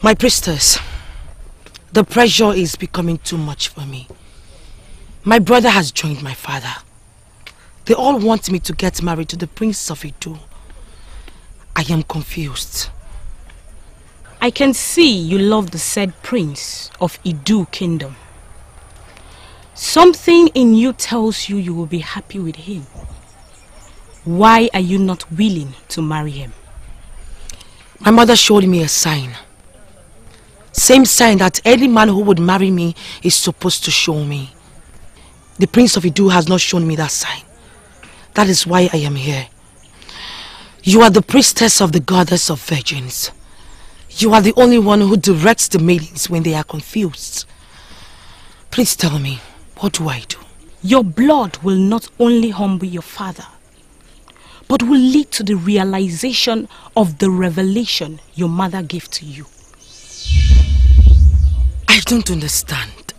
My priestess, the pressure is becoming too much for me. My brother has joined my father. They all want me to get married to the Prince of Idu. I am confused. I can see you love the said Prince of Idu Kingdom. Something in you tells you you will be happy with him. Why are you not willing to marry him? My mother showed me a sign. Same sign that any man who would marry me is supposed to show me. The Prince of Idu has not shown me that sign. That is why I am here. You are the priestess of the goddess of virgins. You are the only one who directs the maidens when they are confused. Please tell me, what do I do? Your blood will not only humble your father, but will lead to the realization of the revelation your mother gave to you. I don't understand.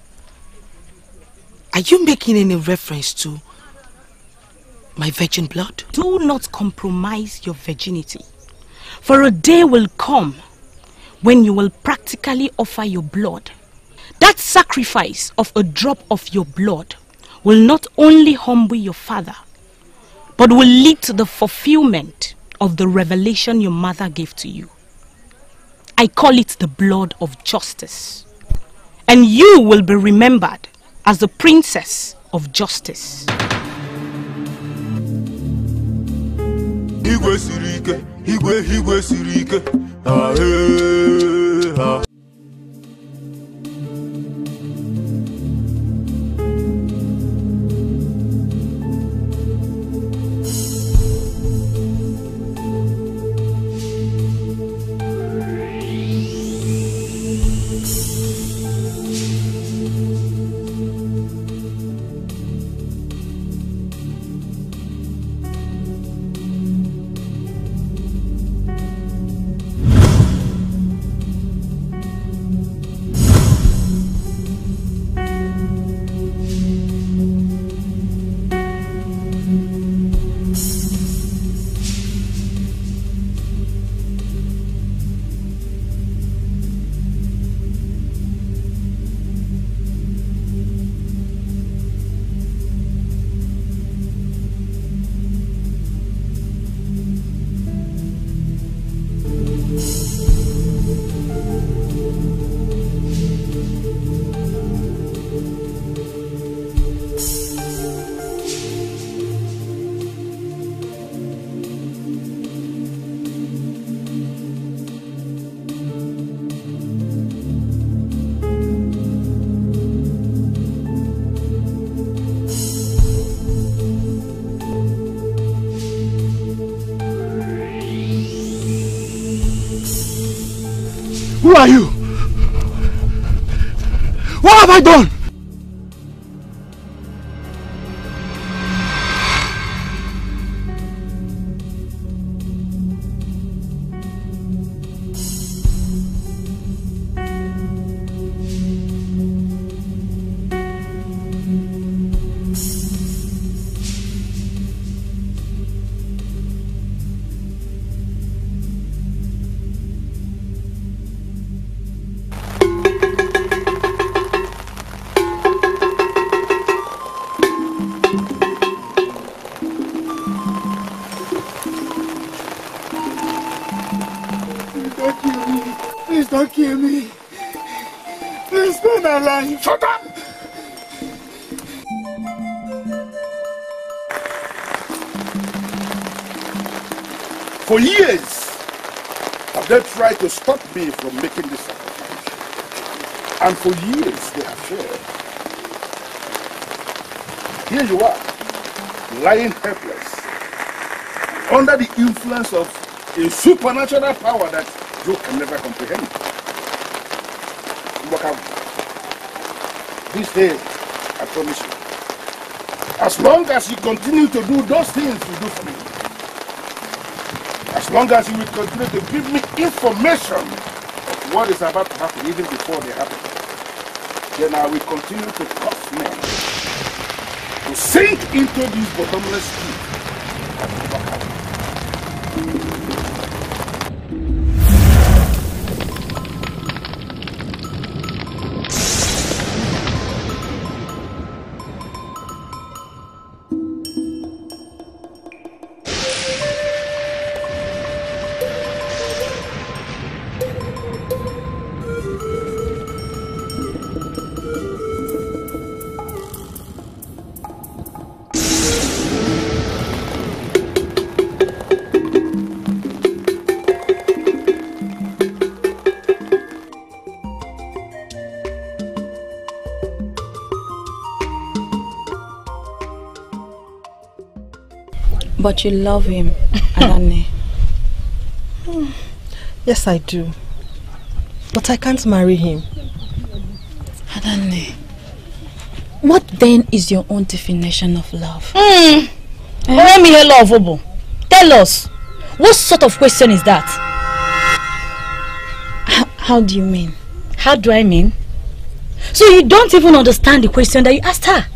Are you making any reference to my virgin blood? Do not compromise your virginity, for a day will come when you will practically offer your blood. That sacrifice of a drop of your blood will not only humble your father, but will lead to the fulfillment of the revelation your mother gave to you. I call it the blood of justice. And you will be remembered as the princess of justice. Higwe sirike, higwe sirike. Ah, eh, ah. Who are you? What have I done? Don't kill me. Please spare my life. Shut up! For years, have they tried to stop me from making this sacrifice. And for years, they have failed. Here you are, lying helpless, under the influence of a supernatural power that you can never comprehend. This day, I promise you, as long as you continue to do those things you do for me, as long as you will continue to give me information of what is about to happen even before they happen, then I will continue to cause men to sink into this bottomless pit and never happen. But you love him, Adanne. Yes, I do. But I can't marry him. Adanne, what then is your own definition of love? Love, tell us. What sort of question is that? How do you mean? How do I mean? So you don't even understand the question that you asked her?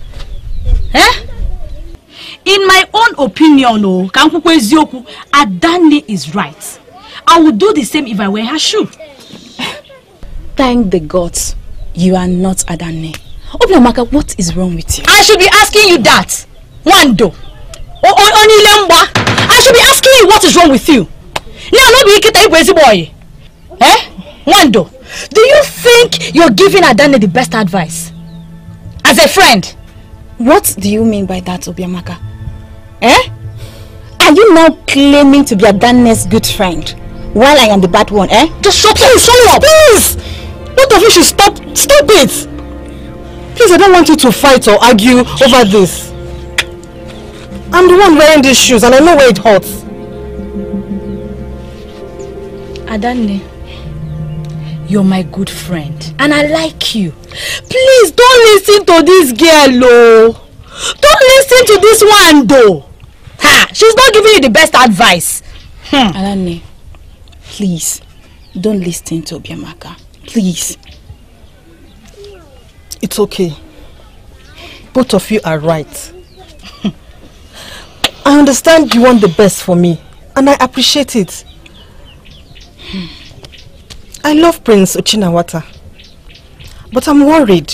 Eh? In my own opinion, Adanne is right. I would do the same if I were her shoe. Thank the gods you are not Adanne. Obiamaka, what is wrong with you? I should be asking you that. Wando. I should be asking you what is wrong with you. Boy. Eh? Wando. Do you think you're giving Adanne the best advice? As a friend? What do you mean by that, Obiamaka? Eh? Are you now claiming to be Adanne's good friend while I am the bad one, eh? Just shut up! Please! Both of you should stop it! Please, I don't want you to fight or argue over this. I'm the one wearing these shoes and I know where it hurts. Adanne, you're my good friend and I like you. Please don't listen to this girl, oh. Don't listen to this one, though. Ha! She's not giving you the best advice. Adanne, please, don't listen to Obiamaka. Please. It's okay. Both of you are right. I understand you want the best for me, and I appreciate it. I love Prince Ochinawata, but I'm worried.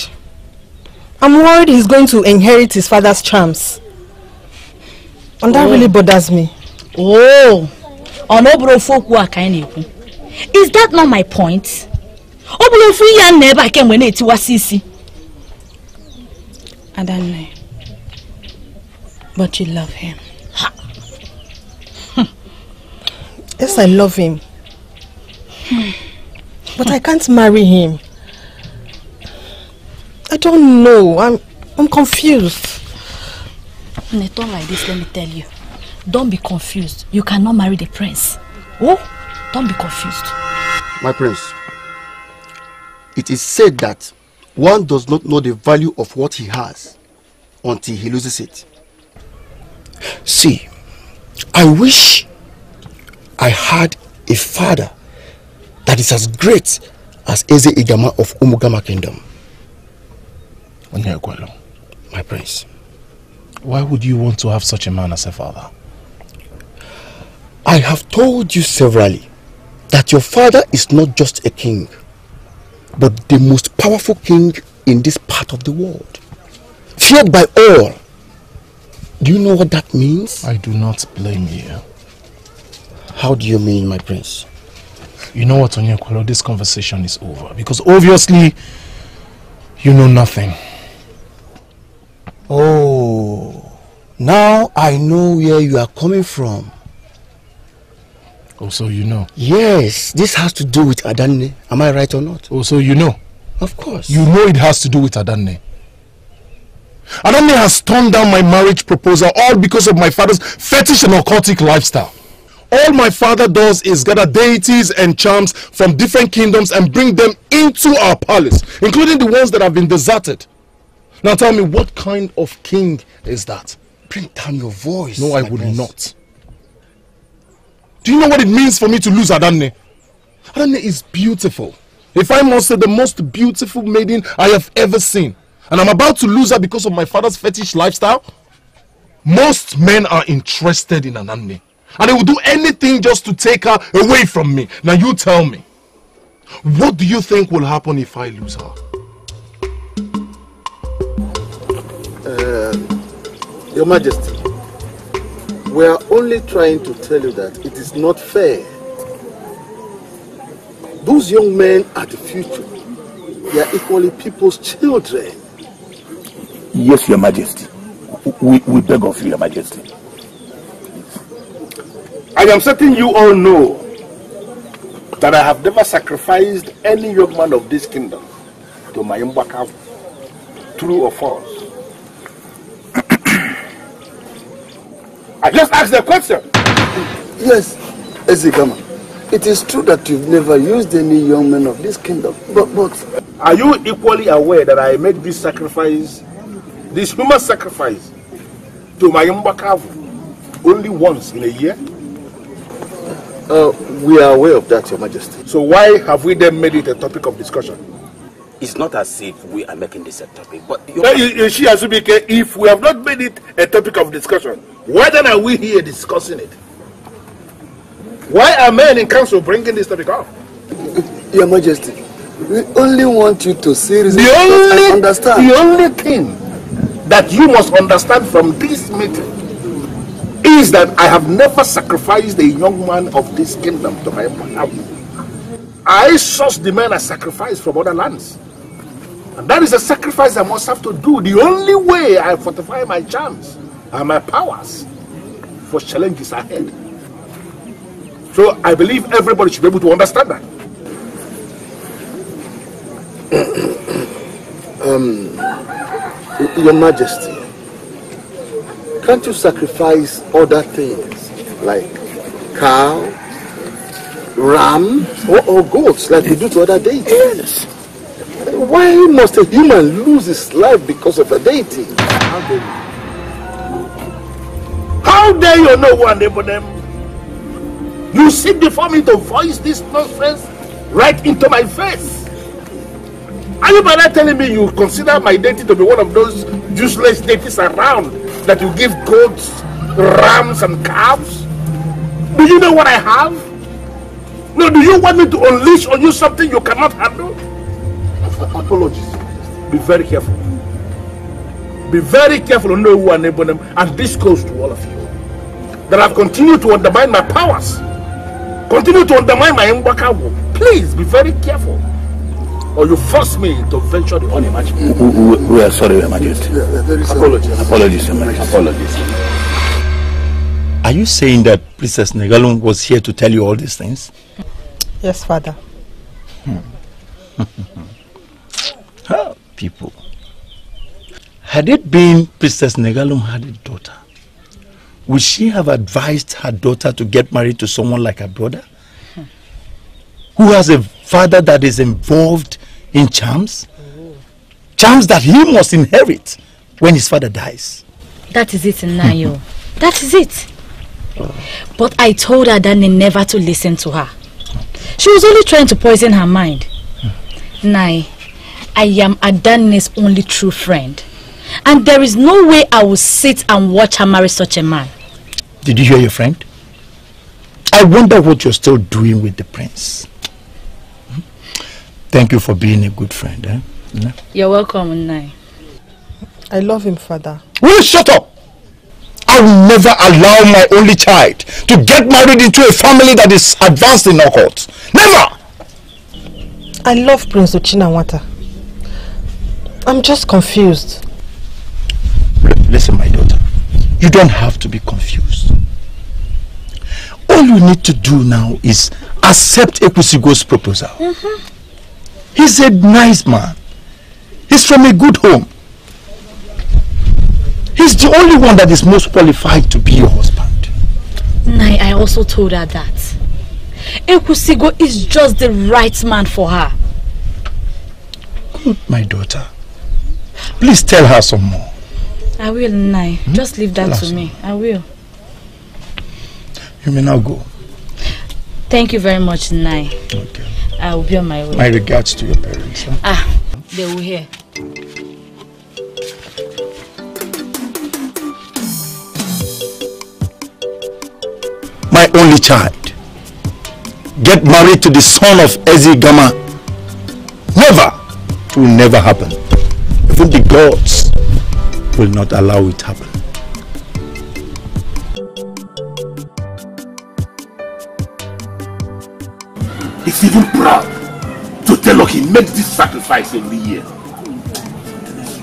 I'm worried he's going to inherit his father's charms. And that really bothers me. Oh, is that not my point? Adanne, but you love him. Yes, I love him. But I can't marry him. I don't know. I'm confused. In a tone like this, let me tell you. Don't be confused. You cannot marry the prince. Oh, don't be confused. My prince, it is said that one does not know the value of what he has until he loses it. See, I wish I had a father that is as great as Eze Igama of Umugama Kingdom. My prince, why would you want to have such a man as a father? I have told you severally that your father is not just a king, but the most powerful king in this part of the world. Feared by all. Do you know what that means? I do not blame you. How do you mean, my prince? You know what, Onyekwalo, this conversation is over. Because obviously, you know nothing. Oh, now I know where you are coming from. Oh, so you know? Yes, this has to do with Adanne. Am I right or not? Oh, so you know? Of course. You know it has to do with Adanne. Adanne has turned down my marriage proposal all because of my father's fetish and occultic lifestyle. All my father does is gather deities and charms from different kingdoms and bring them into our palace, including the ones that have been deserted. Now tell me, what kind of king is that? Bring down your voice. No, I would not. Do you know what it means for me to lose Adanne? Adanne is beautiful. If I must say, the most beautiful maiden I have ever seen. And I'm about to lose her because of my father's fetish lifestyle. Most men are interested in Adanne. And they will do anything just to take her away from me. Now you tell me, what do you think will happen if I lose her? Your Majesty, we are only trying to tell you that it is not fair. Those young men are the future. They are equally people's children. Yes, Your Majesty. We beg of you, Your Majesty. I am certain you all know that I have never sacrificed any young man of this kingdom to my Mbaka. True or false? I just asked the question. Yes, Ezigama. It is true that you've never used any young men of this kingdom, but are you equally aware that I make this sacrifice, this human sacrifice, to my Mbakavu only once in a year? We are aware of that, Your Majesty. So why have we then made it a topic of discussion? It's not as if we are making this a topic, but if we have not made it a topic of discussion, why then are we here discussing it? Why are men in council bringing this topic up? Your Majesty, we only want you to seriously understand. The only thing that you must understand from this meeting is that I have never sacrificed a young man of this kingdom to my family. I source the men I sacrifice from other lands. And that is a sacrifice I must have to do. The only way I fortify my charms and my powers for challenges ahead. So I believe everybody should be able to understand that. Your Majesty, can't you sacrifice other things like cow, ram, or goats like you do to other deities? Yes. Why must a human lose his life because of a deity? How dare you know who enable them? You sit before me to voice this nonsense right into my face. Are you by that telling me you consider my deity to be one of those useless deities around that you give goats, rams, and calves? Do you know what I have? No, do you want me to unleash on you something you cannot handle? Apologies. Be very careful. Be very careful to know who enable them, and this goes to all of you. That I've continued to undermine my powers. Continue to undermine my Mbakawu. Please be very careful, or you force me to venture the unimaginable. We are sorry, Your Majesty. Apologies. Apologies, Your Majesty. Apologies. Are you saying that Princess Negalum was here to tell you all these things? Yes, Father. People. Had it been Princess Negalum had a daughter, would she have advised her daughter to get married to someone like her brother? Who has a father that is involved in charms? Charms that he must inherit when his father dies. That is it, Nayo. That is it. But I told Adane never to listen to her. She was only trying to poison her mind. Nai, I am Adane's only true friend. And there is no way I will sit and watch her marry such a man. Did you hear your friend? I wonder what you're still doing with the prince. Thank you for being a good friend. Eh? Yeah. You're welcome, Nai. I love him, Father. Will you shut up? I will never allow my only child to get married into a family that is advanced in occult. Never! I love Prince Uchinawata. I'm just confused. Listen, my daughter. You don't have to be confused. All you need to do now is accept Ekwusigo's proposal. He's a nice man. He's from a good home. He's the only one that is most qualified to be your husband. Nai, I also told her that. Ekwusigo is just the right man for her. Good, my daughter. Please tell her some more. I will, Nai. Just leave that to me. I will. You may now go. Thank you very much, Nai. Okay. I will be on my way. My regards to your parents. Huh? Ah, they will hear. My only child. Get married to the son of Ezigama. Never. It will never happen. Even the gods will not allow it to happen. He's even proud to tell us he makes this sacrifice every year.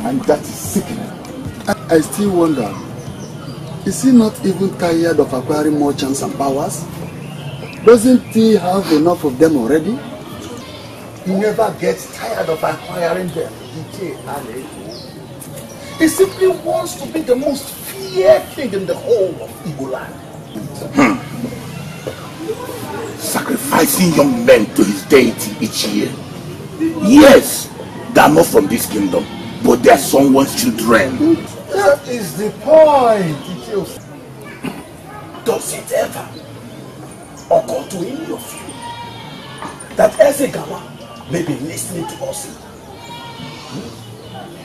And that is sickening. I still wonder, is he not even tired of acquiring more charms and powers? Doesn't he have enough of them already? He never gets tired of acquiring them. He simply wants to be the most feared king in the whole of Igbo land. Sacrificing young men to his deity each year. Yes, they are not from this kingdom, but they are someone's children. That is the point. Does it ever occur to any of you that Ezegawa may be listening to us?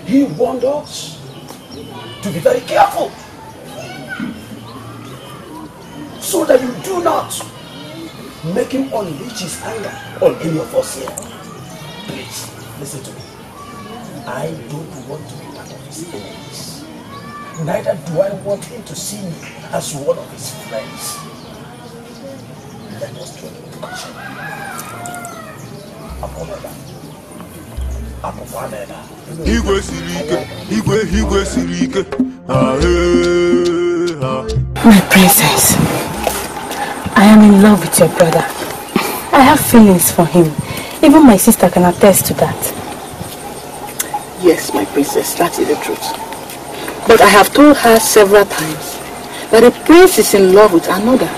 He warned us to be very careful so that you do not make him unleash his anger on any of us here. Please, listen to me. I don't want to be part of his enemies. Neither do I want him to see me as one of his friends. Let us join him to action. My princess, I am in love with your brother. I have feelings for him. Even my sister can attest to that. Yes, my princess, that is the truth. But I have told her several times that a prince is in love with another.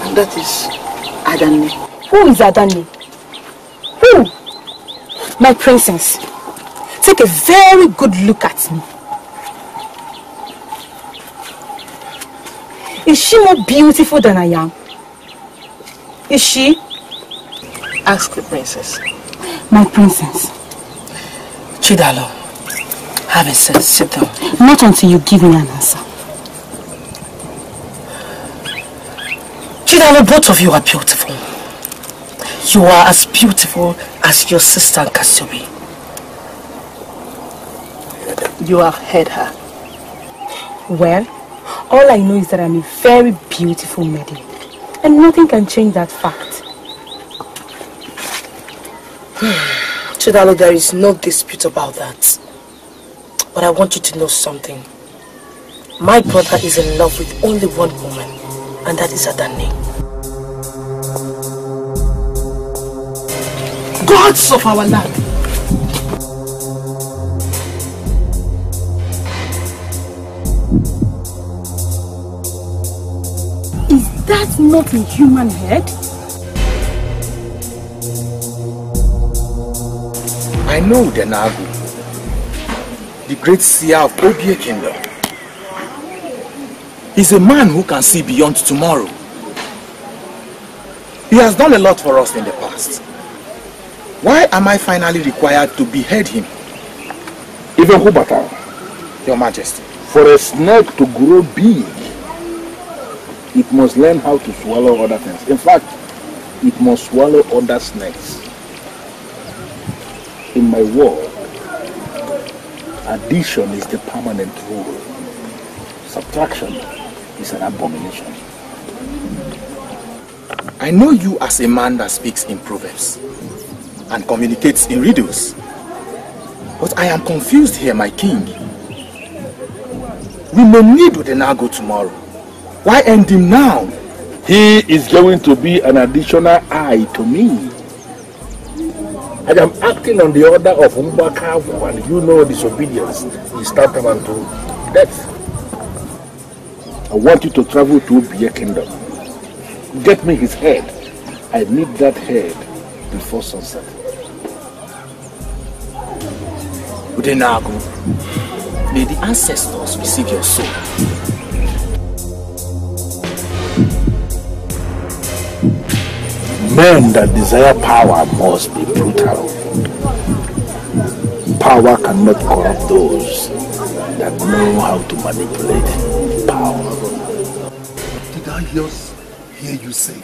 And that is Adani. Who is Adani? Who? My princess, take a very good look at me. Is she more beautiful than I am? Is she? Ask the princess. My princess. Chidalo, have a seat, sit down. Not until you give me an answer. Chidalo, both of you are beautiful. You are as beautiful as your sister Kasiobi. You have heard her. Well, all I know is that I'm a very beautiful maiden. And nothing can change that fact. Chidalo, there is no dispute about that. But I want you to know something. My brother is in love with only one woman, and that is Adani. Gods of our land! Is that not a human head? I know the Nagu, the great seer of Obie Kingdom. He's a man who can see beyond tomorrow. He has done a lot for us in the past. Why am I finally required to behead him? Even Hubata, Your Majesty. for a snake to grow big, it must learn how to swallow other things. In fact, it must swallow other snakes. In my world, addition is the permanent rule. Subtraction is an abomination. I know you as a man that speaks in proverbs and communicates in riddles. But I am confused here, my king. We may need Udenago tomorrow. Why end him now? He is going to be an additional eye to me. I am acting on the order of Umbakavu, and you know disobedience is tantamount to death. I want you to travel to Ubie Kingdom. Get me his head. I need that head before sunset. Udenago, may the ancestors receive your soul. Men that desire power must be brutal. Power cannot corrupt those that know how to manipulate power. Did I hear you say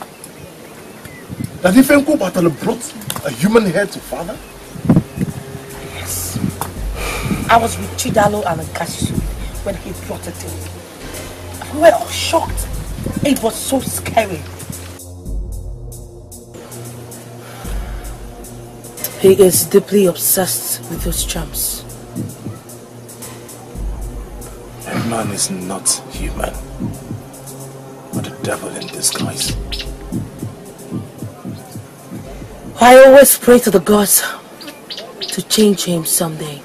that if Enko Battle brought a human head to father? Yes. I was with Chidalo and Kashu when he brought it in. We were all shocked. It was so scary. He is deeply obsessed with those charms. A man is not human, but a devil in disguise. I always pray to the gods to change him someday.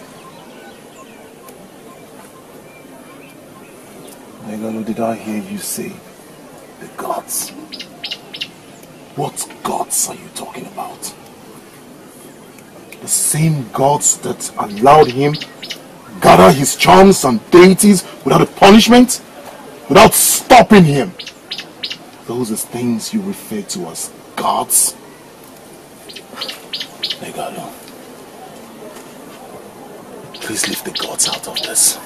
Megalo, did I hear you say the gods? What gods are you talking about? The same gods that allowed him gather his charms and deities without a punishment? Without stopping him? Those are things you refer to as gods? Megalo, please leave the gods out of this.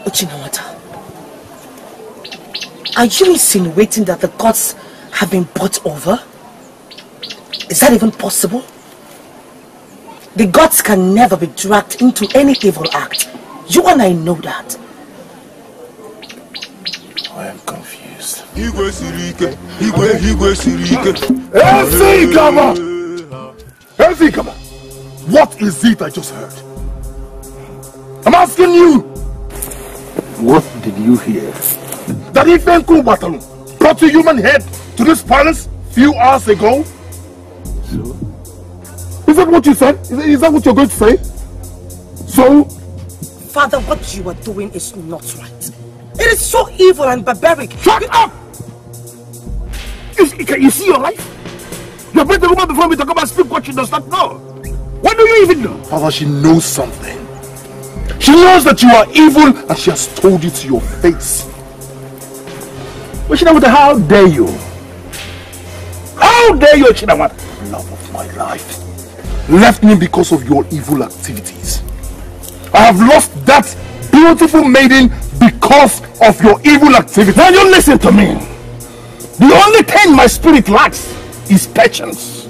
Uchinawata, are you insinuating that the gods have been bought over? Is that even possible? The gods can never be dragged into any evil act. You and I know that. I am confused. Efikama! What is it I just heard? I'm asking you! What did you hear? That Ifenku Watalu brought a human head to this palace few hours ago? So? Is that what you said? Is that what you're going to say? So? Father, what you are doing is not right. It is so evil and barbaric. Shut up! Can you see your life? You brought the woman before me to come and speak what she does not know. What do you even know? Father, she knows something. She knows that you are evil and she has told you to your face. But Chinamata, how dare you? How dare you, Chinamata? Love of my life left me because of your evil activities. I have lost that beautiful maiden because of your evil activities. Now you listen to me. The only thing my spirit lacks is patience.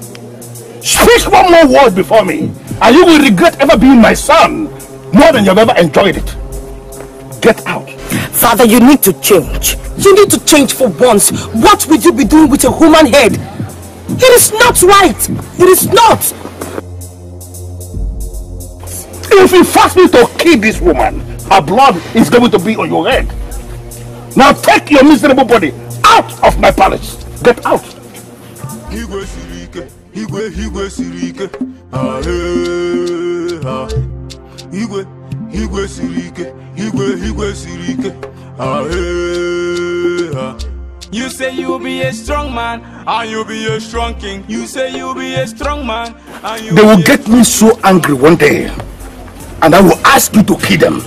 Speak one more word before me and you will regret ever being my son more than you've ever enjoyed it. Get out. Father, you need to change. You need to change for once. What would you be doing with a human head? It is not right. It is not. If you force me to kill this woman, her blood is going to be on your head. Now take your miserable body out of my palace. Get out. You say you'll be a strong man and you'll be a strong king. You say you'll be a strong man and They will get me so angry one day and I will ask you to kill them.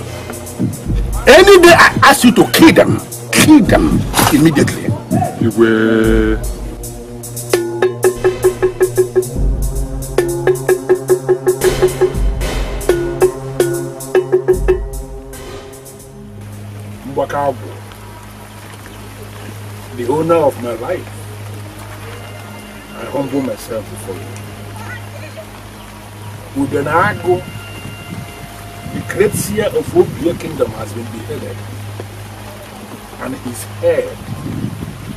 Any day I ask you to kill them immediately. The owner of my life, I humble myself before you. Ugenago, the great seer of Obeah Kingdom, has been beheaded, and his head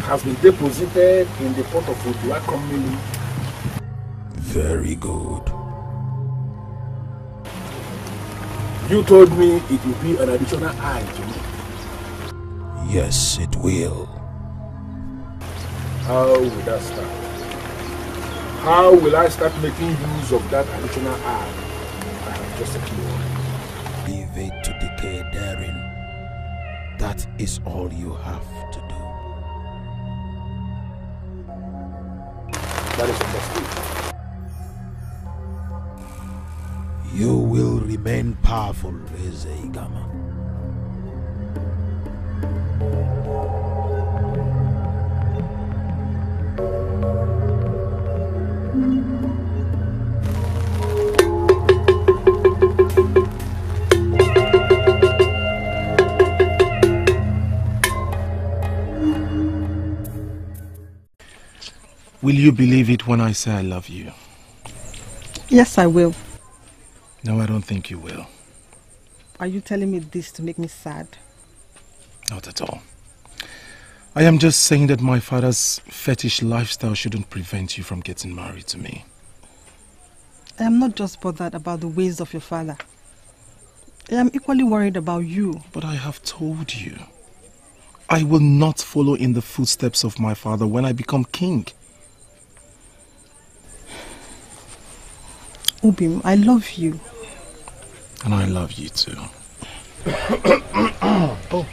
has been deposited in the pot of Obeah Community. Very good. You told me it would be an additional eye to me. Yes, it will. How will that start? How will I start making use of that additional eye I have just secured? Leave it to decay therein. That is all you have to do. That is understood. You will remain powerful, Ezeigama. Will you believe it when I say I love you? Yes, I will. No, I don't think you will. Are you telling me this to make me sad? Not at all. I am just saying that my father's fetish lifestyle shouldn't prevent you from getting married to me. I am not just bothered about the ways of your father. I am equally worried about you. But I have told you, I will not follow in the footsteps of my father when I become king. Ubim, I love you. And I love you too. Oh.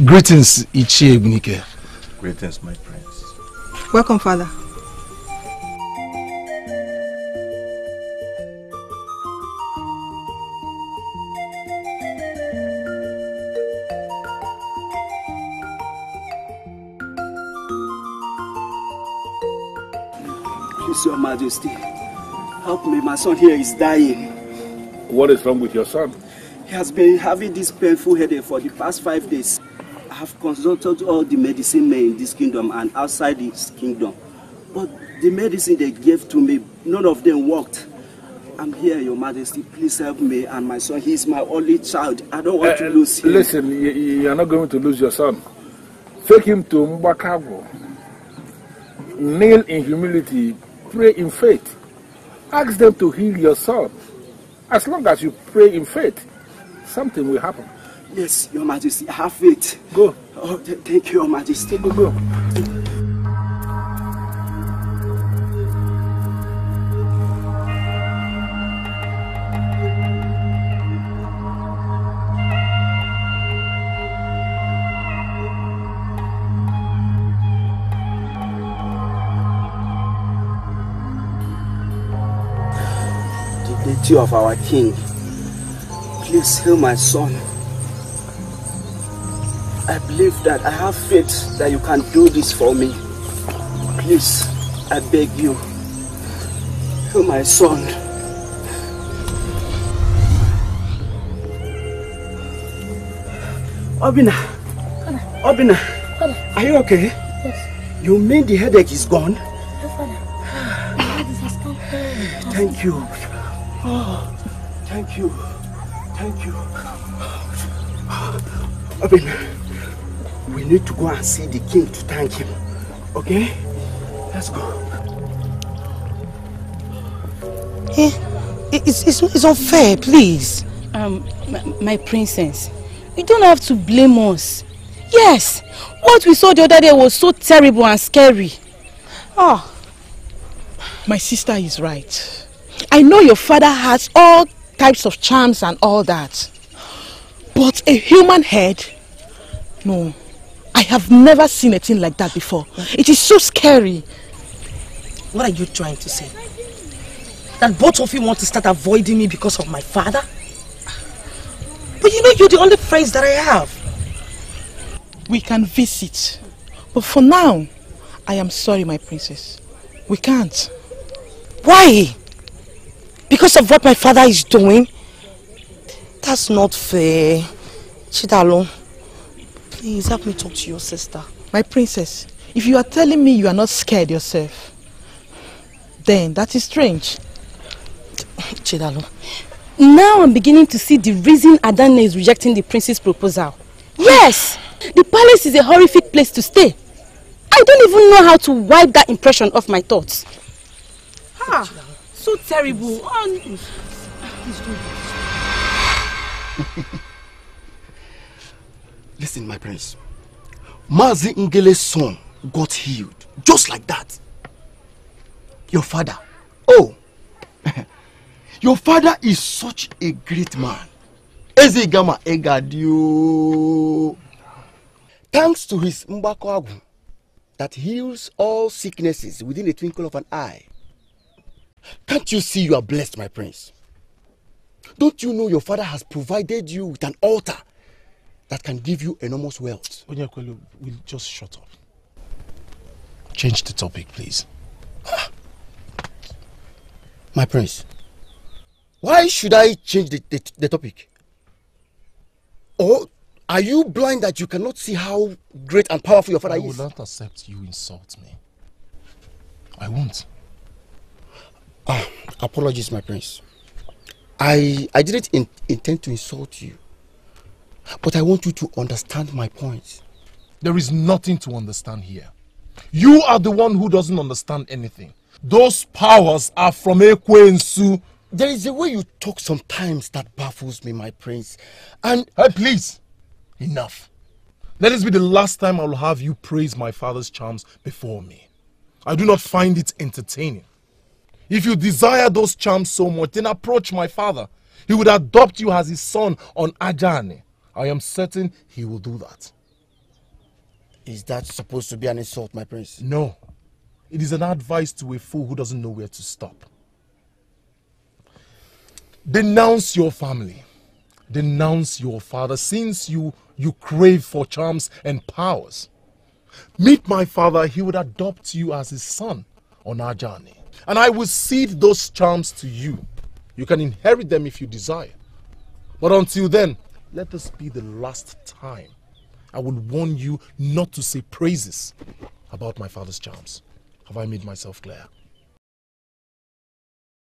Greetings, Ichie Egbunike. Greetings, my prince. Welcome, father. Please, Your Majesty, help me. My son here is dying. What is wrong with your son? He has been having this painful headache for the past 5 days. I have consulted all the medicine men in this kingdom and outside this kingdom. But the medicine they gave to me, none of them worked. I'm here, Your Majesty. Please help me and my son. He is my only child. I don't want to lose him. Listen, you are not going to lose your son. Take him to Mbakago. Kneel in humility. Pray in faith. Ask them to heal your son. As long as you pray in faith, something will happen. Yes, Your Majesty, I have faith. Go. Oh, thank you, Your Majesty. Go. Of our king, please heal my son. I believe that I have faith that you can do this for me. Please, I beg you, heal my son. Obina, are you okay? Yes. You mean the headache is gone? Thank you. Oh, thank you. Thank you. Obin, we need to go and see the king to thank him. Okay? Let's go. Hey, it's unfair, please. My princess, you don't have to blame us. Yes, what we saw the other day was so terrible and scary. Oh, my sister is right. I know your father has all types of charms and all that. But a human head? No. I have never seen a thing like that before. It is so scary. What are you trying to say? That both of you want to start avoiding me because of my father? But you know you're the only friends that I have. We can visit. But for now, I am sorry, my princess. We can't. Why? Because of what my father is doing? That's not fair. Chidalo, please help me talk to your sister. My princess, if you are telling me you are not scared yourself, then that is strange. Chidalo. Now I'm beginning to see the reason Adane is rejecting the prince's proposal. Yes! The palace is a horrific place to stay. I don't even know how to wipe that impression off my thoughts. Ah, so terrible. Listen, my prince. Mazi Ngele's son got healed. Just like that. Your father. Oh. Your father is such a great man. Ezegama Egadio. Thanks to his Mbakwagu that heals all sicknesses within a twinkle of an eye. Can't you see you are blessed, my prince? Don't you know your father has provided you with an altar that can give you enormous wealth? Onyakwelu, we'll just shut up. Change the topic, please. My prince, why should I change the topic? Or are you blind that you cannot see how great and powerful your father is? I will not accept you insult me. I won't. Apologies, my prince. I didn't intend to insult you. But I want you to understand my point. There is nothing to understand here. You are the one who doesn't understand anything. Those powers are from Ekwensu. There is a way you talk sometimes that baffles me, my prince. And... Hey, please. Enough. Let this be the last time I will have you praise my father's charms before me. I do not find it entertaining. If you desire those charms so much, then approach my father. He would adopt you as his son on Ajane. I am certain he will do that. Is that supposed to be an insult, my prince? No. It is an advice to a fool who doesn't know where to stop. Denounce your family. Denounce your father, since you crave for charms and powers. Meet my father, he would adopt you as his son on our journey. And I will cede those charms to you. You can inherit them if you desire. But until then, let this be the last time I will warn you not to say praises about my father's charms. Have I made myself clear?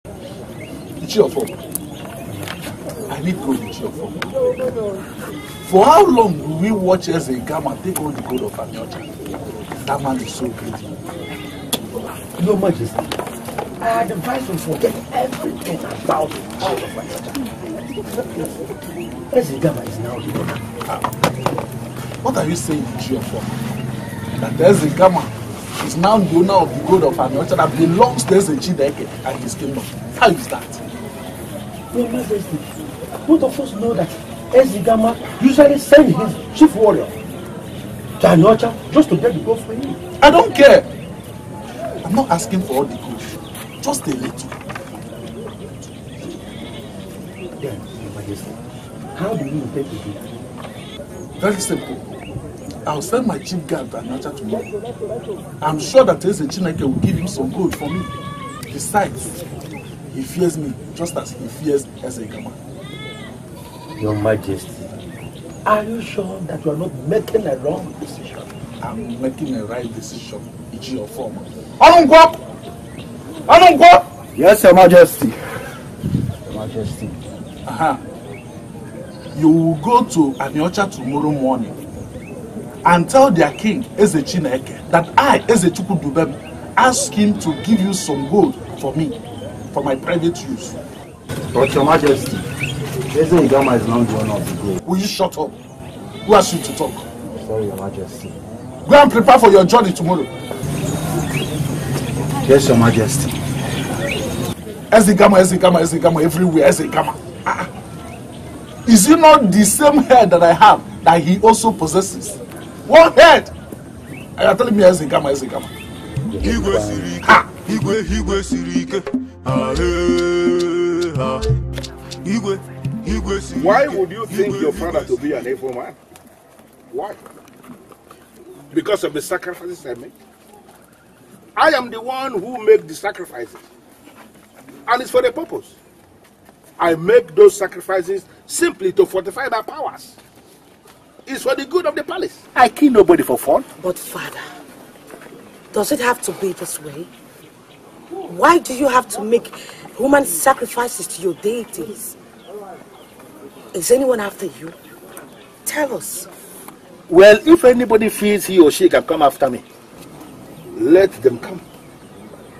It's your fault. I need gold in your form. For how long will we watch as a gamma take all the gold of Anyocha? That man is so greedy. Your Majesty, I advise you to forget everything about the gold of Anyocha. As a gamma is now the owner. What are you saying in your form? That there's a gamma is now the owner of the gold of Anyocha that belongs to Ugezu.J and his kingdom. How is that? Your Majesty, both of us know that Ezigama usually sends his chief warrior to Anyocha just to get the gold for him. I don't care. I'm not asking for all the gold. Just a little. Then, Your Majesty, how do you intend to do that? Very simple. I'll send my chief guard to Anyocha tomorrow. I'm sure that Ugezu.J will give him some gold for me. Besides, he fears me just as he fears Ezigama. Your Majesty, are you sure that you are not making a wrong decision? I'm making a right decision. It's your form. Yes, Your Majesty. Your Majesty. You will go to Anyocha tomorrow morning and tell their king, Ugezu.J, that I, Ugezu.J, ask him to give you some gold for me, for my private use. But Your Majesty, Ugezu.J is not the owner of the gold. Will you shut up? Who asked you to talk? Sorry, Your Majesty. Go and prepare for your journey tomorrow. Yes, Your Majesty. Ezigama, everywhere, Ezigama. Is it not the same head that I have that he also possesses? One head! And you're telling me Ezigama. Igwe sirike. Why would you think your father to be an evil man? Why? Because of the sacrifices I make? I am the one who make the sacrifices. And it's for a purpose. I make those sacrifices simply to fortify my powers. It's for the good of the palace. I kill nobody for fun. But father, does it have to be this way? Why do you have to make human sacrifices to your deities? Is anyone after you? Tell us. Well, if anybody feels he or she can come after me, let them come.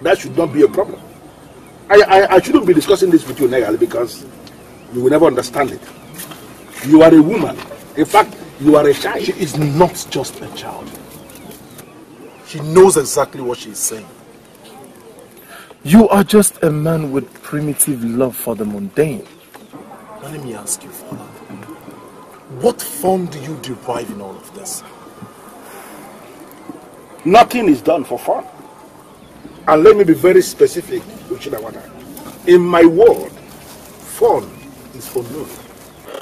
That should not be a problem. I shouldn't be discussing this with you, Negal, because you will never understand it. You are a woman. In fact, you are a child. She is not just a child. She knows exactly what she is saying. You are just a man with primitive love for the mundane. Now let me ask you, Father, what fun do you derive in all of this? Nothing is done for fun. And let me be very specific, Uchidawada. In my world, fun is for me.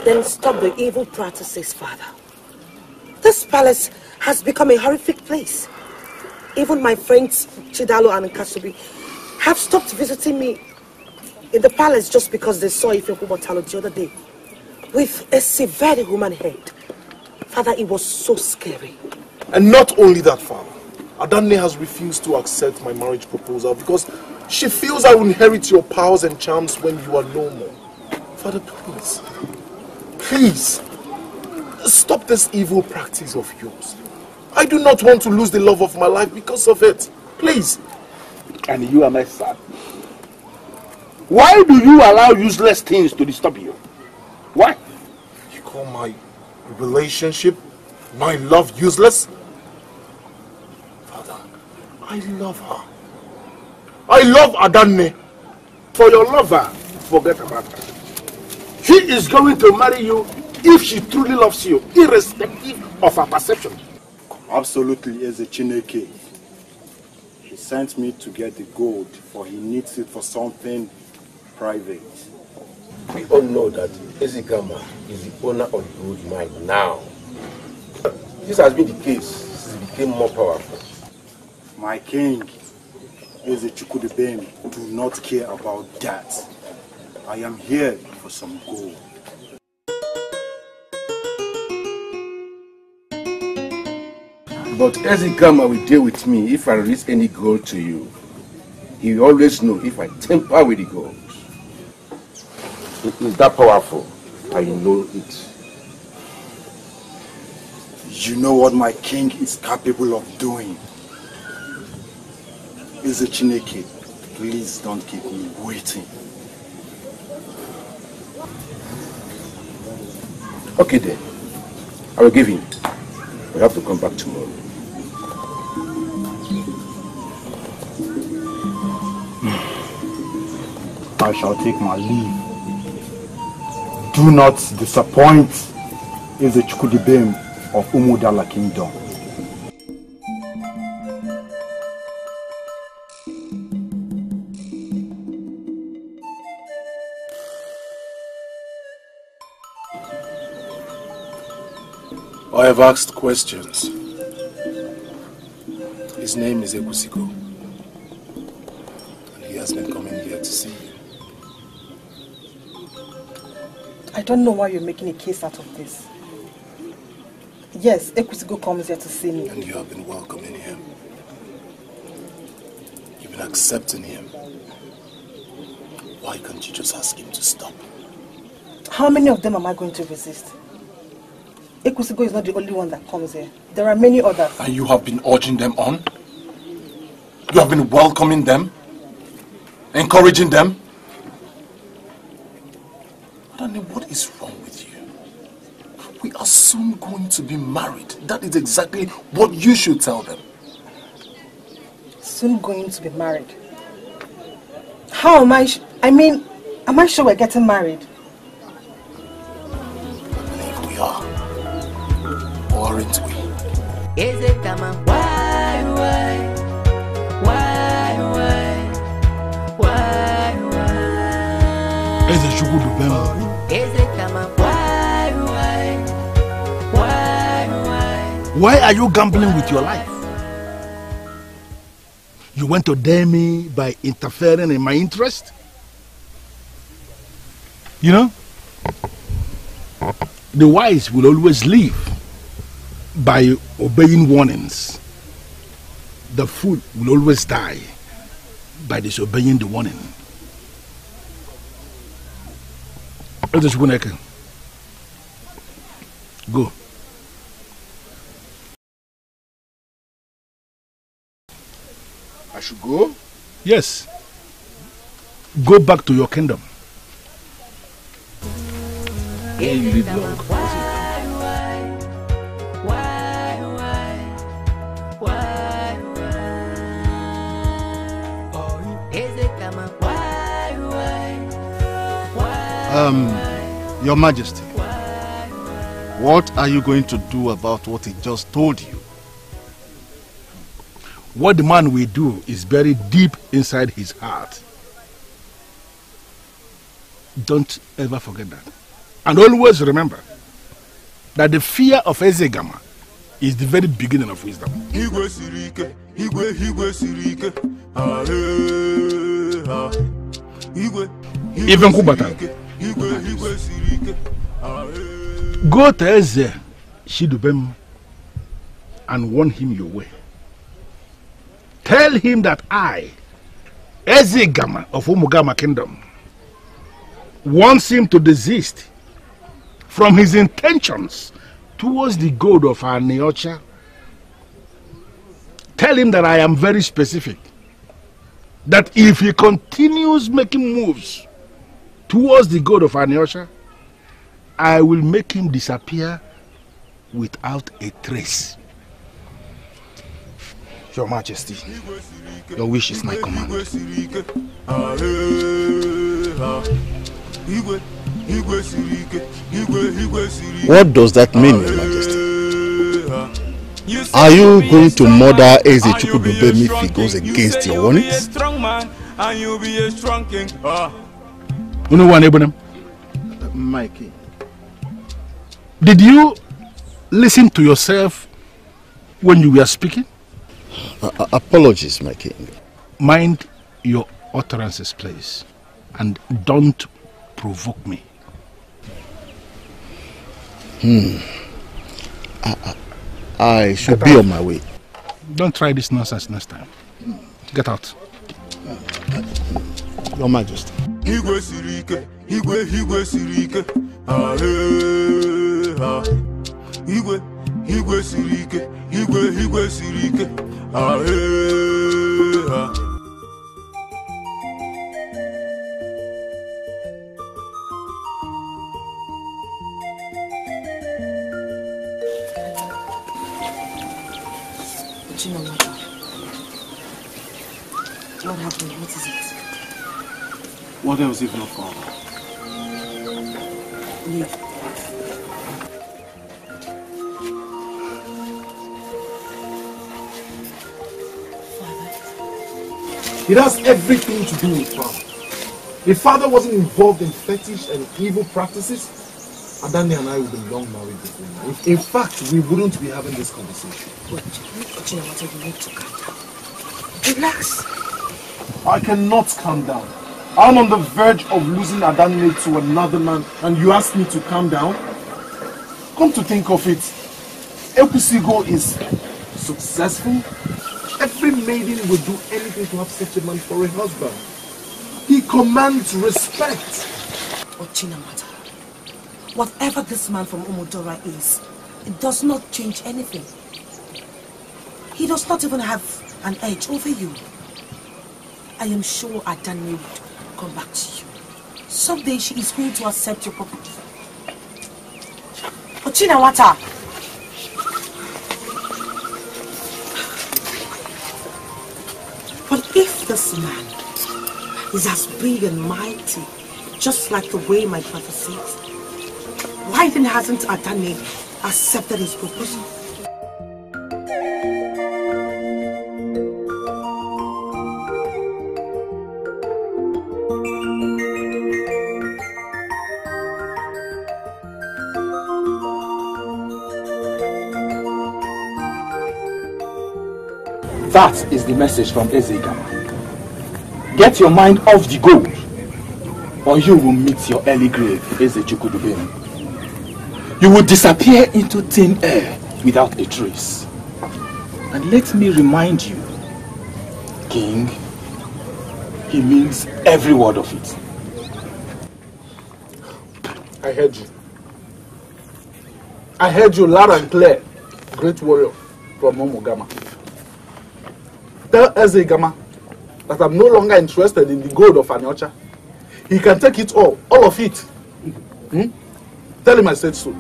Then stop the evil practices, Father. This palace has become a horrific place. Even my friends Chidalo and Kasubi have stopped visiting me in the palace just because they saw Ifekubotalo the other day with a severe human head. Father, it was so scary. And not only that, Father. Adanne has refused to accept my marriage proposal because she feels I will inherit your powers and charms when you are no more. Father, please, please, stop this evil practice of yours. I do not want to lose the love of my life because of it. Please. And you are my son. Why do you allow useless things to disturb you? Why? You call my relationship, my love useless? Father, I love her. I love Adanne. For your lover, forget about her. She is going to marry you if she truly loves you, irrespective of her perception. Absolutely, as a Chineke. He sent me to get the gold, for he needs it for something private. We all know that Ezigama is the owner of the gold mine now. This has been the case since he became more powerful. My king, Eze Chukudibem, do not care about that. I am here for some gold. But Ezigama will deal with me if I release any gold to you. He will always know if I tamper with the gold. It is that powerful. I know it. You know what my king is capable of doing. Eze Chineke, please don't keep me waiting. Okay then. I will give him. We have to come back tomorrow. I shall take my leave. Do not disappoint Eze Chukudibem of Umudala Kingdom. I have asked questions. His name is Ekwusigo, and he has been coming here to see you. I don't know why you're making a case out of this. Yes, Ekwusigo comes here to see me. And you have been welcoming him. You've been accepting him. Why can't you just ask him to stop? How many of them am I going to resist? Ekwusigo is not the only one that comes here. There are many others. And you have been urging them on? You have been welcoming them? Encouraging them? Danny, what is wrong with you? We are soon going to be married. That is exactly what you should tell them. Soon going to be married? How am I? Am I sure we're getting married? I believe we are. Or aren't we? Is it coming? Why? Is it Ugezu.J? Is it coming? Why are you gambling with your life? You want to dare me by interfering in my interest? You know, the wise will always live by obeying warnings. The fool will always die by disobeying the warning. Go. I should go? Yes. Go back to your kingdom. Here you live long. Your Majesty, what are you going to do about what he just told you? What the man will do is buried deep inside his heart. Don't ever forget that. And always remember that the fear of Ezigama is the very beginning of wisdom. Even Kubatan. Go to Eze Shidubem and warn him your way. Tell him that I, Ezigama of Umugama Kingdom, wants him to desist from his intentions towards the gold of our Neocha. Tell him that I am very specific. That if he continues making moves towards the gold of our Neocha, I will make him disappear without a trace. Your Majesty, your wish is my command. What does that mean, Your Majesty? Are you going to murder Ugezu.J if he goes against your warnings? And you'll be a strong king. My king. Did you listen to yourself when you were speaking? Apologies, my king. Mind your utterances, please. And don't provoke me. I should be on my way. Don't try this nonsense next time. Get out. Your Majesty. Igwe sirike, Igwe sirike. Igwe sirike, Igwe sirike. What happened? What is it? What else if not Father? Leave. It has everything to do with Father. If Father wasn't involved in fetish and evil practices, Adani and I would be long married before now. In fact, we wouldn't be having this conversation. But you need to calm down. Relax. I cannot calm down. I'm on the verge of losing Adani to another man, and you ask me to calm down? Come to think of it, Ekusigo is successful. Every maiden would do anything to have such a man for a husband. He commands respect. Ochinamata, whatever this man from Omodora is, it does not change anything. He does not even have an edge over you. I am sure Adani would come back to you. Someday she is going to accept your proposal. Ochinawata! But if this man is as big and mighty, just like the way my father says, why then hasn't Adani accepted his proposal? That is the message from Ezegama. Get your mind off the gold, or you will meet your early grave, Ugezu.J. You will disappear into thin air without a trace. And let me remind you, King, he means every word of it. I heard you. I heard you loud and clear, great warrior from Momogama. Tell Ezegama that I'm no longer interested in the gold of Anyocha. He can take it all of it. Tell him I said so.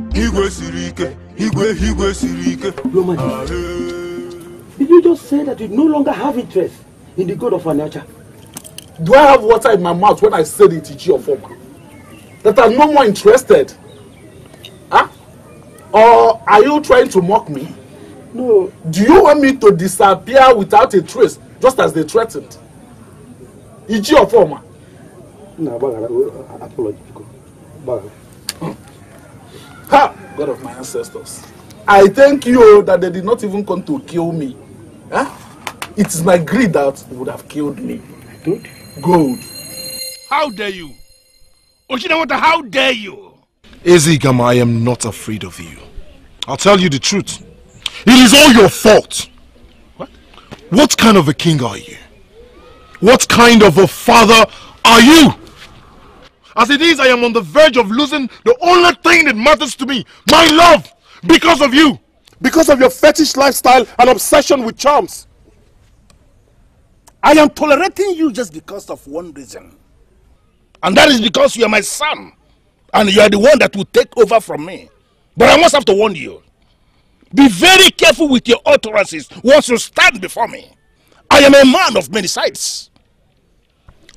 Igwe sirike, Igwe sirike. Your Majesty, did you just say that you no longer have interest in the gold of Anyocha? Do I have water in my mouth when I said it, Ichi or former? That I'm no more interested? Huh? Or are you trying to mock me? No. Do you want me to disappear without a trace, just as they threatened? Ichi or former? No, apology. Ha! God of my ancestors. I thank you that they did not even come to kill me. Huh? It is my greed that would have killed me. Gold. How dare you? Ochinawata, how dare you? Ezegama, I am not afraid of you. I'll tell you the truth. It is all your fault. What? What kind of a king are you? What kind of a father are you? As it is, I am on the verge of losing the only thing that matters to me, my love, because of you. Because of your fetish lifestyle and obsession with charms. I am tolerating you just because of one reason. And that is because you are my son. And you are the one that will take over from me. But I must have to warn you. Be very careful with your utterances once you stand before me. I am a man of many sides.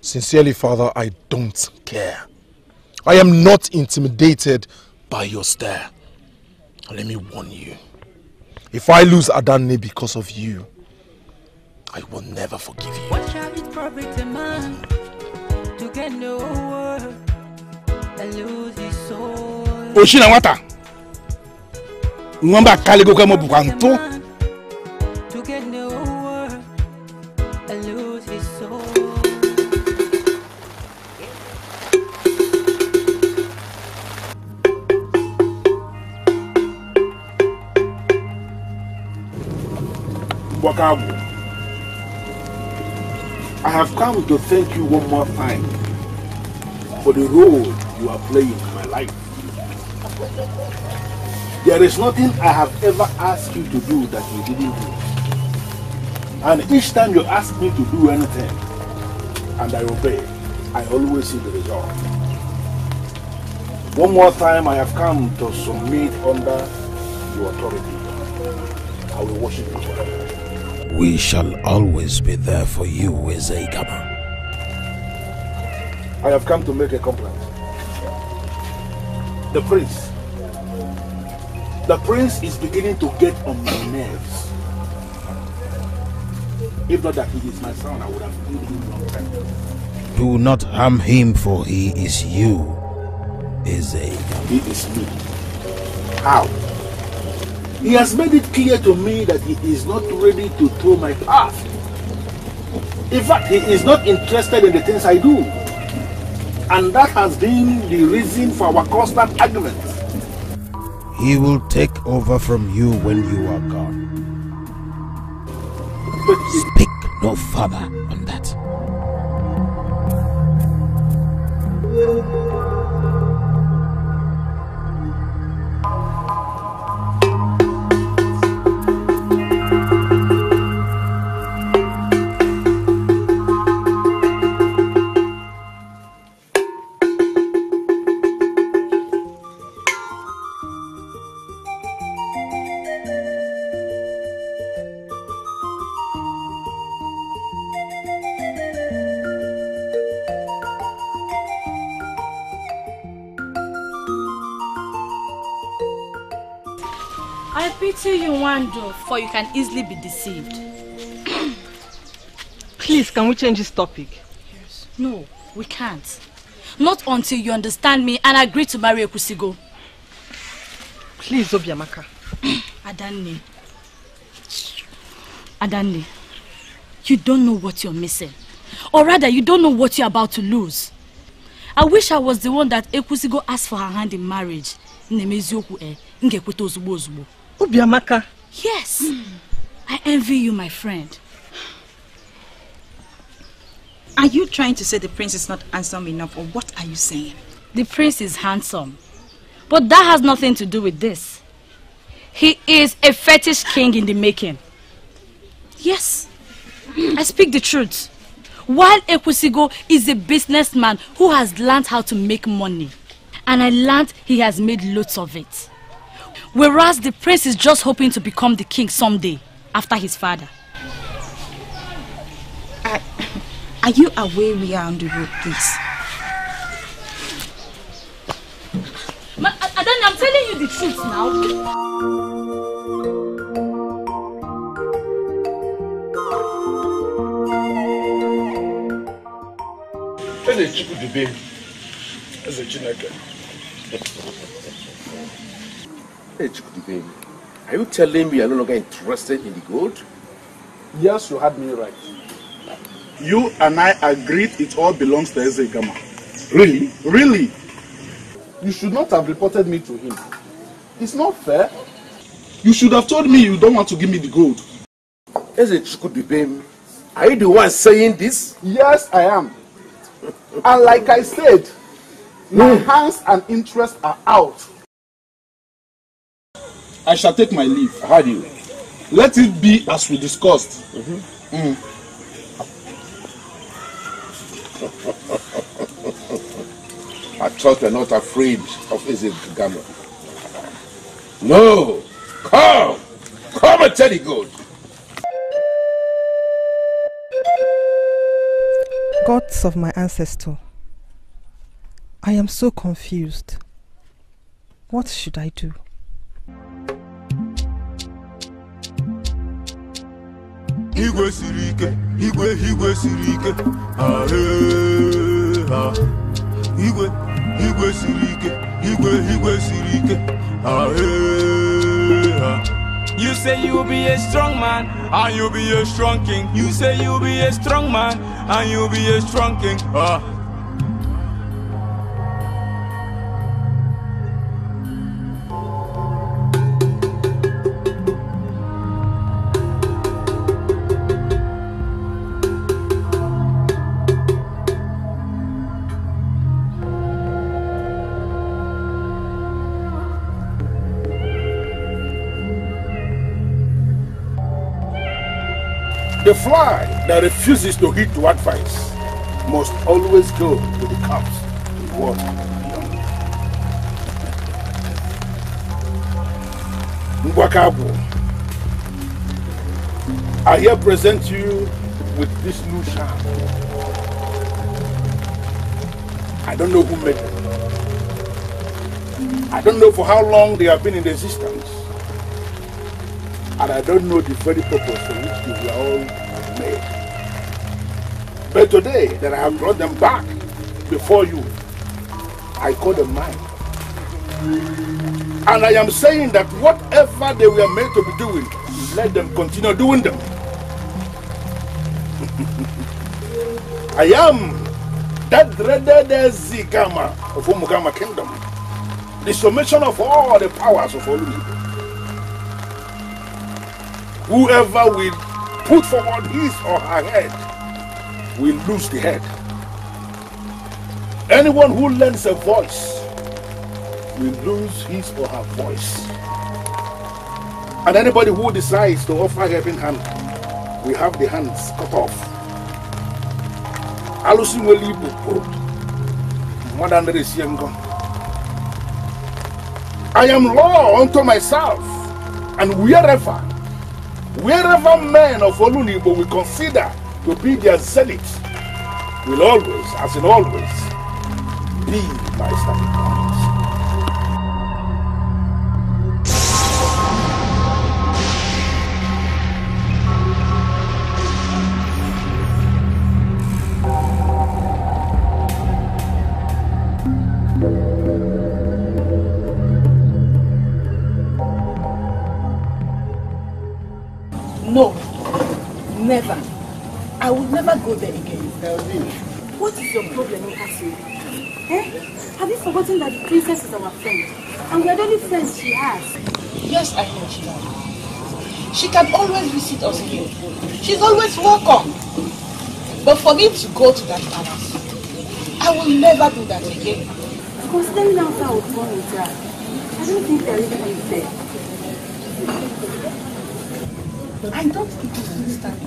Sincerely, Father, I don't care. I am not intimidated by your stare. Let me warn you. If I lose Adanne because of you, I will never forgive you. What shall it profit a man to get no word and lose his soul? Oshina wata. Mwamba kaligo kama bukwanto. To get no word and lose his soul. Wakabu, I have come to thank you one more time for the role you are playing in my life. There is nothing I have ever asked you to do that you didn't do. And each time you ask me to do anything and I obey, I always see the result. One more time I have come to submit under your authority. I will worship you forever. We shall always be there for you, Ezekama. I have come to make a complaint. The prince is beginning to get on my nerves. If not that he is my son, I would have killed him long time. Do not harm him, for he is you, Ezekama. He is me. How? He has made it clear to me that he is not ready to throw my path. In fact, he is not interested in the things I do. And that has been the reason for our constant arguments. He will take over from you when you are gone. Speak no further on that. I pity you, Wando, for you can easily be deceived. Please, can we change this topic? Yes. No, we can't. Not until you understand me and agree to marry Ekusigo. Please, Obiamaka. Adanne, you don't know what you're missing. Or rather, you don't know what you're about to lose. I wish I was the one that Ekusigo asked for her hand in marriage. Obiamaka. Yes. I envy you, my friend. Are you trying to say the prince is not handsome enough, or what are you saying? The prince is handsome. But that has nothing to do with this. He is a fetish king in the making. Yes, I speak the truth. While Ekusigo is a businessman who has learned how to make money. And I learned he has made loads of it. Whereas the prince is just hoping to become the king someday, after his father. Are you aware we are on the road, please? Adanne, I'm telling you the truth now. Are you telling me you're no longer interested in the gold? Yes, you had me right. You and I agreed it all belongs to Ezekama. Really? Really? You should not have reported me to him. It's not fair. You should have told me you don't want to give me the gold. Ezekama, are you the one saying this? Yes, I am. And like I said, my hands and interests are out. I shall take my leave. How do you? Let it be as we discussed. I thought you're not afraid of Ezekama. No! Come and tell the gold. Gods of my ancestor, I am so confused. What should I do? Higwe sirike, higwe sirike. Ah ah. Higwe sirike, higwe sirike. Ah ah. You say you'll be a strong man, and you'll be a strong king. You say you'll be a strong man, and you'll be a strong king. The fly that refuses to heed to advice must always go to the camps to war. Mbwakabu, I here present you with this new charm. I don't know who made them. I don't know for how long they have been in existence. And I don't know the very purpose for which they were all made. But today that I have brought them back before you, I call them mine. And I am saying that whatever they were made to be doing, let them continue doing them. I am that dreaded Zigama of Umugama Kingdom, the summation of all the powers of Olunibo. Whoever will put forward his or her head will lose the head. Anyone who lends a voice will lose his or her voice. And anybody who decides to offer helping hand will have the hands cut off. I am law unto myself, and wherever men of Olunibo will consider to be their zenith, will always, as in always, be my starting point. No, never. I will never go there again. What is your problem, Ugezu? Have you forgotten that the princess is our friend? And we are the only friends she has. Yes, I know she does. She can always visit us here. She's always welcome. But for me to go to that palace, I will never do that again. Considering how far I would go with her, I don't think there is any fair. I don't think you understand.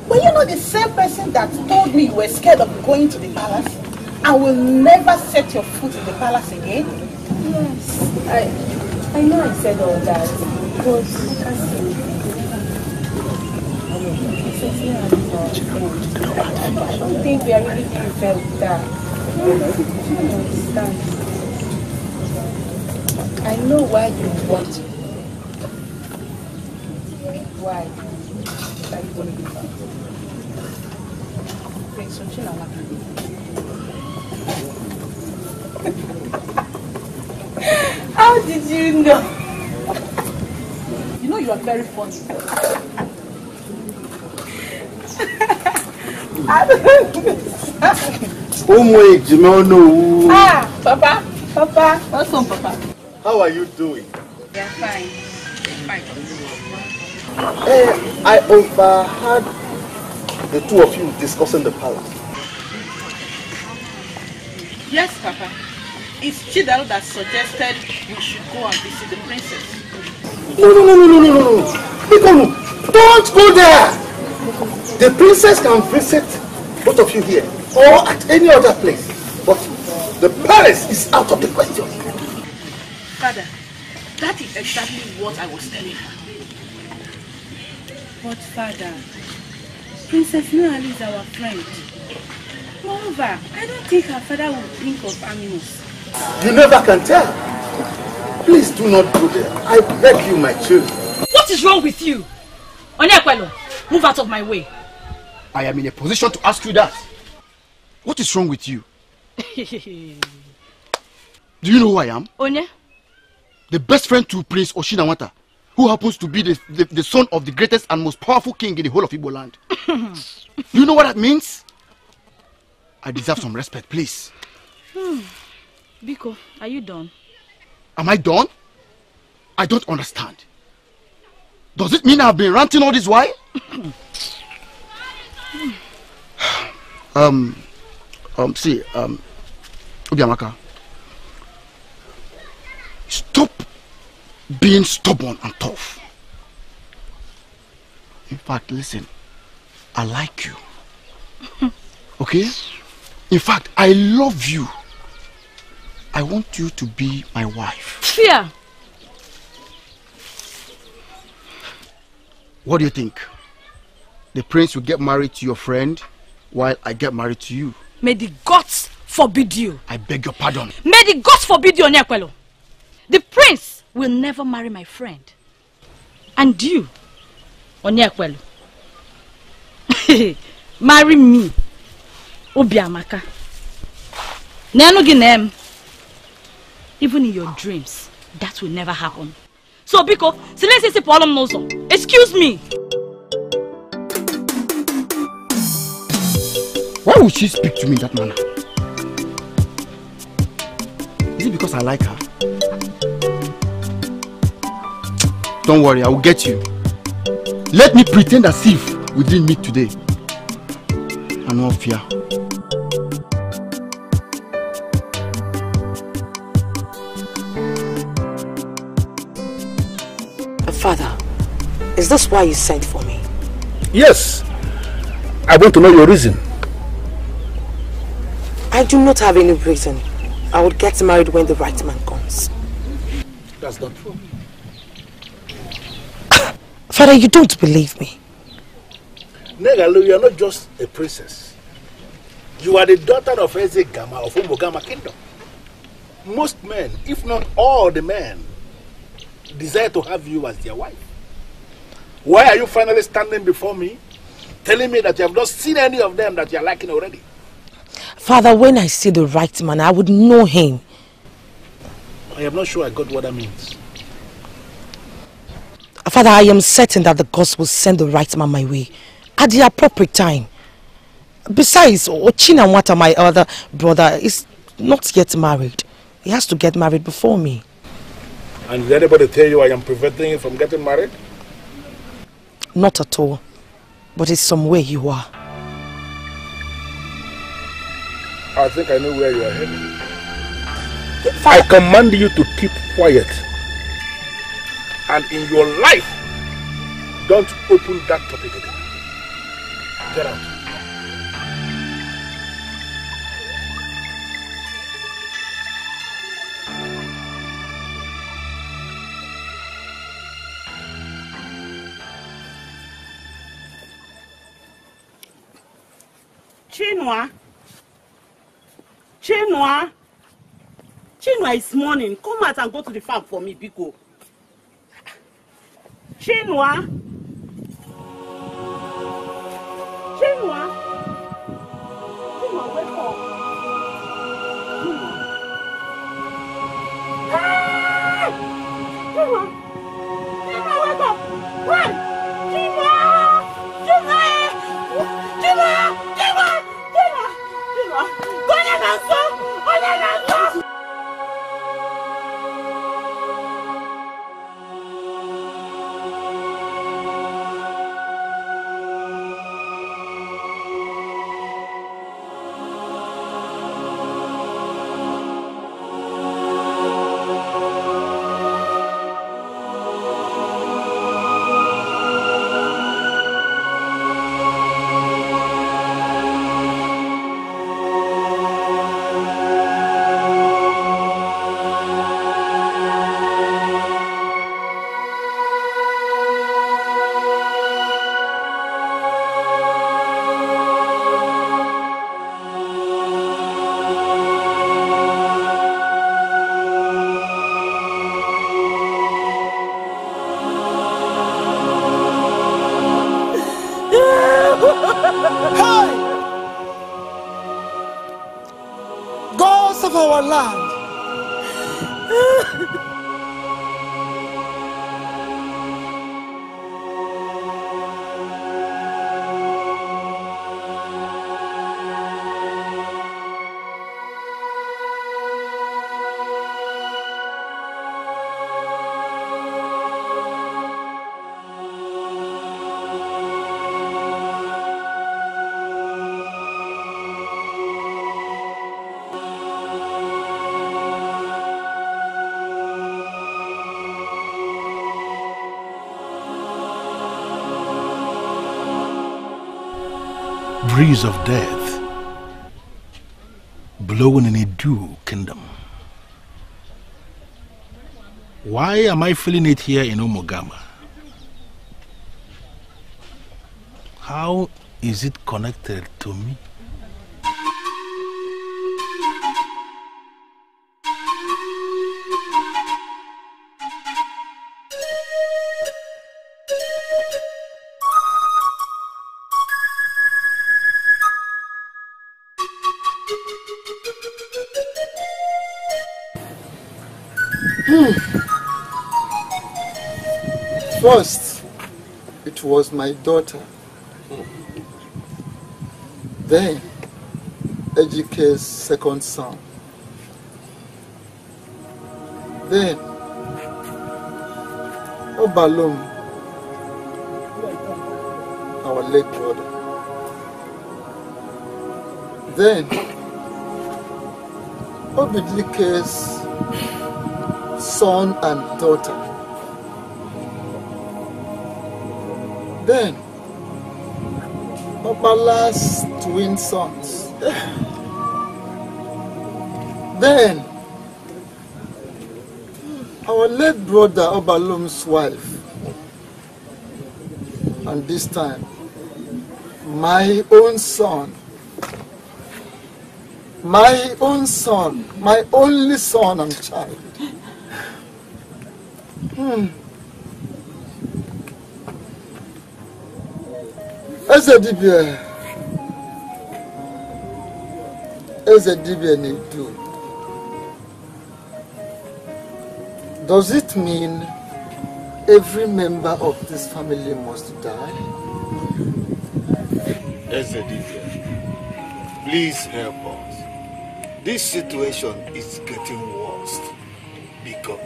But you're not the same person that told me you were scared of going to the palace and will never set your foot in the palace again? Yes, I know I said all that, but I don't think we are really being fair with that. I understand. I know why you want to. Why? How did you know? You know you are very funny. I don't Ah, Papa. What's on, Papa? How are you doing? Yeah, fine. I overheard the two of you discussing the palace. Yes, Papa. It's Chidal that suggested we should go and visit the princess. No. Don't go there. The princess can visit both of you here or at any other place. But the palace is out of the question. Father, that is exactly what I was telling her. But Father, Princess Noali is our friend. Moreover, I don't think her father would think of harming us. You never can tell. Please do not go there. I beg you, my children. What is wrong with you? Onyekwelo, move out of my way. I am in a position to ask you that. What is wrong with you? Do you know who I am? Onye? The best friend to Prince Oshinawata, who happens to be the son of the greatest and most powerful king in the whole of Igbo land. Do you know what that means? I deserve some respect, please. Biko, are you done? Am I done? I don't understand. Does it mean I've been ranting all this while? Obiamaka, stop being stubborn and tough. In fact, listen, I like you. Okay? In fact, I love you. I want you to be my wife. Fear. What do you think? The prince will get married to your friend while I get married to you. May the gods forbid you. I beg your pardon. May the gods forbid you, Onyekwelo. The prince will never marry my friend. And you, Onyekwelo, marry me, Obiamaka. Name. Even in your dreams, that will never happen. So, Biko, silence problem also. Excuse me. Why would she speak to me in that manner? Is it because I like her? Don't worry, I will get you. Let me pretend as if we didn't meet today. I no fear. Father, is this why you sent for me? Yes. I want to know your reason. I do not have any reason. I would get married when the right man comes. That's not true. Father, you don't believe me. Negalu, you are not just a princess. You are the daughter of Ezegama of Umbogama Kingdom. Most men, if not all the men, desire to have you as their wife. Why are you finally standing before me, telling me that you have not seen any of them that you are liking already? Father, when I see the right man, I would know him. I am not sure I got what that means. Father, I am certain that the gods will send the right man my way at the appropriate time. Besides, Ochinawata, my other brother, is not yet married. He has to get married before me. And did anybody tell you I am preventing you from getting married? Not at all. But it's somewhere you are. I think I know where you are heading. I command you to keep quiet. And in your life, don't open that topic again. Get out. Chinua is morning. Come out and go to the farm for me, Biko. Chinua, wake up. Chinua, wake up. Run! land. Breeze of death blowing in a dew kingdom. Why am I feeling it here in Omogama? How is it connected to me? First, it was my daughter. Then, Ejike's second son. Then, Obalum, our late brother. Then, Obidlike's son and daughter. Then, Obala's twin sons. Then, our late brother Obalum's wife. And this time, my own son. My own son. My only son and child. Ezedibia Nidu. Does it mean every member of this family must die? Ezedibia, please help us. This situation is getting worse. Because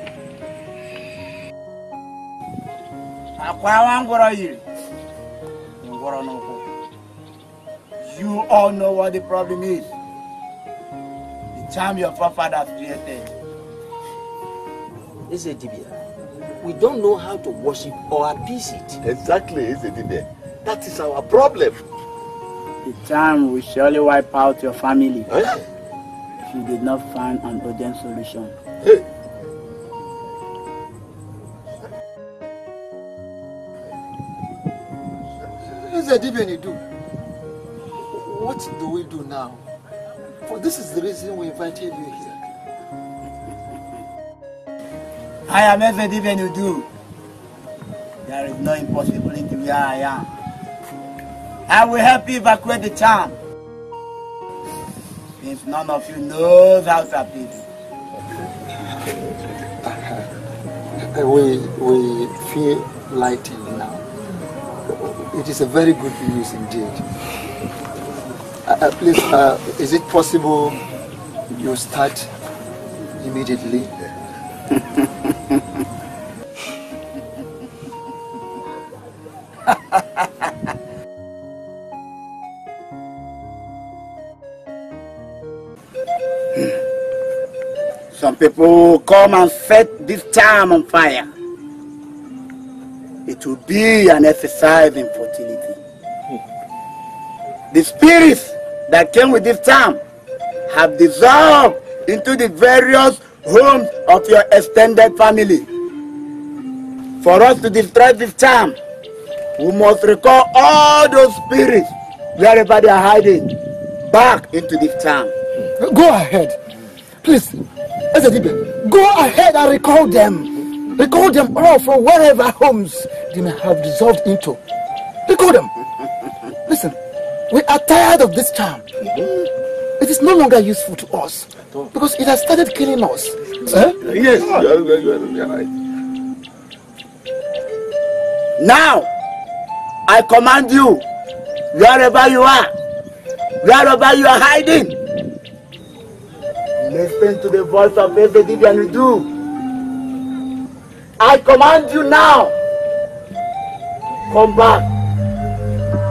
you all know what the problem is. The charm your forefathers created. Ezedibia, we don't know how to worship or appease it. Exactly, Ezedibia. That is our problem. The charm will surely wipe out your family if you did not find an urgent solution. Hey. What do we do now? For this is the reason we invited you here. I am everything you do. There is no impossibility where I am. I will help you evacuate the charm. Since none of you knows how to appease it. We feel lightened now. It is a very good news indeed. Please, is it possible you start immediately? Some people come and set this charm on fire. It will be an exercise in fertility. The spirits that came with this charm have dissolved into the various homes of your extended family. For us to destroy this charm, we must recall all those spirits wherever they are hiding back into this charm. Go ahead. Please, Ezedibia, go ahead and recall them. Recall them all from wherever homes they may have dissolved into. Recall them. Listen, we are tired of this charm. It is no longer useful to us because it has started killing us. Yes, you're right. Now, I command you, wherever you are hiding, listen to the voice of everything and you do. I command you now, come back.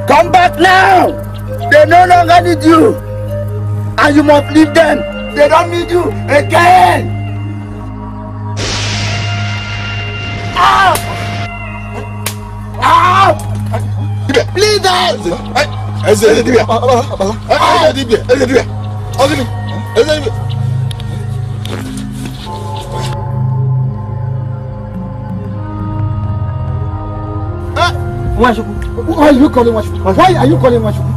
Come back now. They no longer need you. And you must leave them. They don't need you again. Out! Out! Please, Why are you calling Washuku? Why are you calling Washuku?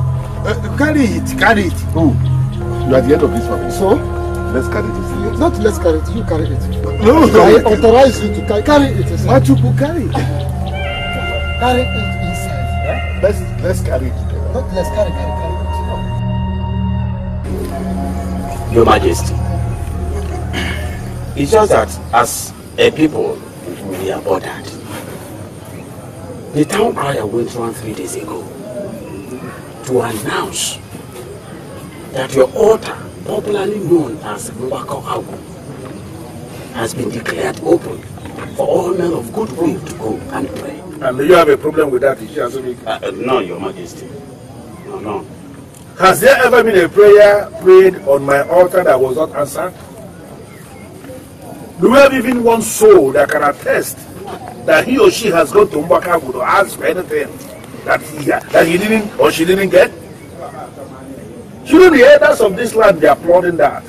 Carry it. Oh, you are at the end of this family. So? Let's carry this. Not let's carry it, you carry it. No, I authorize you to carry it. Washuku, carry it. Carry it inside. Let's carry it. Not let's carry it. Your Majesty, it's just that as a people, we are bothered. The town crier went around 3 days ago to announce that your altar, popularly known as Mbako Agu, has been declared open for all men of goodwill to go and pray. And do you have a problem with that? No, Your Majesty. No. Has there ever been a prayer prayed on my altar that was not answered? Do we have even one soul that can attest that he or she has gone to Mbakagu to ask for anything that he didn't or she didn't get? Shouldn't the elders of this land be applauding that?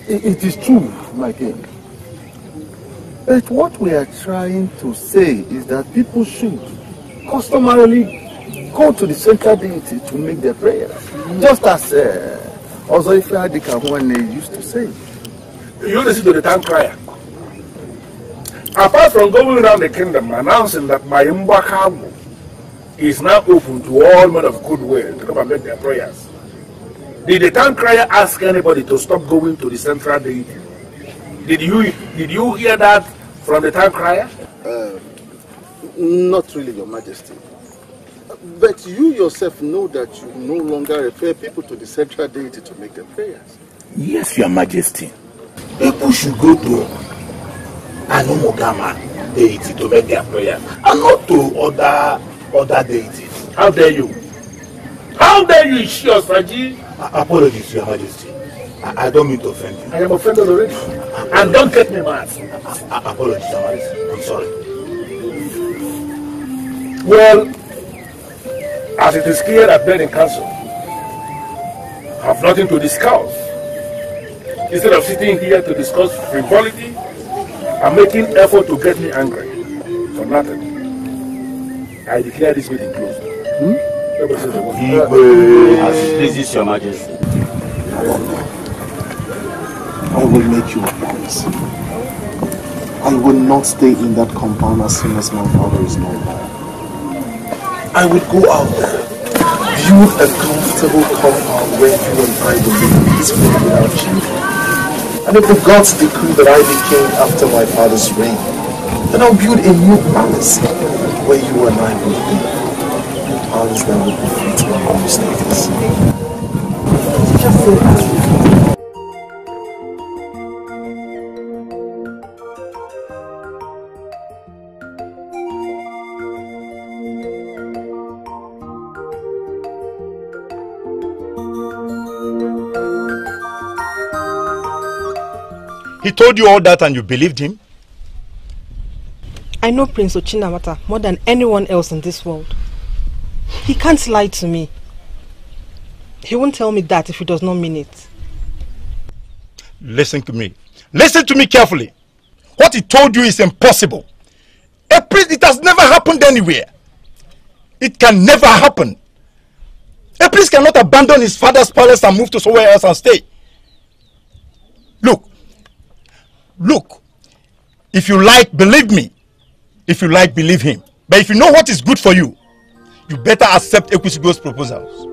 It is true, my king. But what we are trying to say is that people should customarily go to the central deity to make their prayers. Just as Ozoife Adikahwane used to say. You listen to the town crier. Apart from going around the kingdom announcing that my Mbakagu is now open to all men of goodwill to come and make their prayers, did the town crier ask anybody to stop going to the central deity? Did you hear that from the town crier? Not really, Your Majesty. But you yourself know that you no longer refer people to the central deity to make their prayers. Yes, Your Majesty. People should go to Anumogama deity to make their prayer and not to other deities. How dare you? How dare you, Ishiosaji? Apologies, Your Majesty. I don't mean to offend you. I am offended already. And don't get me mad. Apologies, Your Majesty. I'm sorry. Well, as it is clear that men in council have nothing to discuss, instead of sitting here to discuss frivolity and making effort to get me angry for nothing, I declare this meeting closed. As it pleases Your Majesty. I will make you a promise. I will not stay in that compound as soon as my father is no more. I will go out there, build a comfortable compound where you and I will live peacefully without children. And if the gods decree that I be king after my father's reign, then I'll build a new palace where you and I will live. A palace that will be fit for our status. Just say He told you all that and you believed him? I know Prince Ochinawata more than anyone else in this world. He can't lie to me. He won't tell me that if he does not mean it. Listen to me. Listen to me carefully. What he told you is impossible. A priest, it has never happened anywhere. It can never happen. A priest cannot abandon his father's palace and move to somewhere else and stay. Look, if you like, believe me. If you like, believe him. But if you know what is good for you, you better accept Ekwusigo's proposals.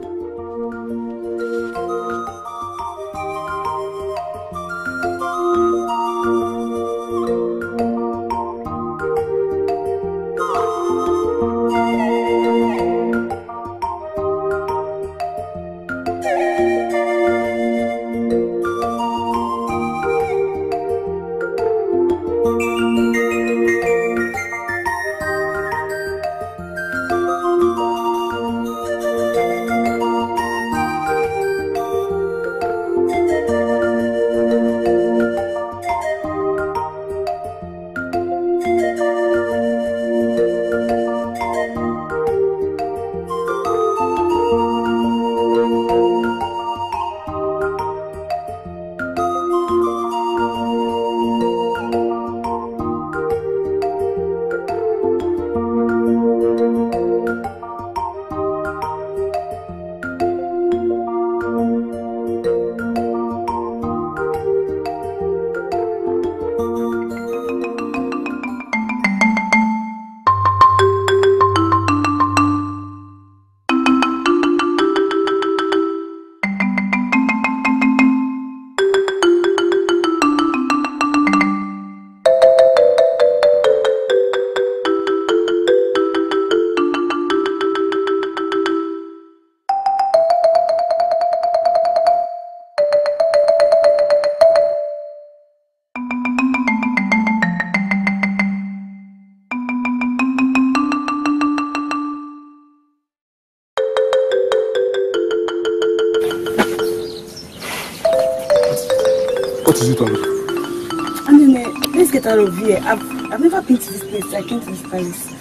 Out of here. I've never been to this place. I came to this place.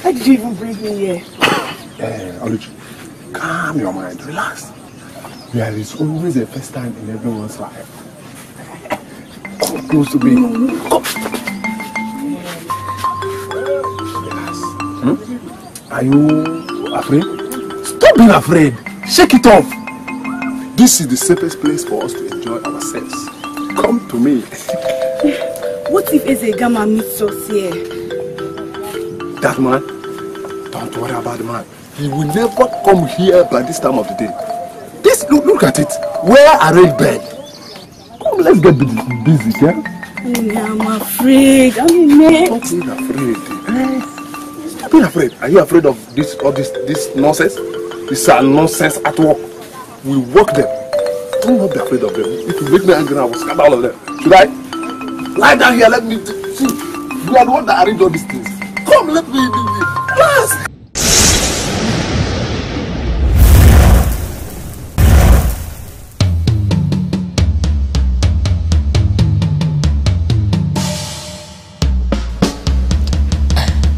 Why did you even bring me here? Oluchi, calm your mind, relax. There is always a first time in everyone's life. Come close to me. Relax. Are you afraid? Stop being afraid. Shake it off. This is the safest place for us to enjoy ourselves. Come to me. What if Ezegama meets us here? That man? Don't worry about the man. He will never come here by this time of the day. This, look at it. Wear a red bed. Come, let's get busy, yeah? I'm afraid. Don't be afraid. Stop being afraid. Are you afraid of this nonsense? This nonsense at work. We work them. Don't be afraid of them. If you make me angry, I will scatter all of them. Should I? Lie down here, let me see. You are the one that arranged all these things. Come, let me do it. Yes!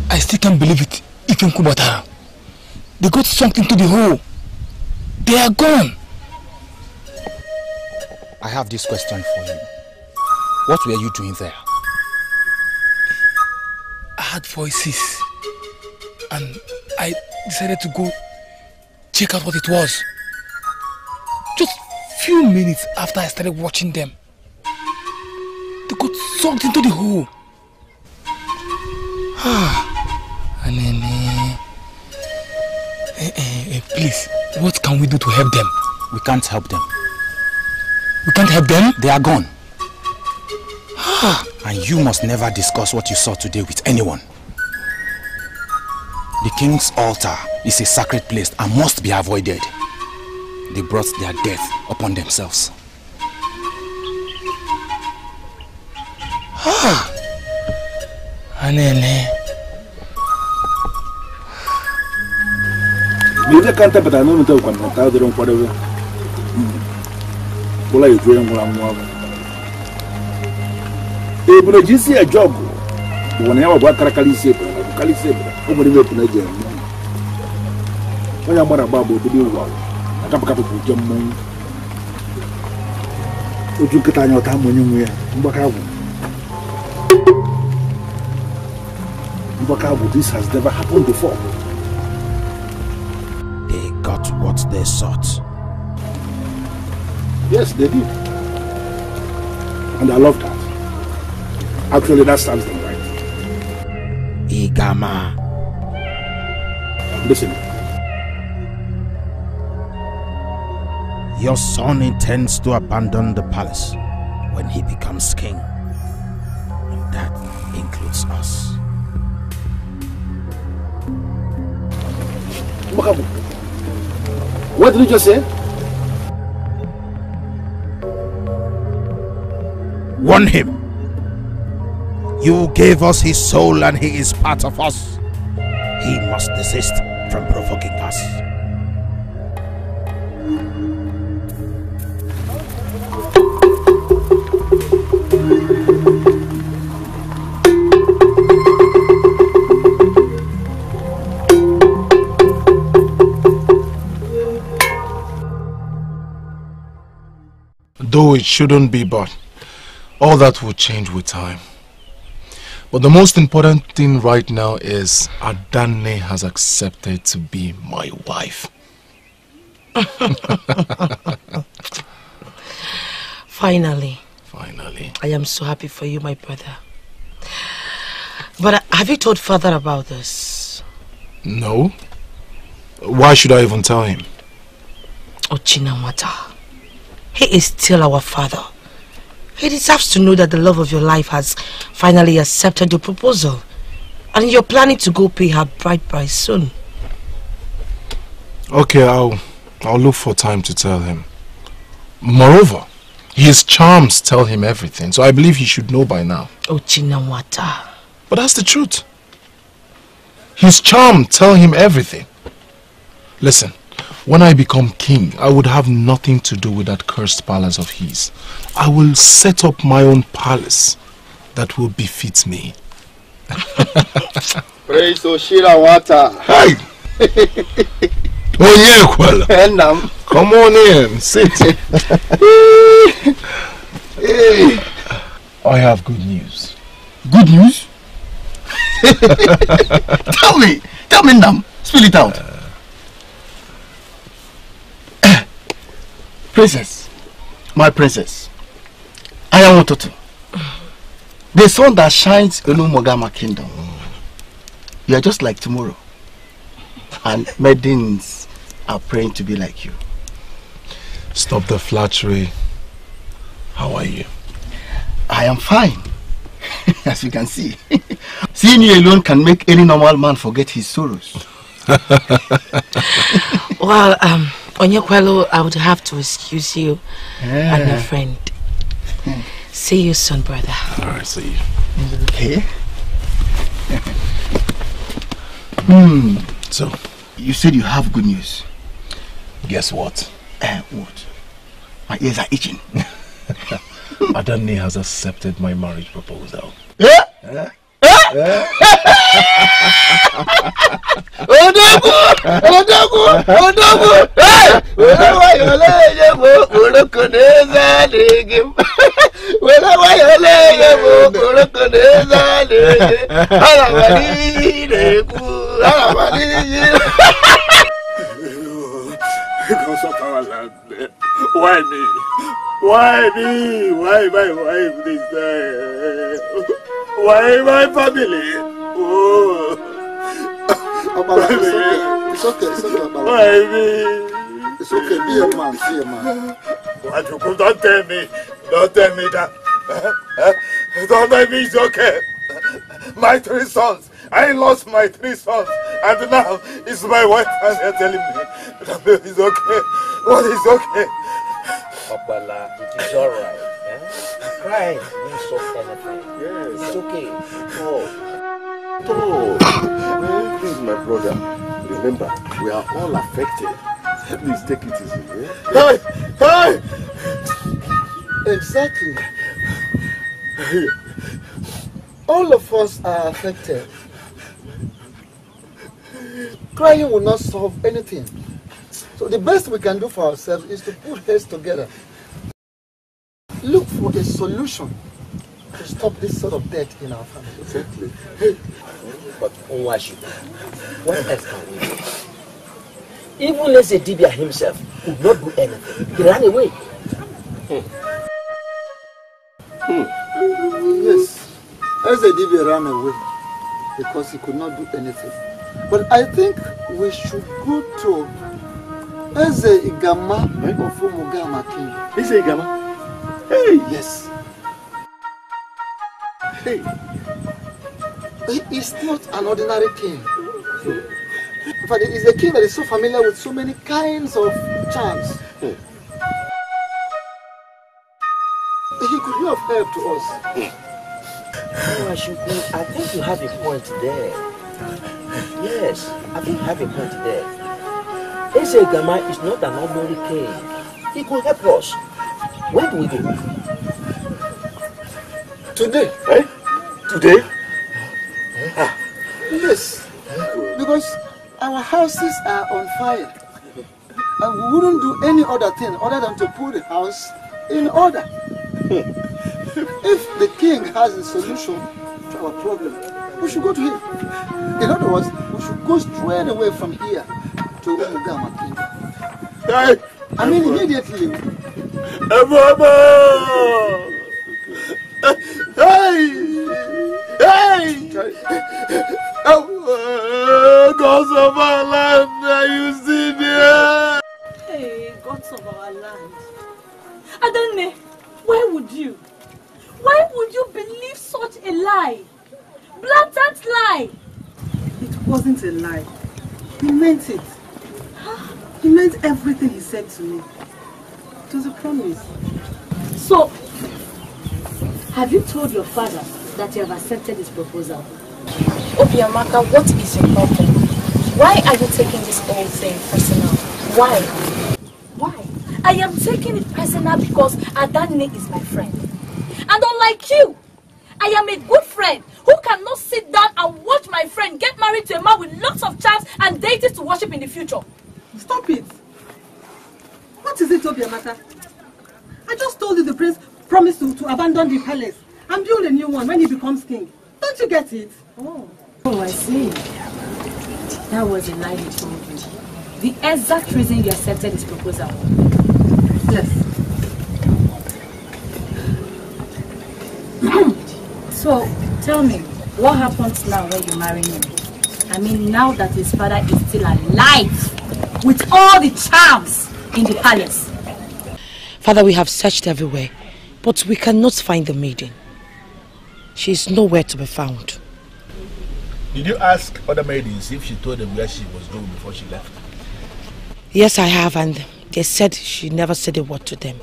I still can't believe it. Even Kubatara. They got sunk into the hole. They are gone. I have this question for you. What were you doing there? I heard voices and I decided to go check out what it was. Just few minutes after I started watching them, they got sucked into the hole. And then, please, what can we do to help them? We can't help them. We can't help them? They are gone. And you must never discuss what you saw today with anyone. The king's altar is a sacred place and must be avoided. They brought their death upon themselves. Ebuna jisi a job. When I was Kalisebra, over the Punajan. When I'm about Budu, a couple of Jamon. Would you get on your time when you were Mbakabu? This has never happened before. They got what they sought. Yes, they did. And I love that. Actually, that stands them right. Igama. Listen, Your son intends to abandon the palace when he becomes king. And that includes us. What did you just say? Warn him. You gave us his soul and he is part of us. He must desist from provoking us. Though it shouldn't be, but all that will change with time. But the most important thing right now is Adanne has accepted to be my wife. Finally. Finally. I am so happy for you, my brother. But have you told father about this? No. Why should I even tell him? Ochinawata. He is still our father. He deserves to know that the love of your life has finally accepted the proposal. And you're planning to go pay her bride price soon. Okay, I'll look for time to tell him. Moreover, his charms tell him everything, so I believe he should know by now. Ochinawata. But that's the truth. His charm tell him everything. Listen. When I become king, I would have nothing to do with that cursed palace of his. I will set up my own palace that will befit me. Praise Oshirawata. Hey! Onyekwala. Come on in, sit. Hey. I have good news. Good news? Tell me, Nam. Spill it out. Princess, my princess, I am Ototo, the sun that shines in Umogama kingdom. You are just like tomorrow, and maidens are praying to be like you. Stop the flattery. How are you? I am fine, as you can see. Seeing you alone can make any normal man forget his sorrows. Well, Onyekwelo, I would have to excuse you and your friend. See you soon, brother. Alright, see you. Okay. So, you said you have good news. Guess what? What? My ears are itching. Adanne has accepted my marriage proposal. Yeah? Why me? Why me? Why my wife this time? Why my family? Oh. It's okay. Why me? It's okay. Be a man. What you could don't tell me that. Don't tell me it's okay. My 3 sons. I lost my 3 sons, and now it's my wife and they're telling me that it's okay. What is okay? Papala, it is alright. Crying won't solve anything. Yes. It's okay. Please, my brother, remember, we are all affected. Please take it easy. Hey! Exactly. All of us are affected. Crying will not solve anything. So the best we can do for ourselves is to put heads together. Look for a solution to stop this sort of death in our family. Exactly. But Onwashi, what else can we do? Even Eze Dibia himself could not do anything. He ran away. Yes, Eze Dibia ran away because he could not do anything. But I think we should go to Eze Igama of Umugama King. Eze Igama? Hey! Yes. Hey. He is not an ordinary king. In fact, he is a king that is so familiar with so many kinds of charms. He could be of help to us. I think you have a point there. Yes, I think you have a point there. Eze Gama is not an ordinary king. He could help us. When do we go? Today. Eh? Today? Ah. Yes. Because our houses are on fire. And we wouldn't do any other thing other than to put the house in order. If the king has a solution to our problem, we should go to him. In other words, we should go straight away from here to Umugama Kingdom. Hey. I mean immediately. Oh, gods of our land, are you still there? Hey, gods of our land. Adanne, why would you? Why would you believe such a lie? Blatant lie! It wasn't a lie. He meant it. He meant everything he said to me. It was a promise. So, have you told your father that you have accepted his proposal? Obiamaka, what is your problem? Why are you taking this whole thing personal? Why? Why? I am taking it personal because Adanne is my friend. And unlike you, I am a good friend who cannot sit down and watch my friend get married to a man with lots of charms and deities to worship in the future. Stop it! What is it, Obiamaka? I just told you the prince promised to abandon the palace and build a new one when he becomes king. Don't you get it? Oh, I see. That was a lie he told you. The exact reason you accepted his proposal. Yes. So, tell me, what happens now when you marry him? I mean, now that his father is still alive, with all the charms in the palace. Father, we have searched everywhere, but we cannot find the maiden. She is nowhere to be found. Did you ask other maidens if she told them where she was going before she left? Yes, I have, and they said she never said a word to them.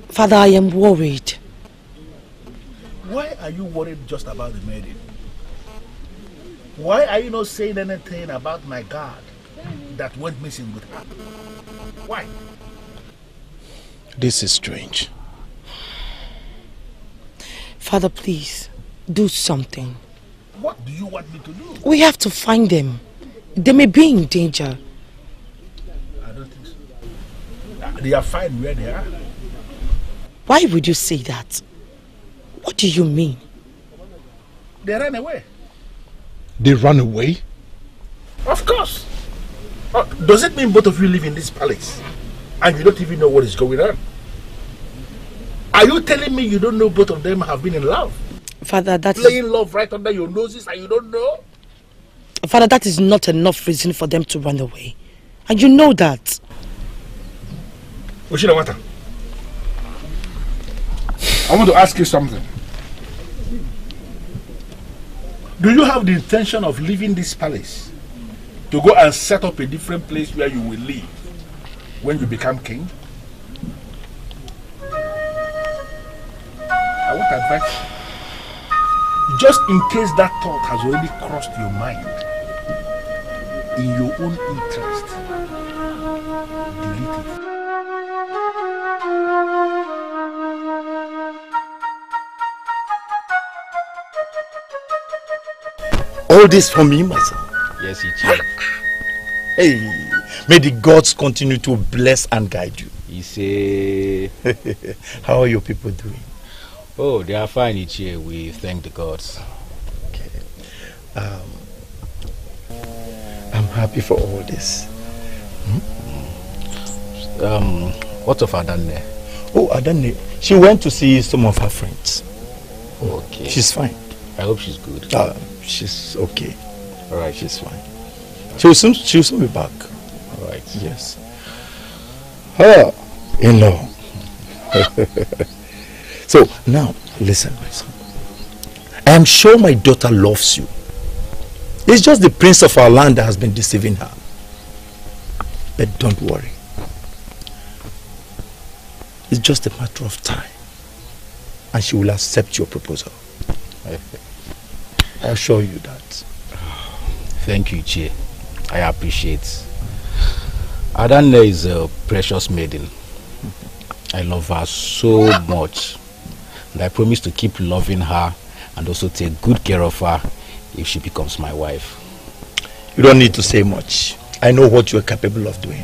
Father, I am worried. Why are you worried just about the maiden? Why are you not saying anything about my God that went missing with her? Why? This is strange. Father, please, do something. What do you want me to do? We have to find them. They may be in danger. I don't think so. They are fine where they are. Why would you say that? What do you mean? They ran away. They ran away? Of course. Does it mean both of you live in this palace and you don't even know what is going on? Are you telling me you don't know both of them have been in love? Father, that is... Playing love right under your noses and you don't know? Father, that is not enough reason for them to run away. And you know that. Oshinawata, I want to ask you something. Do you have the intention of leaving this palace to go and set up a different place where you will live when you become king? I want advice. Just in case that thought has already crossed your mind, in your own interest, delete it. All this for me, my son? Yes, Chief. Hey, may the gods continue to bless and guide you. He say, how are your people doing? Oh, they are fine, Ichie. We thank the gods. Okay. I'm happy for all this. What of Adanne? Oh, Adanne, she went to see some of her friends. Okay. She's fine. I hope she's good. She's okay. All right. She's fine. She'll soon be back. All right. Yes. Oh, in-law. So, now, listen, my son. I am sure my daughter loves you. It's just the prince of our land that has been deceiving her. But don't worry. It's just a matter of time. And she will accept your proposal. I assure you that. Thank you, Che. I appreciate. Adanne is a precious maiden. I love her so much. And I promise to keep loving her and also take good care of her if she becomes my wife. You don't need to say much. I know what you are capable of doing.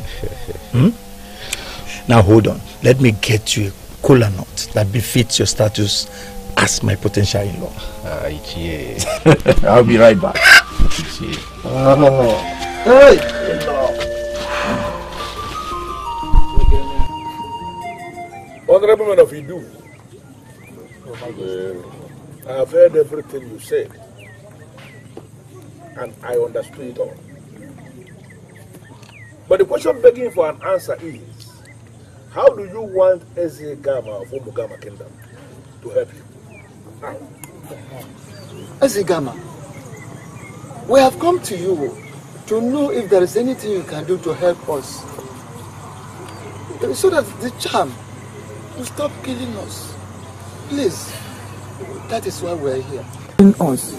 Now hold on. Let me get you a kola nut that befits your status as my potential in-law. I'll be right back. Hey! Honorable man of Idu, I have heard everything you said, and I understood it all. But the question begging for an answer is, how do you want Eze Gama of Umugama Kingdom to help you? How? Eze Gama, we have come to you to know if there is anything you can do to help us, so that the charm will stop killing us. Please, that is why we are here. Us.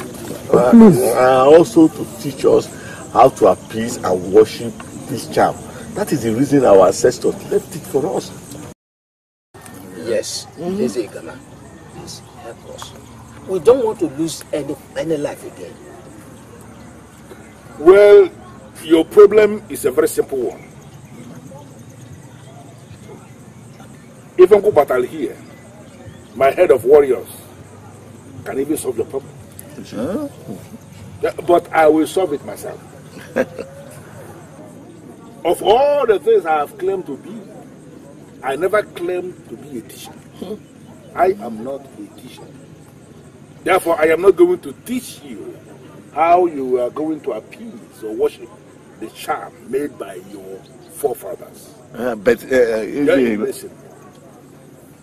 Also to teach us how to appease and worship this charm. That is the reason our ancestors left it for us. Yes, Eze Gama, please help us. We don't want to lose any life again. Well, your problem is a very simple one. If Uncle Batal here, my head of warriors, can even solve your problem. Sure. But I will solve it myself. Of all the things I have claimed to be, I never claimed to be a teacher. I am not a teacher. Therefore, I am not going to teach you how you are going to appease or worship the charm made by your forefathers. Listen,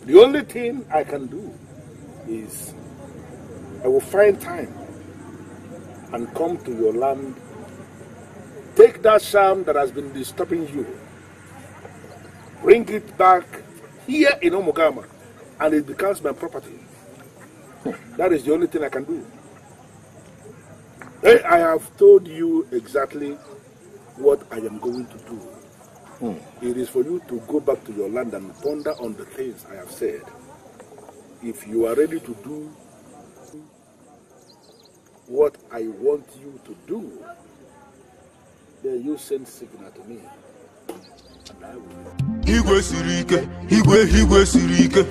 the only thing I can do is I will find time and come to your land, take that charm that has been disturbing you, bring it back here in Omugama, and it becomes my property. That is the only thing I can do. I have told you exactly what I am going to do. It is for you to go back to your land and ponder on the things I have said. If you are ready to do what I want you to do, then you send signal to me. And I will. Igwe sirike, Igwe sirike.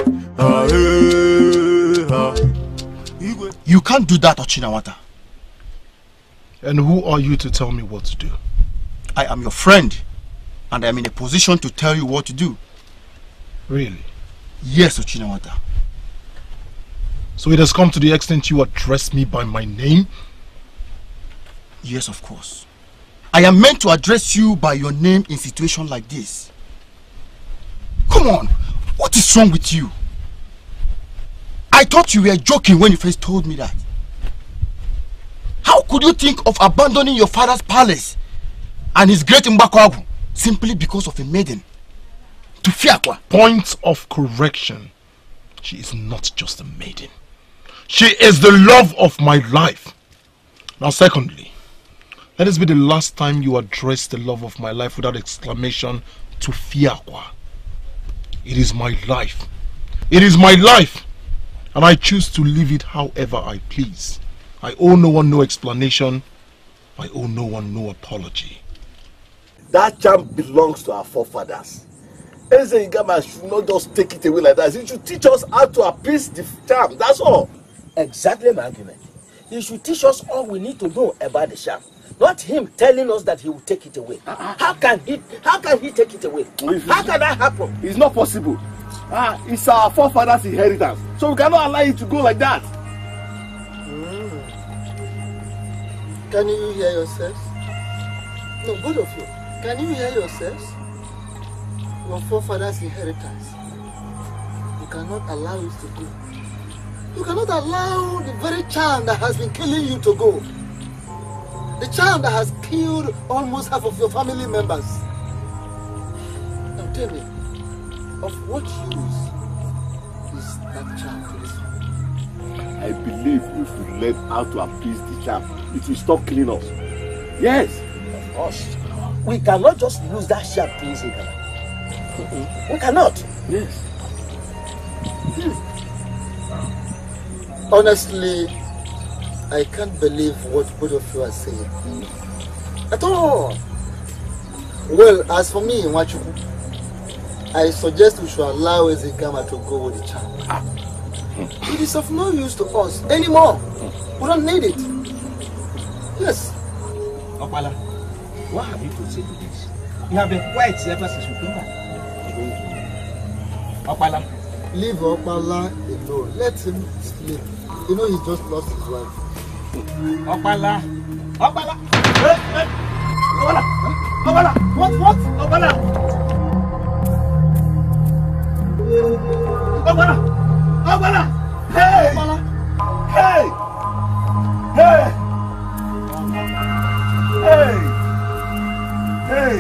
You can't do that, Ochinawata. And who are you to tell me what to do? I am your friend, and I am in a position to tell you what to do. Really? Yes, Ochinawata. So it has come to the extent you address me by my name? Yes, of course. I am meant to address you by your name in situations like this. Come on, what is wrong with you? I thought you were joking when you first told me that. How could you think of abandoning your father's palace and his great Mbakwagu simply because of a maiden? To Fiakwa. Point of correction. She is not just a maiden. She is the love of my life. Now secondly, let this be the last time you address the love of my life without exclamation to Fiakwa. It is my life. It is my life. And I choose to live it however I please. I owe no one no explanation. I owe no one no apology. That charm belongs to our forefathers. Eze Igama should not just take it away like that. He should teach us how to appease the charm. That's all. Exactly my argument. He should teach us all we need to know about the charm. Not him telling us that he will take it away. How can he take it away? How can that happen? It's not possible. It's our forefathers' inheritance. So we cannot allow it to go like that. Can you hear yourselves? No, both of you. Can you hear yourselves? your forefathers' inheritance. You cannot allow it to go. You cannot allow the very charm that has been killing you to go. The charm that has killed almost half of your family members. Now tell me, of what use is that charm to this family? I believe if we learn how to appease the charm, it will stop killing us. Yes. Of course. We cannot just lose that sharp prince. We cannot. Yes. Honestly, I can't believe what both of you are saying. At all. Well, as for me, Nwachuku, I suggest we should allow Ezekama to go with the charm. It is of no use to us anymore. We don't need it. Yes. Opala, what have you to say to this? You have been quiet ever since we came back. Opala. Leave Opala alone. Let him sleep. You know he just lost his wife. Opala. Opala. Hey. Opala. Opala. What? Opala. Opala. Opala. Hey. Opala. Hey. Hey. Hey. Hey.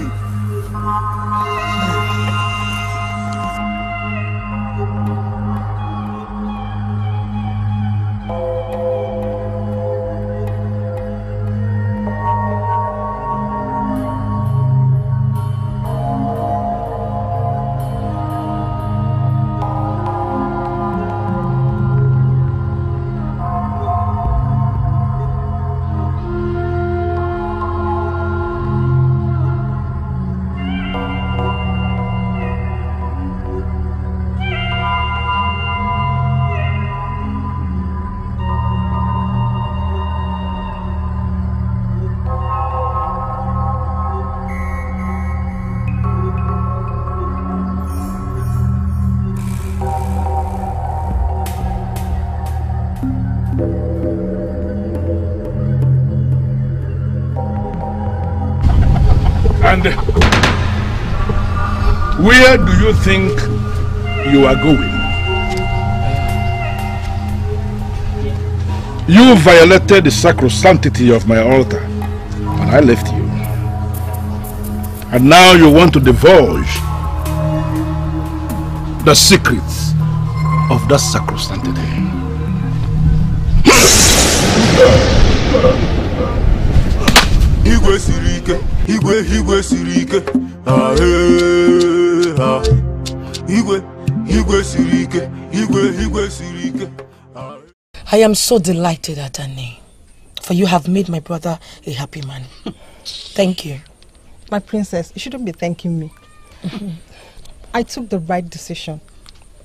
And where do you think you are going? You violated the sacrosanctity of my altar and I left you. And now you want to divulge the secrets of that sacrosanctity. Igwe sirike, igwe sirike, igwe sirike, igwe sirike. I am so delighted, Adane, for you have made my brother a happy man. Thank you. My princess, you shouldn't be thanking me. I took the right decision.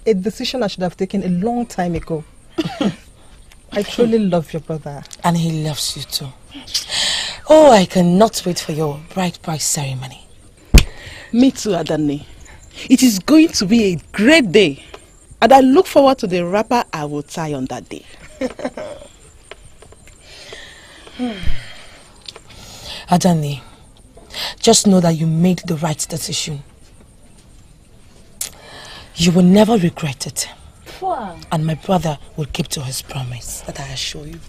A decision I should have taken a long time ago. I truly love your brother. And he loves you too. Oh, I cannot wait for your bride price ceremony. Me too, Adane. It is going to be a great day. And I look forward to the wrapper I will tie on that day. Adane, just know that you made the right decision. You will never regret it. Wow. And my brother will keep to his promise that I assure you.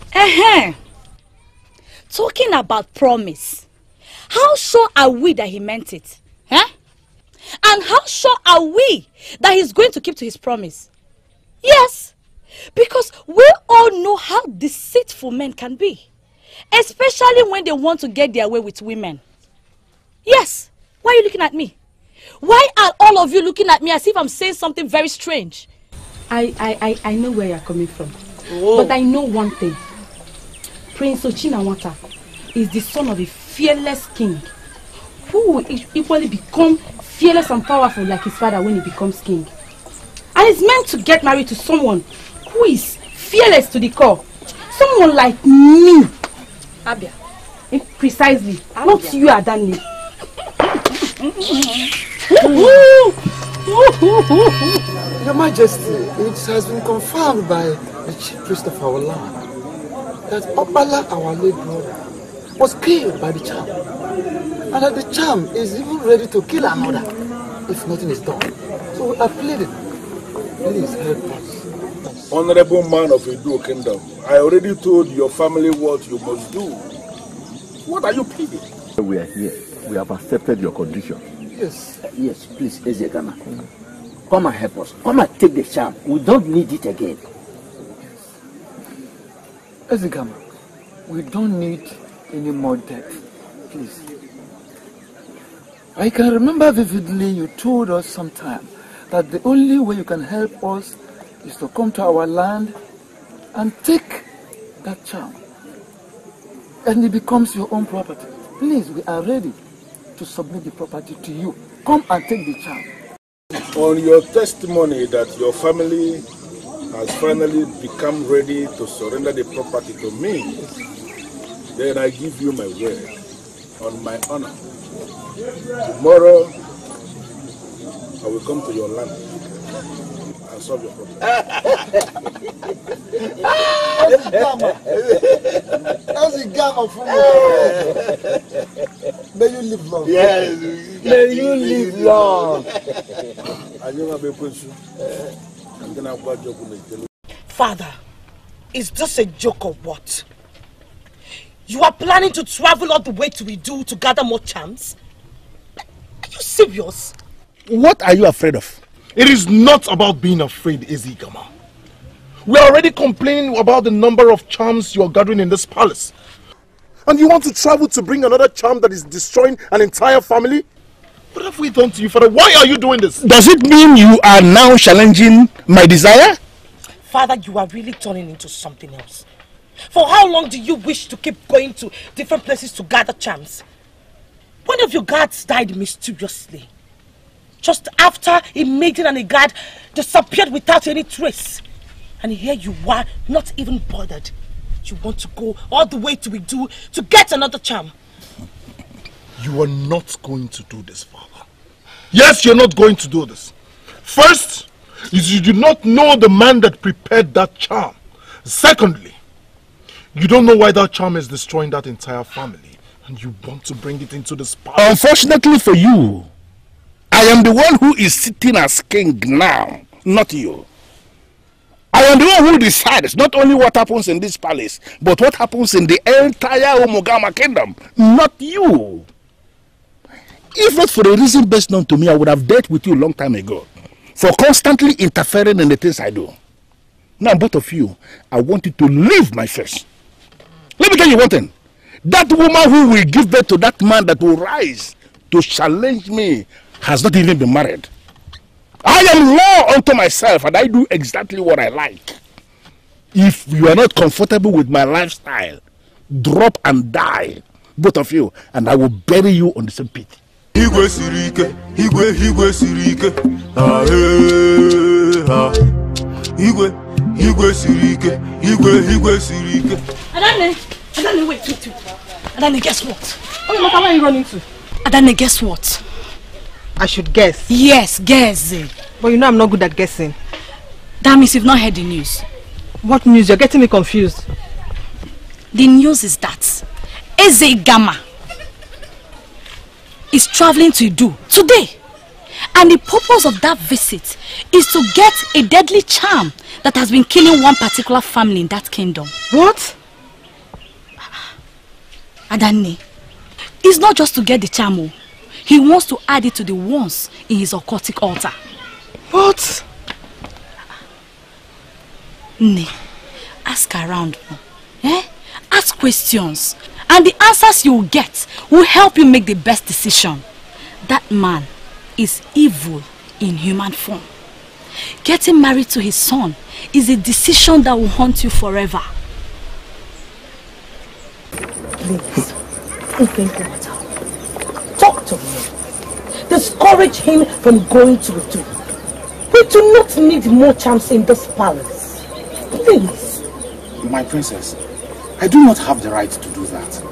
Talking about promise, how sure are we that he meant it? And how sure are we that he's going to keep to his promise? Yes, because we all know how deceitful men can be, especially when they want to get their way with women. Yes, why are you looking at me? Why are all of you looking at me as if I'm saying something very strange? I know where you're coming from. But I know one thing. Prince Ochinawata is the son of a fearless king who will equally become fearless and powerful like his father when he becomes king. And he's meant to get married to someone who is fearless to the core. Someone like me. Abia. Precisely. Abia. Not you, Adani. Your Majesty, it has been confirmed by the chief priest of our land that Opala, our late brother, was killed by the charm. And that the charm is even ready to kill another. if nothing is done. So I pleaded. Please help us. Honorable man of Edo Kingdom, I already told your family what you must do. What are you pleading? We are here. We have accepted your condition. Yes. Yes, please, Ezegama. Come and help us. Come and take the charm. We don't need it again. Ezegama, we don't need any more debt. Please. I can remember vividly you told us sometime that the only way you can help us is to come to our land and take that charm. And it becomes your own property. Please, we are ready to submit the property to you. Come and take the charm. On your testimony that your family has finally become ready to surrender the property to me, then I give you my word on my honor. Tomorrow, I will come to your land and solve your problem. That's a gamma from May you live long. Yes, may you live long. Father, is this a joke or what? You are planning to travel all the way to Idu to gather more charms? Are you serious? What are you afraid of? It is not about being afraid, Ezigama. We are already complaining about the number of charms you are gathering in this palace. And you want to travel to bring another charm that is destroying an entire family? What have we done to you, Father? Why are you doing this? Does it mean you are now challenging my desire? Father, you are really turning into something else. For how long do you wish to keep going to different places to gather charms? One of your guards died mysteriously. Just after a maiden and a guard disappeared without any trace. And here you are, not even bothered. You want to go all the way to Idu to get another charm. You are not going to do this, Father. Yes, you're not going to do this. First, you do not know the man that prepared that charm. Secondly, you don't know why that charm is destroying that entire family. And you want to bring it into this palace. Unfortunately for you, I am the one who is sitting as king now, not you. I am the one who decides not only what happens in this palace, but what happens in the entire Omogama kingdom, not you. If not for a reason best known to me, I would have dealt with you a long time ago for constantly interfering in the things I do. Now, both of you, I want you to leave my face. Let me tell you one thing. That woman who will give birth to that man that will rise to challenge me has not even been married. I am law unto myself and I do exactly what I like. If you are not comfortable with my lifestyle, drop and die, both of you, and I will bury you on the same pit. Higwe sirike, higwe sirike, higwe sirike, higwe sirike. Adane, wait. Adane, guess what? Oh, Maka, where are you running to? Adane, guess what? I should guess. Yes, guess. But you know I'm not good at guessing. That means you've not heard the news. What news? You're getting me confused. The news is that Ezegama is traveling to Idu today. And the purpose of that visit is to get a deadly charm that has been killing one particular family in that kingdom. What? Adane, it's not just to get the charm. He wants to add it to the ones in his occultic altar. What? Ne, ask around. Ask questions. And the answers you will get will help you make the best decision. That man is evil in human form. Getting married to his son is a decision that will haunt you forever. Please, think about it. Talk to him. Discourage him from going to Idu. We do not need more charms in this palace. Please. My princess, I do not have the right to do that.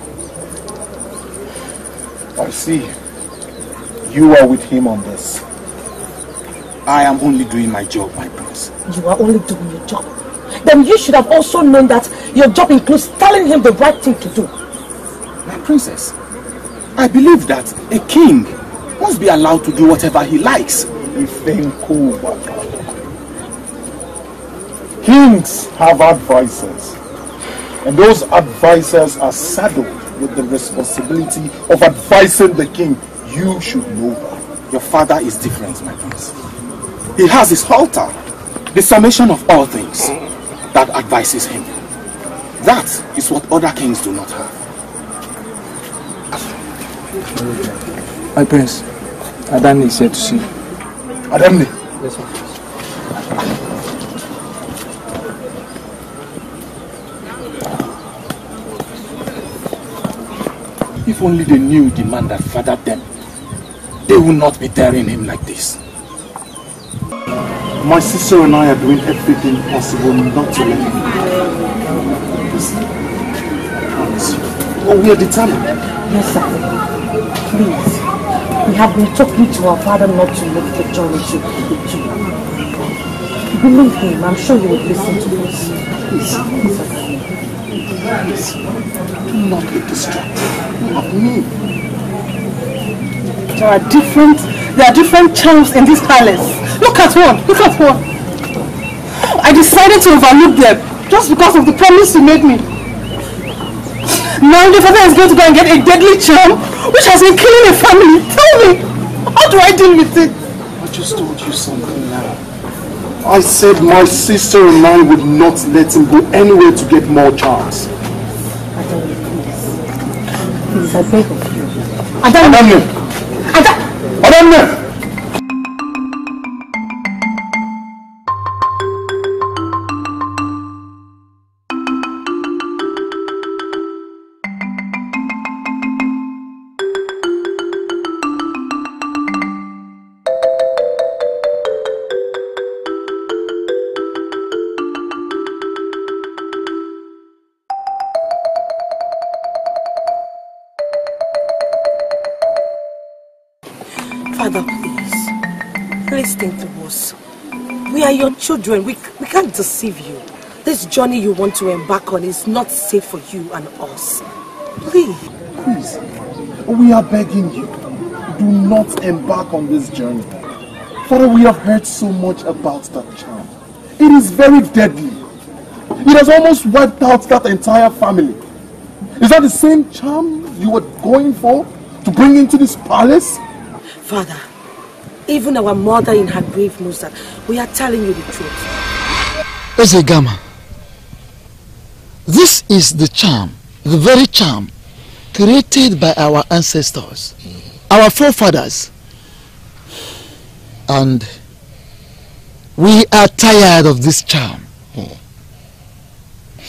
I see. You are with him on this. I am only doing my job, my prince. You are only doing your job. Then you should have also known that your job includes telling him the right thing to do. My princess, I believe that a king must be allowed to do whatever he likes. Kings have advisors, and those advisors are saddled with the responsibility of advising the king. You should know that. Your father is different, my prince. He has his altar, the summation of all things, that advises him. That is what other kings do not have. My prince, Adani is here to see you. Adani? Yes, sir. If only they knew the man that fathered them, they would not be daring him like this. My sister and I are doing everything possible not to let him go. Well, we are determined. Yes, sir. Please. We have been talking to our father not to make the journey to Ugezu. Believe him, I'm sure he will listen to us. Please. Please. Do not get distracted. Of me. There are different charms in this palace. Look at one. I decided to overlook them just because of the promise you made me. Now the father is going to go and get a deadly charm which has been killing a family. Tell me, how do I deal with it? I just told you something now. I said my sister and I would not let him go anywhere to get more charms. Please, I beg of you. Adani! Father, please think to us. We are your children. We can't deceive you. This journey you want to embark on is not safe for you and us. Please. Please, we are begging you. Do not embark on this journey. Father, we have heard so much about that charm. It is very deadly. It has almost wiped out that entire family. Is that the same charm you were going for to bring into this palace? Father, even our mother in her grave knows that we are telling you the truth. Ezegama, this is the charm, the very charm created by our ancestors, our forefathers. And we are tired of this charm.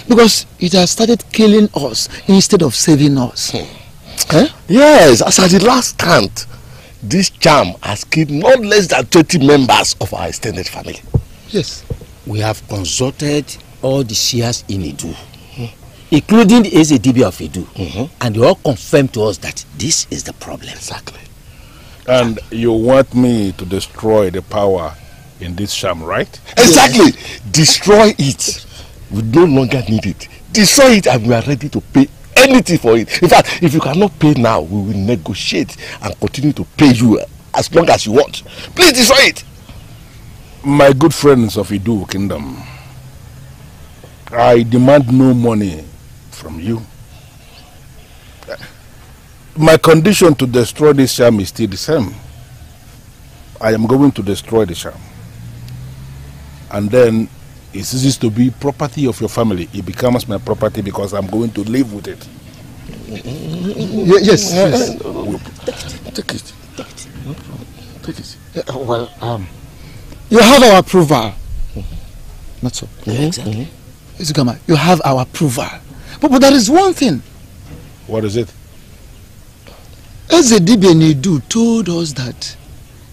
Because it has started killing us instead of saving us. Yes, as at the last count, this charm has killed not less than 20 members of our extended family. Yes. We have consulted all the Shias in Edu, including the Ezedibi of Edu, and they all confirmed to us that this is the problem. Exactly. And you want me to destroy the power in this charm, right? Exactly. Yes. Destroy it. We no longer need it. Destroy it and we are ready to pay anything for it. In fact, if you cannot pay now, we will negotiate and continue to pay you as long as you want. Please destroy it. My good friends of Edu Kingdom, I demand no money from you. My condition to destroy this charm is still the same. I am going to destroy the charm. And then it ceases to be property of your family. It becomes my property because I'm going to live with it. Yes. Take it. Take it. Well, you have our approval. Not so. Exactly. Ezegama, you have our approval. But there is one thing. What is it? Ezedibi and Edu told us that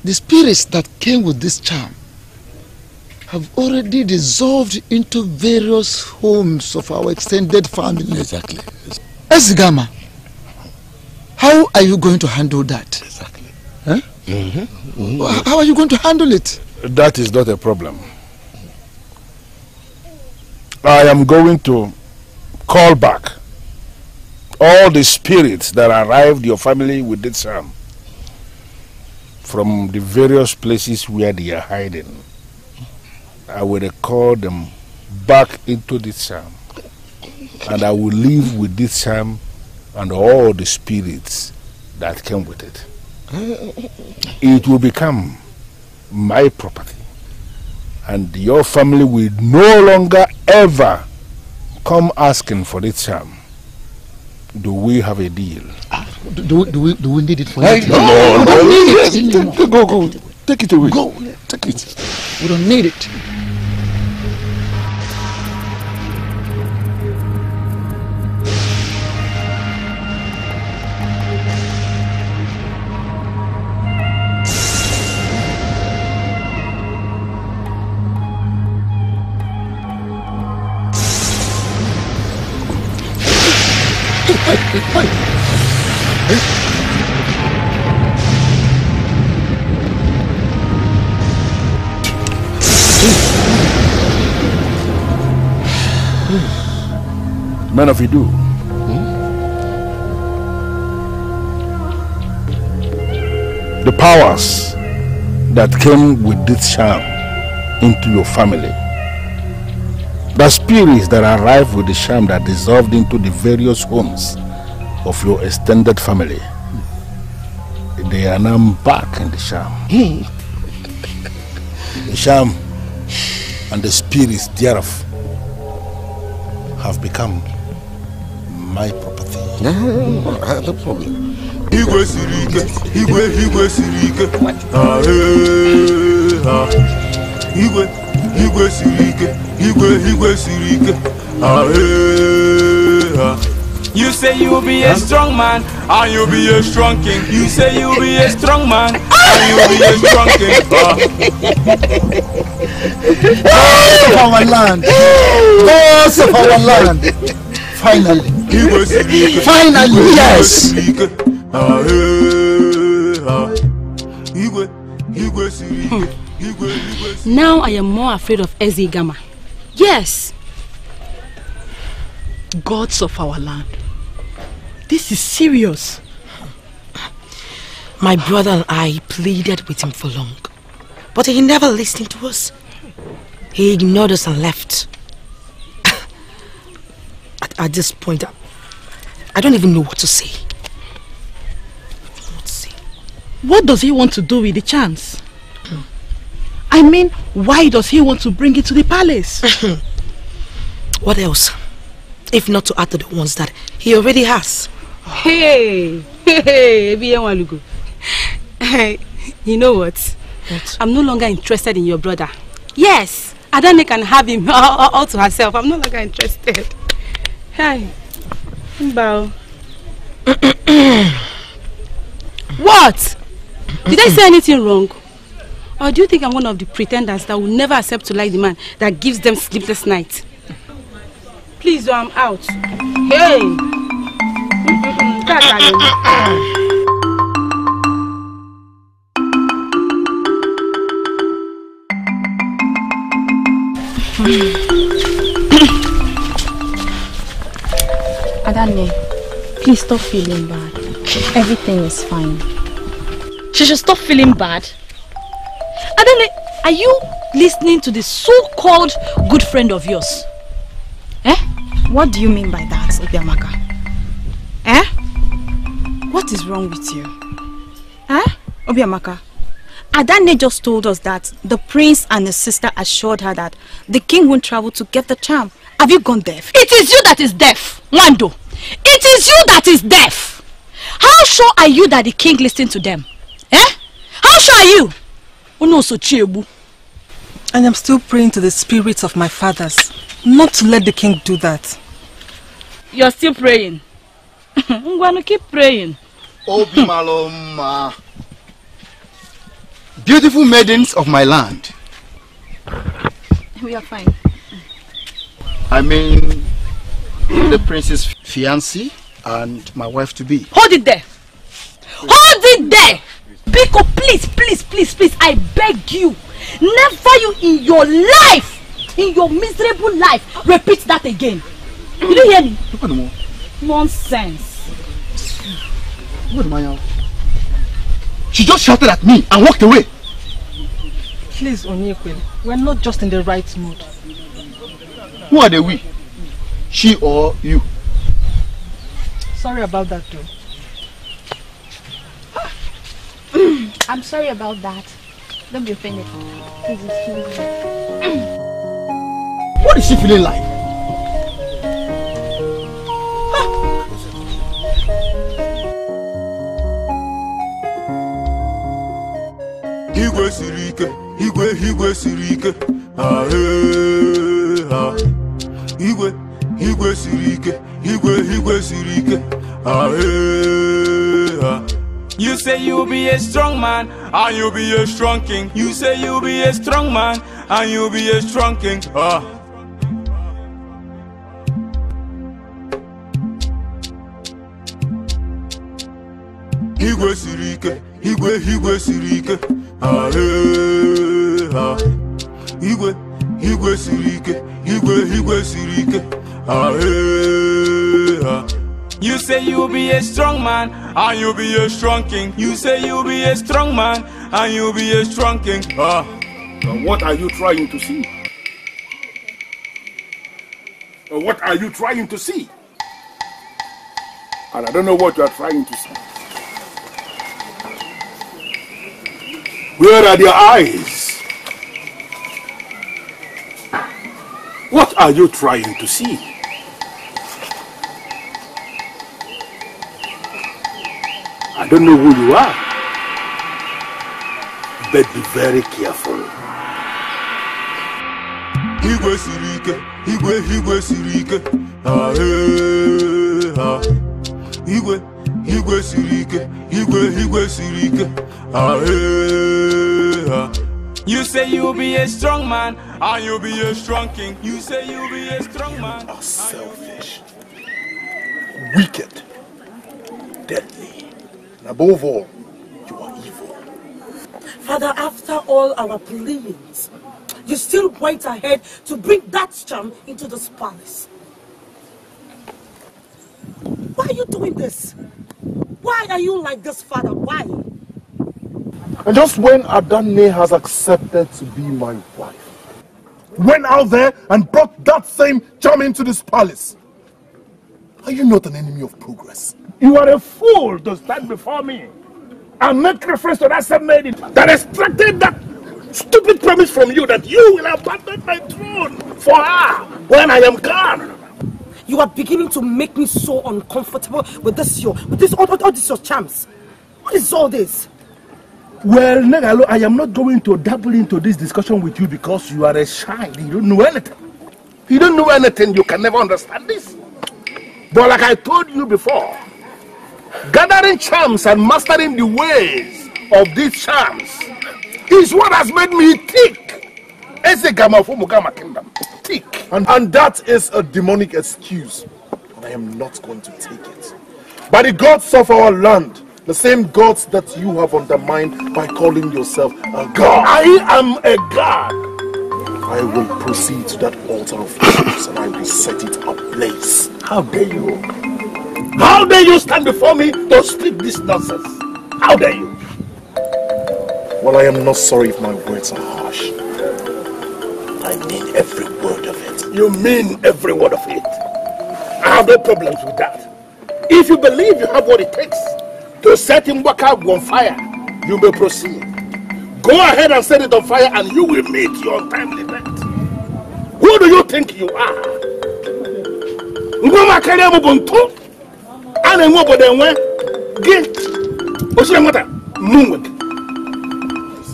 the spirits that came with this charm have already dissolved into various homes of our extended family. Exactly. Ezegama, how are you going to handle that? Exactly. Huh? How are you going to handle it? That is not a problem. I am going to call back all the spirits that arrived your family with this charm. from the various places where they are hiding, I will recall them back into this charm. And I will live with this charm and all the spirits that came with it. It will become my property. And your family will no longer ever come asking for this charm. Do we have a deal? Do we need it for it? No, Go. Take it away. Go. Take it. We don't need it. Men of Idu, the powers that came with this charm into your family, the spirits that arrived with the charm that dissolved into the various homes of your extended family, they are now back in the charm. The charm and the spirits thereof have become my property. No problem. Igwe sirike, Igwe sirike. Igwe sirike, Igwe sirike. You say you'll be a strong man and you'll be a strong king. You say you'll be a strong man and you'll be a strong king. Gods of our land. Gods of our land. Finally. Finally, yes. Now I am more afraid of Ezigama. Yes. Gods of our land. This is serious. My brother and I pleaded with him for long, but he never listened to us. He ignored us and left. At this point, I don't even know what to say. What does he want to do with the chance? I mean, why does he want to bring it to the palace? What else? If not to add to the ones that he already has. Hey, you know what? I'm no longer interested in your brother. Yes, Adane can have him all to herself. I'm no longer interested. Hi. Bow. What? Did I say anything wrong? Or do you think I'm one of the pretenders that will never accept to like the man that gives them sleepless nights? Please, I'm out. Hey! Adane, please stop feeling bad. Everything is fine. She should stop feeling bad. Adane, are you listening to the so-called good friend of yours? Eh? What do you mean by that, Obiamaka? Eh? What is wrong with you? Eh? Obiamaka, Adane just told us that the prince and his sister assured her that the king won't travel to get the charm. Have you gone deaf? It is you that is deaf, Wando. It is you that is deaf. How sure are you that the king listened to them? Eh? How sure are you? I am still praying to the spirits of my fathers not to let the king do that. You're still praying? I'm going to keep praying. Obi Maloma. Beautiful maidens of my land. We are fine. I mean, the prince's fiancé and my wife to be. Hold it there. Hold it there. Biko, please, I beg you. Never you in your life, in your miserable life, repeat that again. You don't hear me? Nonsense. She just shouted at me and walked away. Please, Onyekwe, we're not just in the right mood. Who are the we? She or you? Sorry about that too. I'm sorry about that. Don't be offended. Please excuse me. What is she feeling like? Igwe sirike, igwe sirike. Ah ah. Igwe sirike, igwe sirike. Ah ah. You say you'll be a strong man, and you'll be a strong king. You say you'll be a strong man, and you'll be a strong king. Ah. Igwe sirike, igwe sirike. Ah ah. Igwe sirike, igwe sirike. Ah ah. You say you'll be a strong man, and you'll be a strong king. You say you'll be a strong man, and you'll be a strong king. Ah. What are you trying to see? What are you trying to see? And I don't know what you are trying to see. Where are their eyes? What are you trying to see? I don't know who you are, but be very careful. Igwe sirike, igwe sirike. Ah ah. Igwe sirike, igwe sirike. Ah ah. You say you'll be a strong man, and you'll be a strong king. You say you'll be a strong man. You are selfish, wicked, deadly. And above all, you are evil. Father, after all our pleadings, you still went ahead to bring that charm into this palace. Why are you doing this? Why are you like this, Father? Why? And just when Adanne has accepted to be my wife, went out there and brought that same charm into this palace. Are you not an enemy of progress? You are a fool to stand before me and make reference to that same maiden that extracted that stupid promise from you that you will abandon my throne for her when I am gone. You are beginning to make me so uncomfortable with all these your charms. What is all this? Well, Negalo, I am not going to dabble into this discussion with you because you are a child. You don't know anything. You don't know anything. You can never understand this. But like I told you before, gathering charms and mastering the ways of these charms is what has made me tick. Tick. And that is a demonic excuse. And I am not going to take it. By the gods of our land, the same gods that you have undermined by calling yourself a god. I am a god. I will proceed to that altar of yours and I will set it ablaze. How dare you? How dare you stand before me to speak this nonsense? How dare you? Well, I am not sorry if my words are harsh. I mean every word of it. You mean every word of it? I have no problems with that. If you believe you have what it takes to set him back up on fire, you may proceed. Go ahead and set it on fire and you will meet your untimely death. Who do you think you are?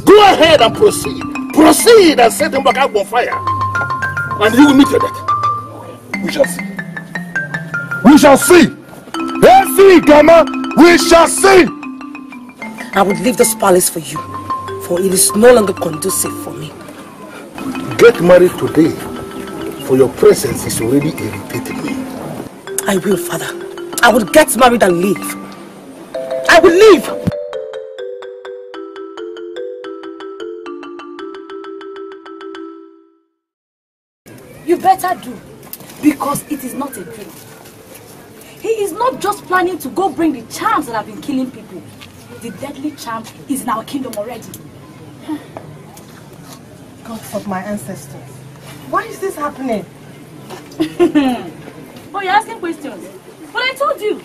Go ahead and proceed. Proceed and set him back up on fire. And you will meet your death. We shall see. We shall see. Let's see, Gamma. We shall see. I would leave this palace for you, for it is no longer conducive for me. Get married today, for your presence is already irritating me. I will, Father. I will get married and leave. I will leave. You better do, because it is not a dream. He is not just planning to go bring the charms that have been killing people. The deadly charm is in our kingdom already. Gods of my ancestors. Why is this happening? Oh, you're asking questions. But I told you,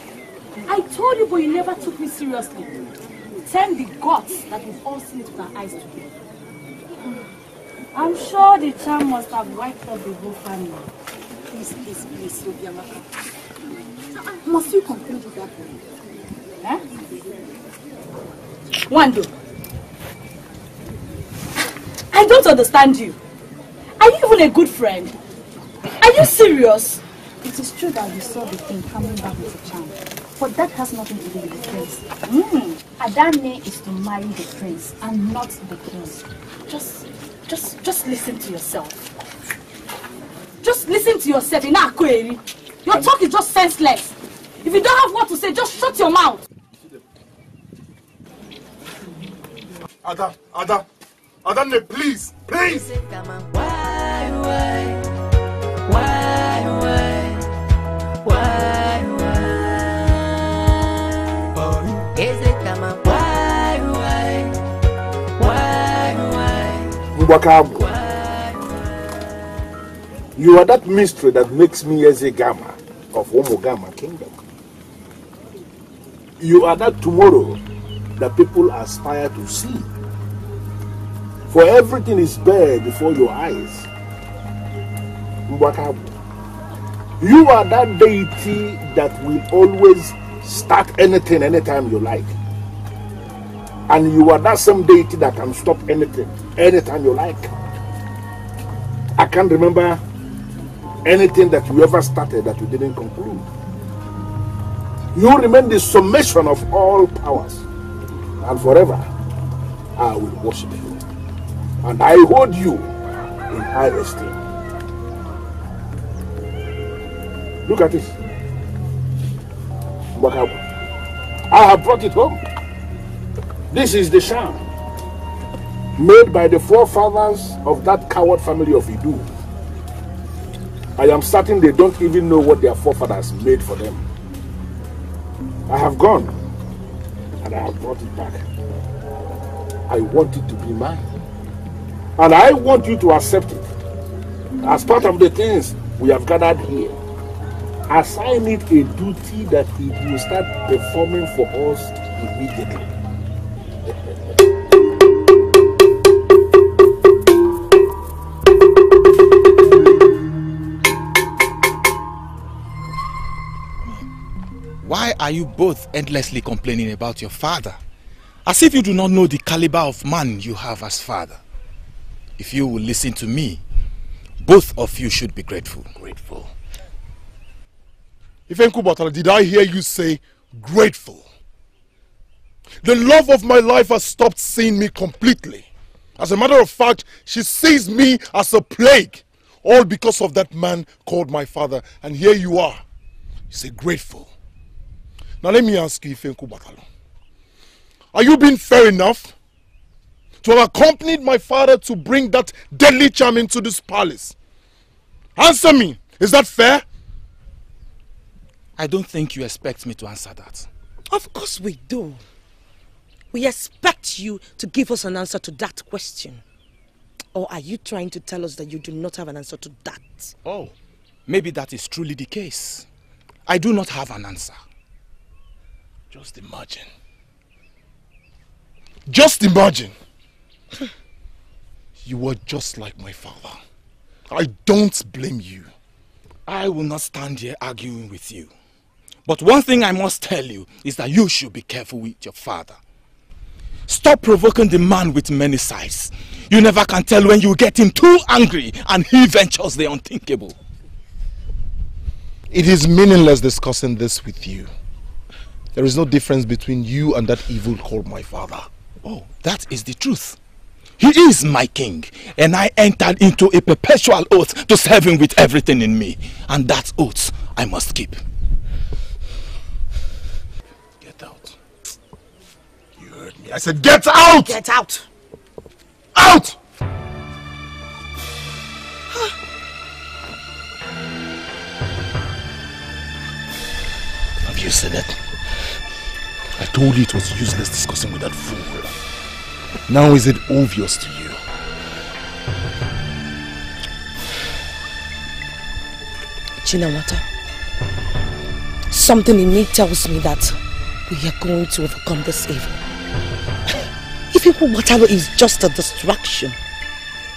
but you never took me seriously. Thank the gods that we've all seen it with our eyes today. I'm sure the charm must have wiped up the whole family. Please, Obiamaka. Must you conclude with that point? Eh? Wando, I don't understand you. Are you even a good friend? Are you serious? It is true that we saw the king coming back with a charm, but that has nothing to do with the prince. Adane is to marry the prince and not the king. Just listen to yourself. Just listen to yourself. Your talk is just senseless. If you don't have what to say, just shut your mouth. Adane, please. Why? Is it come on? Why? You are that mystery that makes me Ezegama of Omogama Kingdom. You are that tomorrow that people aspire to see. For everything is bare before your eyes. You are that deity that will always start anything anytime you like. And you are that same deity that can stop anything anytime you like. I can't remember anything that you ever started that you didn't conclude. You remain the summation of all powers. And forever, I will worship you. And I hold you in high esteem. Look at this. I have brought it home. This is the sham made by the forefathers of that coward family of Idu. I am certain they don't even know what their forefathers made for them. I have gone and I have brought it back. I want it to be mine. And I want you to accept it as part of the things we have gathered here. Assign it a duty that it will start performing for us immediately. Why are you both endlessly complaining about your father? As if you do not know the caliber of man you have as father. If you will listen to me, both of you should be grateful. Grateful. Ifenku Batala, did I hear you say grateful? The love of my life has stopped seeing me completely. As a matter of fact, she sees me as a plague. All because of that man called my father. And here you are. You say grateful. Now let me ask you, Ifenku Batala. Are you being fair enough to have accompanied my father to bring that deadly charm into this palace? Answer me. Is that fair? I don't think you expect me to answer that. Of course we do. We expect you to give us an answer to that question. Or are you trying to tell us that you do not have an answer to that? Oh, maybe that is truly the case. I do not have an answer. Just imagine. Just imagine. You were just like my father. I don't blame you. I will not stand here arguing with you. But one thing I must tell you is that you should be careful with your father. Stop provoking the man with many sides. You never can tell when you get him too angry and he ventures the unthinkable. It is meaningless discussing this with you. There is no difference between you and that evil called my father. Oh, that is the truth. He is my king, and I entered into a perpetual oath to serve him with everything in me. And that oath I must keep. Get out. You heard me. I said get out! Get out! Out! Have you seen it? I told you it was useless discussing with that fool. Now is it obvious to you? Chinawata, something in me tells me that we are going to overcome this evil. Even whatever is just a distraction.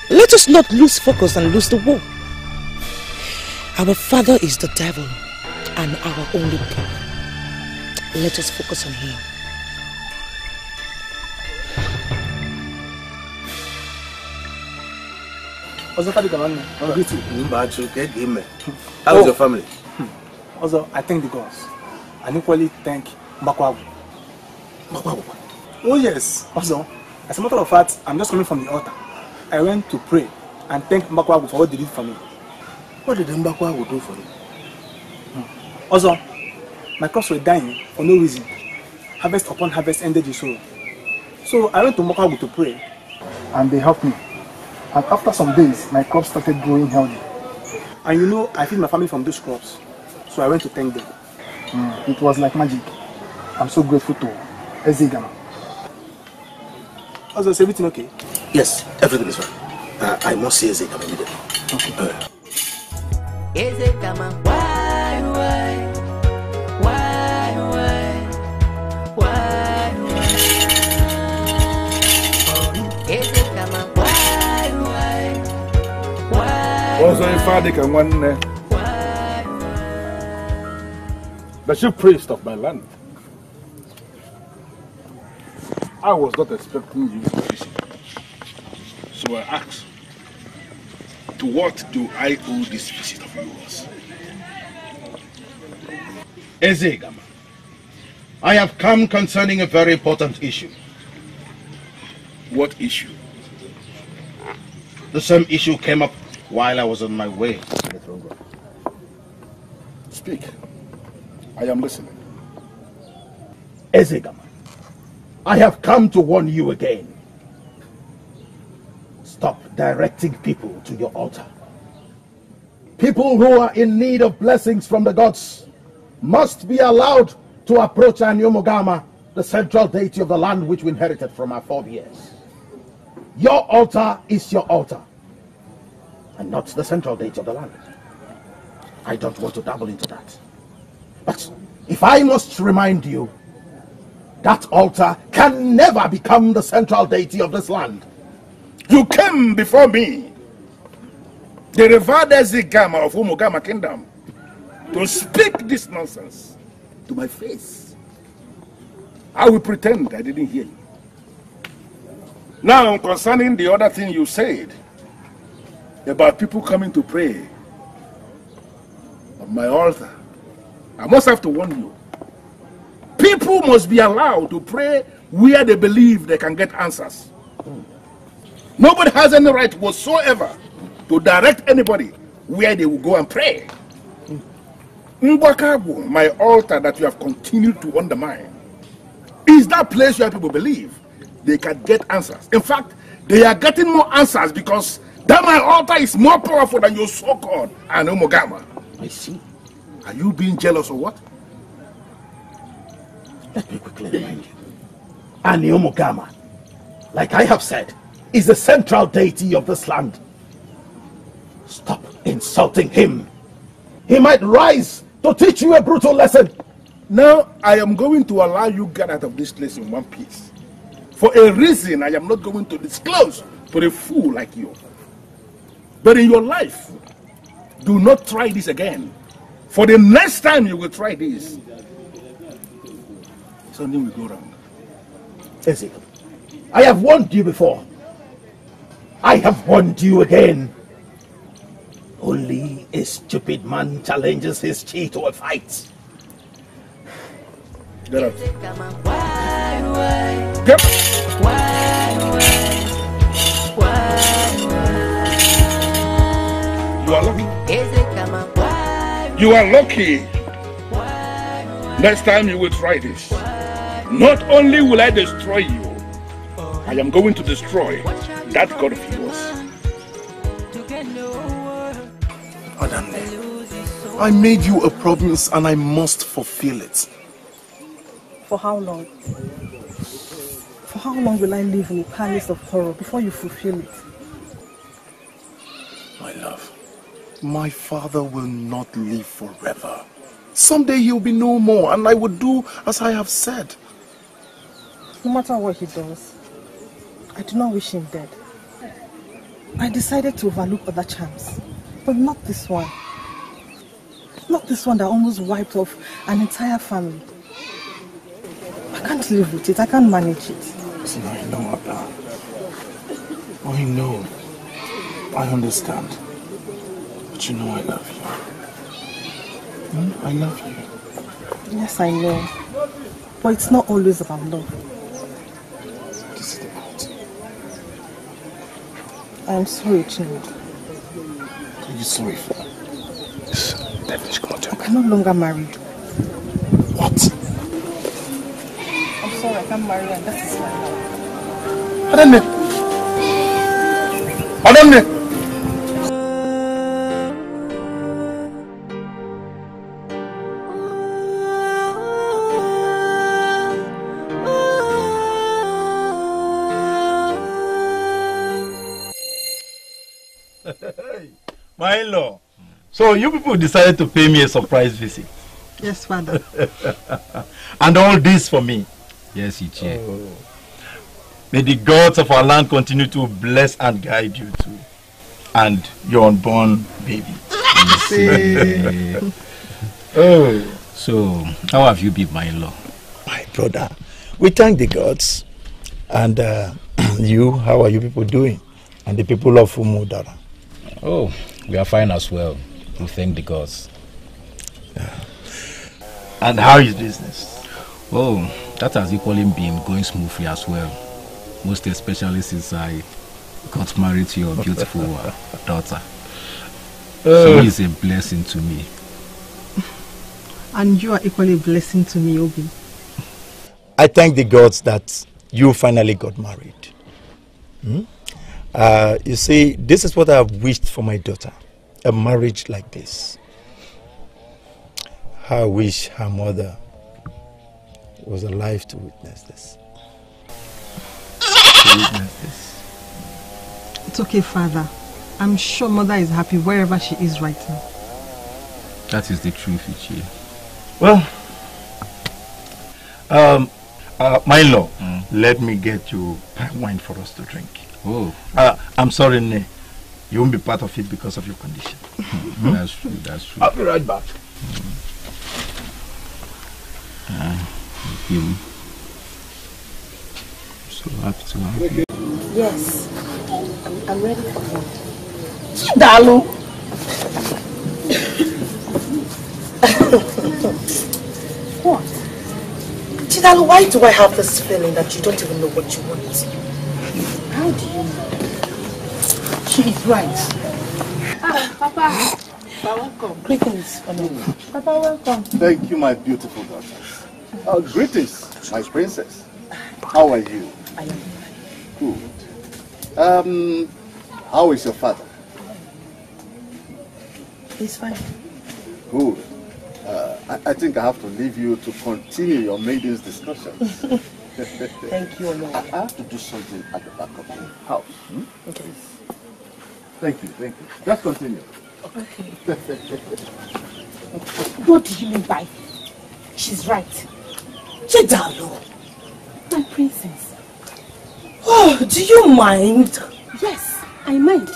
Let us not lose focus and lose the war. Our father is the devil and our only king. Let us focus on him. How's your family? Also, I thank the gods. And equally thank Mbakwagu. Oh yes. Also, as a matter of fact, I'm just coming from the altar. I went to pray and thank Mbakwagu for what they did for me. What did Mbakwagu do for you? Also, my crops were dying for no reason. Harvest upon harvest ended in sorrow. So I went to Mbakwagu to pray. And they helped me. And after some days, my crops started growing healthy. And you know, I feed my family from those crops. So I went to thank them. It was like magic. I'm so grateful to Ezegama. Also, is everything okay? Yes, everything is fine. I must see Ezegama immediately. Okay. Ezegama, why? Ezegama, why? Also, if I can one the chief priest of my land. I was not expecting you to visit. So I asked, to what do I owe this visit of yours? Ezegama, I have come concerning a very important issue. What issue? The same issue came up while I was on my way. Speak. I am listening. Ezegama, I have come to warn you again. Stop directing people to your altar. People who are in need of blessings from the gods must be allowed to approach Anyomogama, the central deity of the land which we inherited from our forebears. Your altar is your altar, and not the central deity of the land. I don't want to dabble into that. But if I must remind you, that altar can never become the central deity of this land. You came before me, the revered Ezegama of Umogama Kingdom, to speak this nonsense to my face. I will pretend I didn't hear you. Now, concerning the other thing you said about people coming to pray on my altar, I must have to warn you. People must be allowed to pray where they believe they can get answers. Nobody has any right whatsoever to direct anybody where they will go and pray. Mbakabu, my altar that you have continued to undermine, is that place where people believe they can get answers. In fact, they are getting more answers because that my altar is more powerful than your so-called Anyomogama. I see. Are you being jealous or what? Let me quickly remind you. Anyomogama, like I have said, is the central deity of this land. Stop insulting him. He might rise to teach you a brutal lesson. Now, I am going to allow you get out of this place in one piece. For a reason I am not going to disclose to a fool like you. But in your life, do not try this again. For the next time you will try this, something will go wrong. Ezekam, I have warned you before. I have warned you again. Only a stupid man challenges his chi to a fight. Get out. Get. You are lucky. You are lucky. Next time you will try this. Not only will I destroy you, I am going to destroy that God of yours. Adane, I made you a promise and I must fulfill it. For how long? For how long will I live in a palace of horror before you fulfill it? My love, my father will not live forever. Someday he'll be no more, and I will do as I have said. No matter what he does, I do not wish him dead. I decided to overlook other charms, but not this one. Not this one that almost wiped off an entire family. I can't live with it, I can't manage it. Listen, I know, Ada. I know. I understand. But you know I love you. I love you. Yes, I know. But it's not always about love. What is it about? I'm sorry, Chinwe. What are you sorry for? I'm no longer married. What? I'm sorry, I can't marry and that is my life. Adamne! My in-law. So you people decided to pay me a surprise visit. Yes, Father. And all this for me. Yes, Uche. Oh. May the gods of our land continue to bless and guide you too. And your unborn baby. Oh. So, how have you been, my in-law? My brother, we thank the gods. And you, how are you people doing? And the people of Umudara? Oh, we are fine as well. We thank the gods. And how is business? Oh, that has equally been going smoothly as well. Most especially since I got married to your beautiful daughter. She is a blessing to me. And you are equally a blessing to me, Obi. I thank the gods that you finally got married. You see, this is what I have wished for my daughter. A marriage like this. I wish her mother was alive to witness this. It's okay, Father. I'm sure Mother is happy wherever she is right now. That is the truth, Uche. Well, my in-law, let me get you palm wine for us to drink. Oh. I'm sorry, Ne. You won't be part of it because of your condition. That's true, that's true. I'll be right back. I'm so happy to have you. Yes, I'm ready for you. Dalu. What? Chidalu, why do I have this feeling that you don't even know what you want? How do you know? She is right. Papa. Welcome. Greetings, Papa, welcome. Thank you, my beautiful daughter. Greetings, my princess. How are you? I am. Good. How is your father? He's fine. Good. I think I have to leave you to continue your maidens' discussions. Thank you, Omo. I have to do something at the back of the house. Okay. Thank you, thank you. Just continue. Okay. What do you mean by she's right? Chidalu, My princess. Oh, do you mind? Yes, I mind.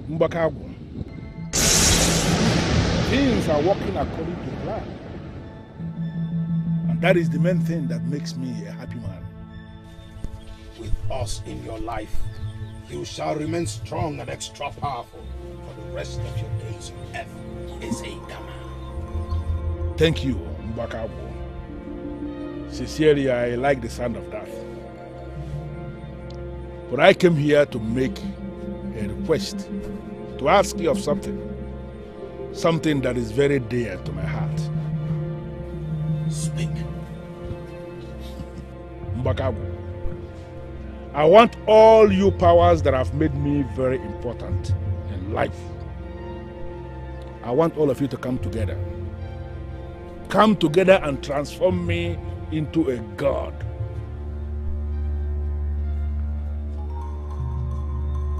Mbakagu. Things are working according to plan. And that is the main thing that makes me a happy man. With us in your life, you shall remain strong and extra powerful for the rest of your days on earth. Thank you, Mbakagu. Sincerely, I like the sound of that. But I came here to make a request, to ask you of something. Something that is very dear to my heart. Speak. Mbakagu, I want all you powers that have made me very important in life. I want all of you to come together. Come together and transform me into a god.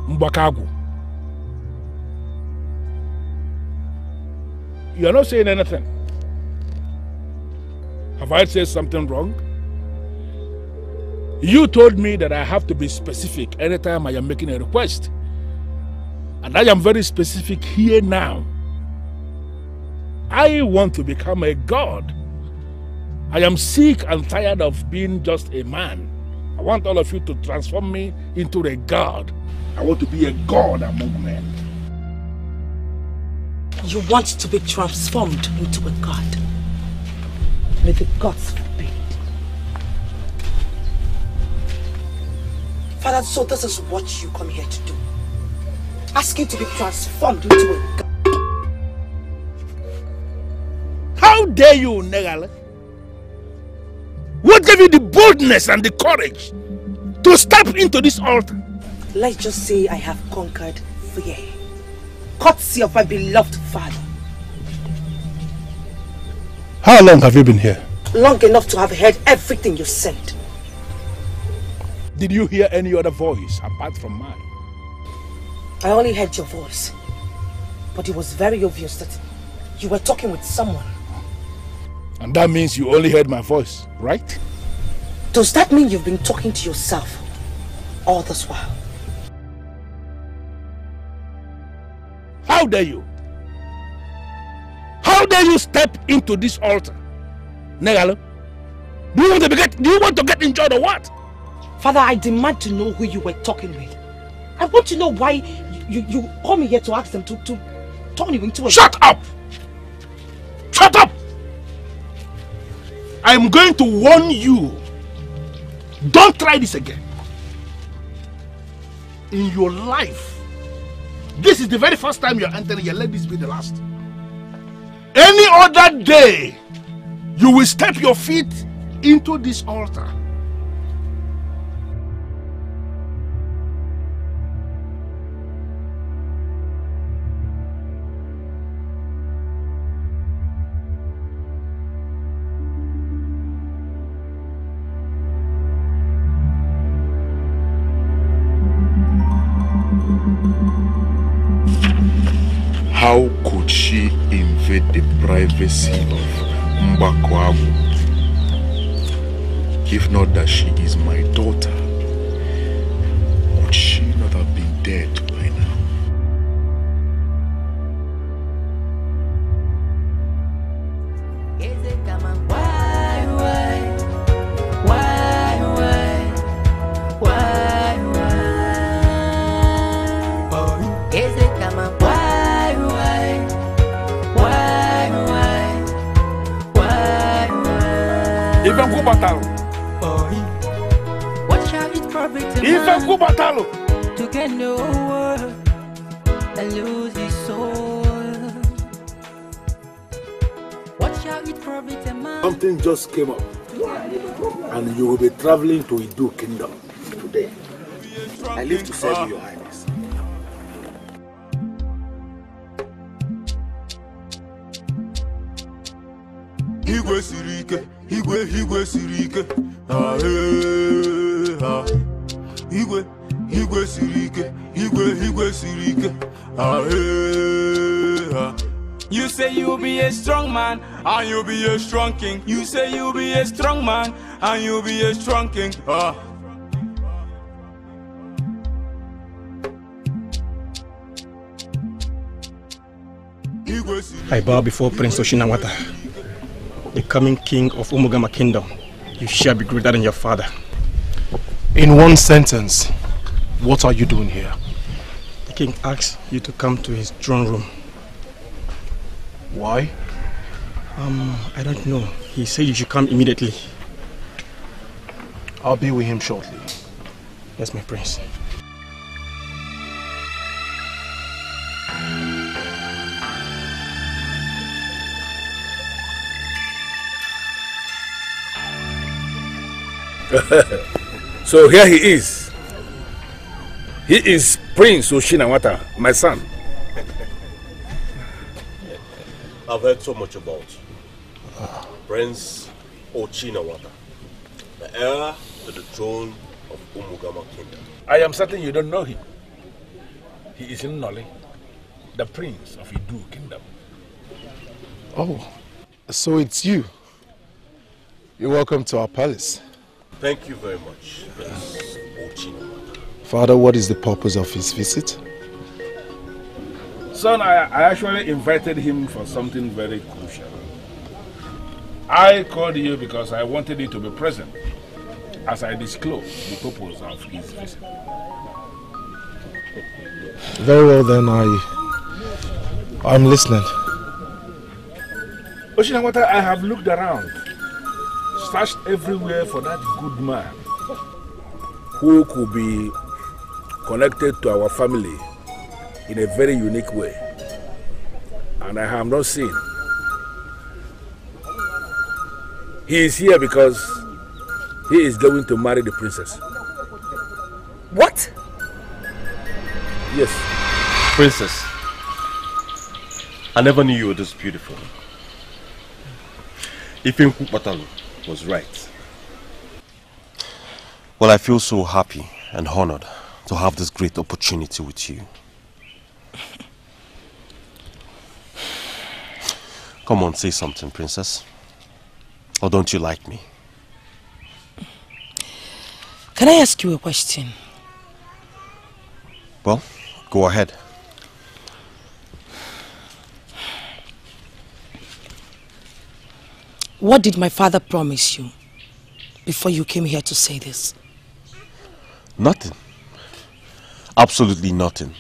Mbakagu. You are not saying anything. Have I said something wrong? You told me that I have to be specific anytime I am making a request. And I am very specific here now. I want to become a god. I am sick and tired of being just a man. I want all of you to transform me into a god. I want to be a god among men. You want to be transformed into a god? May the gods forbid. Father, so this is what you come here to do. Asking to be transformed into a god. How dare you, Negale? What gave you the boldness and the courage to step into this altar? Let's just say I have conquered fear. Courtesy of my beloved father. How long have you been here? Long enough to have heard everything you said. Did you hear any other voice apart from mine? I only heard your voice. But it was very obvious that you were talking with someone. And that means you only heard my voice, right? Does that mean you've been talking to yourself all this while? How dare you? How dare you step into this altar? Negalo, do you want to get injured or what? Father, I demand to know who you were talking with. I want to know why you call me here to ask them to turn you into a... Shut up! Shut up! I am going to warn you. Don't try this again. In your life, this is the very first time you're entering here. Let this be the last. Any other day, you will step your feet into this altar. How could she invade the privacy of Mbakwabu? If not that she is my daughter, would she not have been dead by now? What shall it profit a man to get no world and lose his soul? What shall it profit a man? Something just came up, and you will be traveling to Idu Kingdom today. I live to serve you, Your Highness. Higwe sirike, higwe sirike, ah eh ah. Higwe sirike, higwe sirike, ah eh ah. You say you'll be a strong man and you'll be a strong king. You say you'll be a strong man and you'll be a strong king. Ah. I bow before Prince Oshinawata, the coming king of Umugama Kingdom. You shall be greater than your father. In one sentence, what are you doing here? The king asks you to come to his throne room. Why? I don't know. He said you should come immediately. I'll be with him shortly. Yes, my prince. So here he is, He is Prince Oshinawata, my son. I've heard so much about you. Prince Oshinawata, the heir to the throne of Umugama Kingdom. I am certain you don't know him. He is in Noli, the Prince of Idu Kingdom. Oh, so it's you. You're welcome to our palace. Thank you very much, Prince Oshinawata. Father, what is the purpose of his visit? Son, I actually invited him for something very crucial. I called you because I wanted you to be present as I disclose the purpose of his visit. Very well then, I'm listening. Oshinawata, I have looked around, searched everywhere for that good man who could be connected to our family in a very unique way. And I have not seen. He is here because he is going to marry the princess. What? Yes. Princess, I never knew you were this beautiful. Ifinku Batalu was right. Well, I feel so happy and honored to have this great opportunity with you. Come on, say something, princess. Or don't you like me? Can I ask you a question? Well, go ahead. What did my father promise you before you came here to say this? Nothing. Absolutely nothing.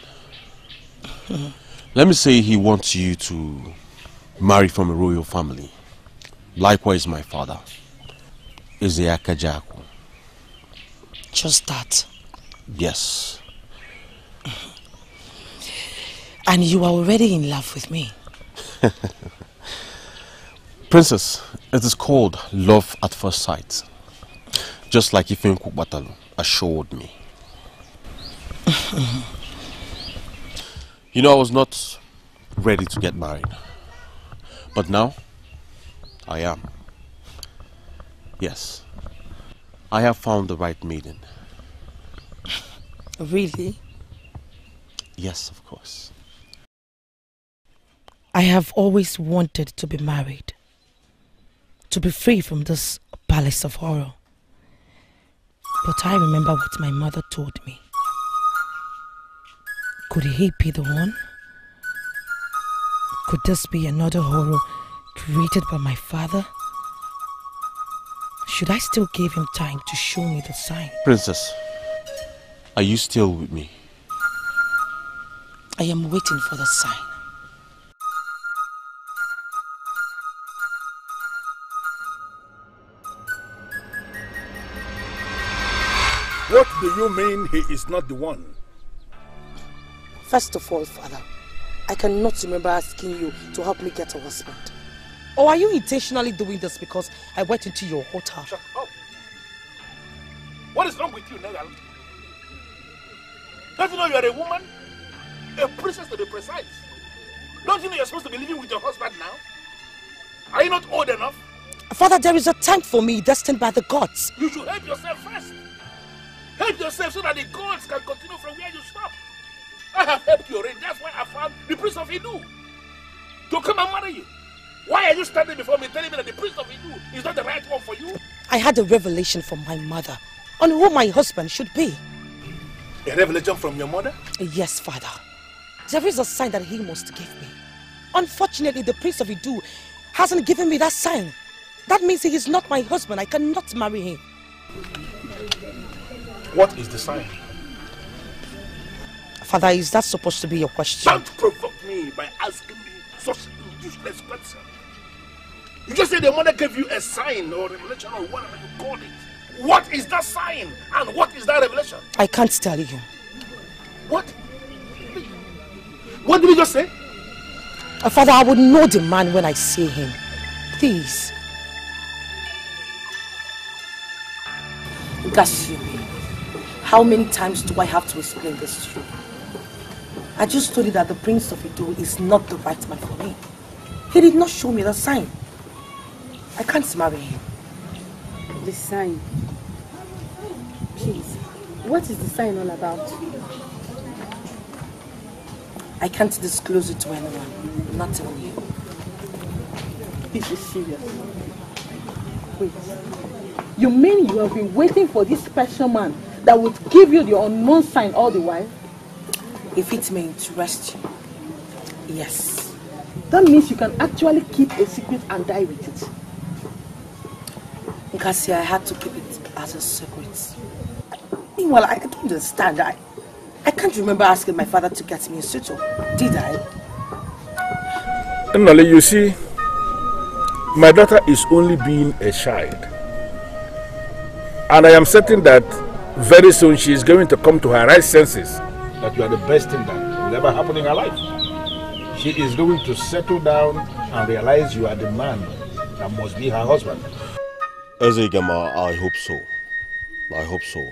Let me say he wants you to marry from a royal family. Likewise, my father, Ezeaka Jaku. Just that? Yes. And you are already in love with me? Princess, it is called love at first sight. Just like Ifinku Batalu assured me. You know, I was not ready to get married. But now, I am. Yes. I have found the right maiden. Really? Yes, of course. I have always wanted to be married. To be free from this palace of horror. But I remember what my mother told me. Could he be the one? Could this be another horror created by my father? Should I still give him time to show me the sign? Princess, are you still with me? I am waiting for the sign. What do you mean he is not the one? First of all, Father, I cannot remember asking you to help me get a husband. Or are you intentionally doing this because I went into your hotel? Shut up. What is wrong with you, Negal? Don't you know you are a woman? A princess to be precise. Don't you know you're supposed to be living with your husband now? Are you not old enough? Father, there is a time for me destined by the gods. You should help yourself first. Help yourself so that the gods can continue from where you stop. I have helped you already. That's why I found the Prince of Idu to come and marry you. Why are you standing before me telling me that the Prince of Idu is not the right one for you? I had a revelation from my mother on who my husband should be. A revelation from your mother? Yes, Father. There is a sign that he must give me. Unfortunately, the Prince of Idu hasn't given me that sign. That means he is not my husband. I cannot marry him. What is the sign? Father, is that supposed to be your question? Don't provoke me by asking me such useless questions. You just said your mother gave you a sign or revelation or whatever you call it. What is that sign and what is that revelation? I can't tell you. What? What did you just say? Father, I would know the man when I see him. Please. Gashiri, How many times do I have to explain this to you? I just told you that the Prince of Ido is not the right man for me. He did not show me the sign. I can't marry him. The sign? Please, what is the sign all about? I can't disclose it to anyone, not even you. This is serious. Wait. You mean you have been waiting for this special man that would give you the unknown sign all the while? If it may interest you, yes. That means you can actually keep a secret and die with it. Nkasi, I had to keep it as a secret. Meanwhile, I don't understand. I can't remember asking my father to get me a suitor. Did I? Nale, you see, my daughter is only being a child. And I am certain that very soon she is going to come to her right senses. That you are the best thing that will ever happen in her life. She is going to settle down and realize you are the man that must be her husband. Ezegama, I hope so. I hope so.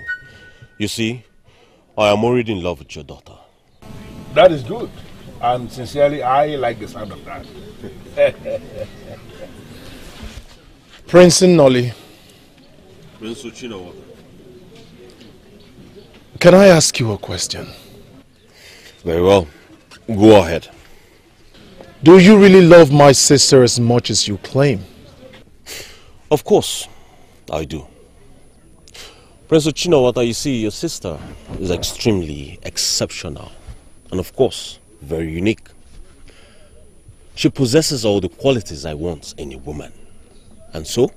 You see, I am already in love with your daughter. That is good. And sincerely, I like the sound of that. Prince Nolly. Prince Uchina. Can I ask you a question? Very well. Go ahead. Do you really love my sister as much as you claim? Of course, I do. Prince Uchinawata, you see, your sister is extremely exceptional. And of course, very unique. She possesses all the qualities I want in a woman. And so,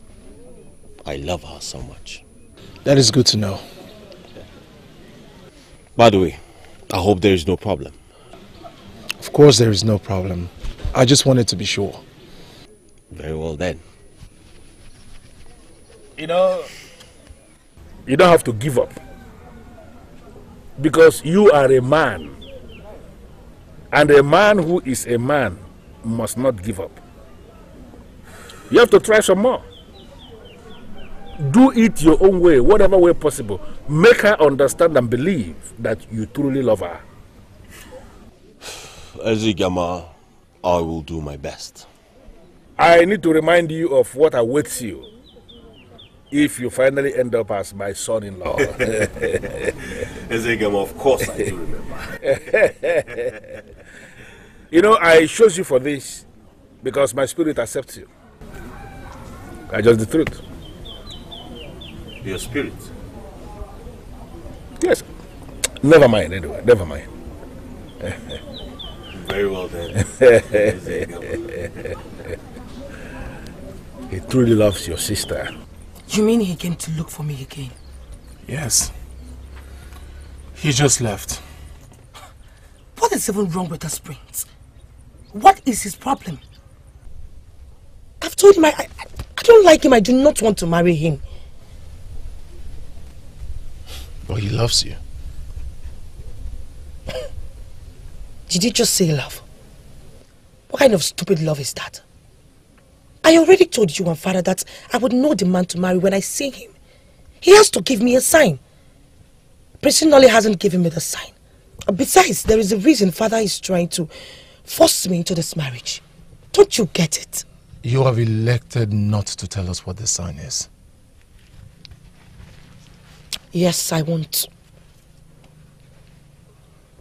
I love her so much. That is good to know. By the way, I hope there is no problem. Of course there is no problem. I just wanted to be sure. Very well then. You know, you don't have to give up. Because you are a man. And a man who is a man must not give up. You have to try some more. Do it your own way, whatever way possible. Make her understand and believe that you truly love her. Ezigama, I will do my best. I need to remind you of what awaits you if you finally end up as my son-in-law. Ezigama, of course I do remember. You know, I chose you for this because my spirit accepts you. I just the truth. Your spirit? Yes. Never mind, anyway. Never mind. Very well then. He truly loves your sister. You mean he came to look for me again? Yes. He just left. What is even wrong with this prince? What is his problem? I've told him I don't like him. I do not want to marry him. But he loves you. Did you just say love? What kind of stupid love is that? I already told you and father that I would know the man to marry when I see him. He has to give me a sign. Prince Nolly hasn't given me the sign. Besides, there is a reason father is trying to force me into this marriage. Don't you get it? You have elected not to tell us what the sign is. Yes, I won't.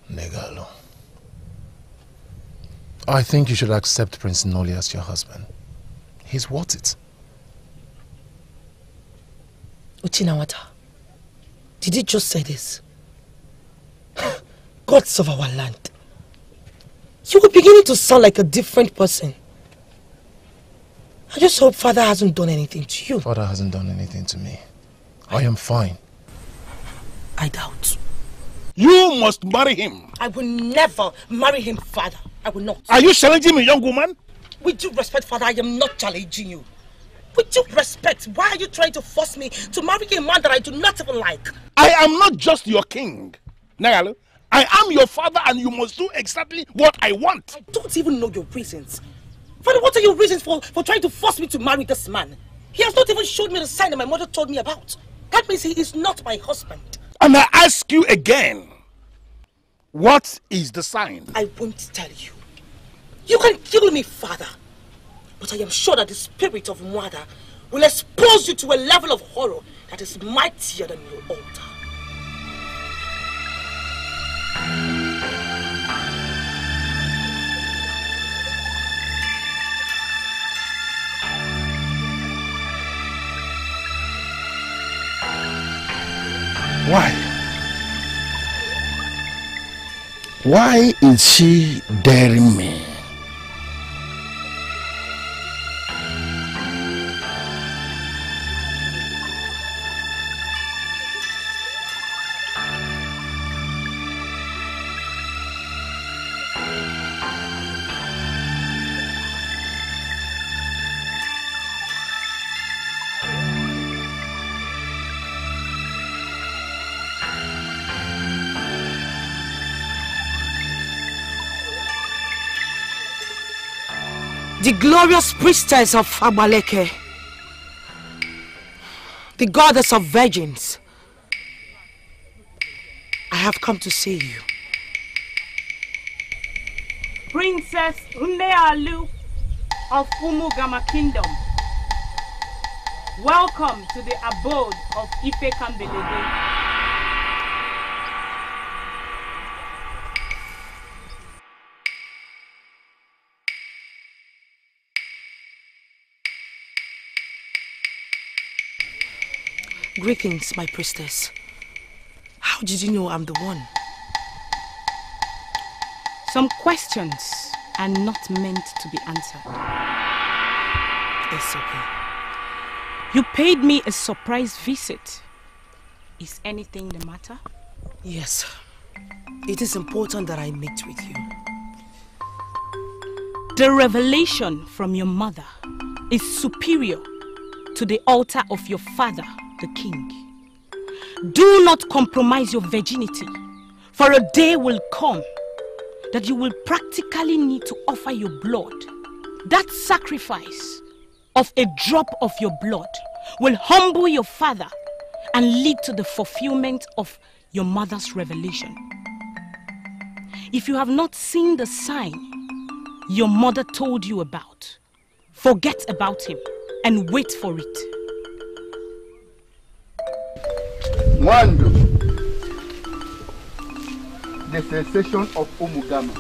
Negalo. I think you should accept Prince Nolly as your husband. He's worth it. Uchinawata, did you just say this? Gods of our land. You were beginning to sound like a different person. I just hope father hasn't done anything to you. Father hasn't done anything to me. I am fine. I doubt. You must marry him. I will never marry him, father. I will not. Are you challenging me, young woman? With due respect, father, I am not challenging you. With due respect, why are you trying to force me to marry a man that I do not even like? I am not just your king, Nagalu. I am your father and you must do exactly what I want. I don't even know your reasons. Father, what are your reasons for trying to force me to marry this man? He has not even showed me the sign that my mother told me about. That means he is not my husband. And I ask you again, what is the sign? I won't tell you. You can kill me, father. But I am sure that the spirit of murder will expose you to a level of horror that is mightier than your altar. Why? Why is she daring me? The glorious priestess of Abaleke, the goddess of virgins, I have come to see you. Princess Unealu of Umugama Kingdom, welcome to the abode of Ife Kambelede. Greetings, my priestess. How did you know I'm the one? Some questions are not meant to be answered. It's okay. You paid me a surprise visit. Is anything the matter? Yes. It is important that I meet with you. The revelation from your mother is superior to the altar of your father, the king. Do not compromise your virginity, for a day will come that you will practically need to offer your blood. That sacrifice of a drop of your blood will humble your father and lead to the fulfillment of your mother's revelation. If you have not seen the sign your mother told you about, forget about him and wait for it. Wando, the cessation of Umugama.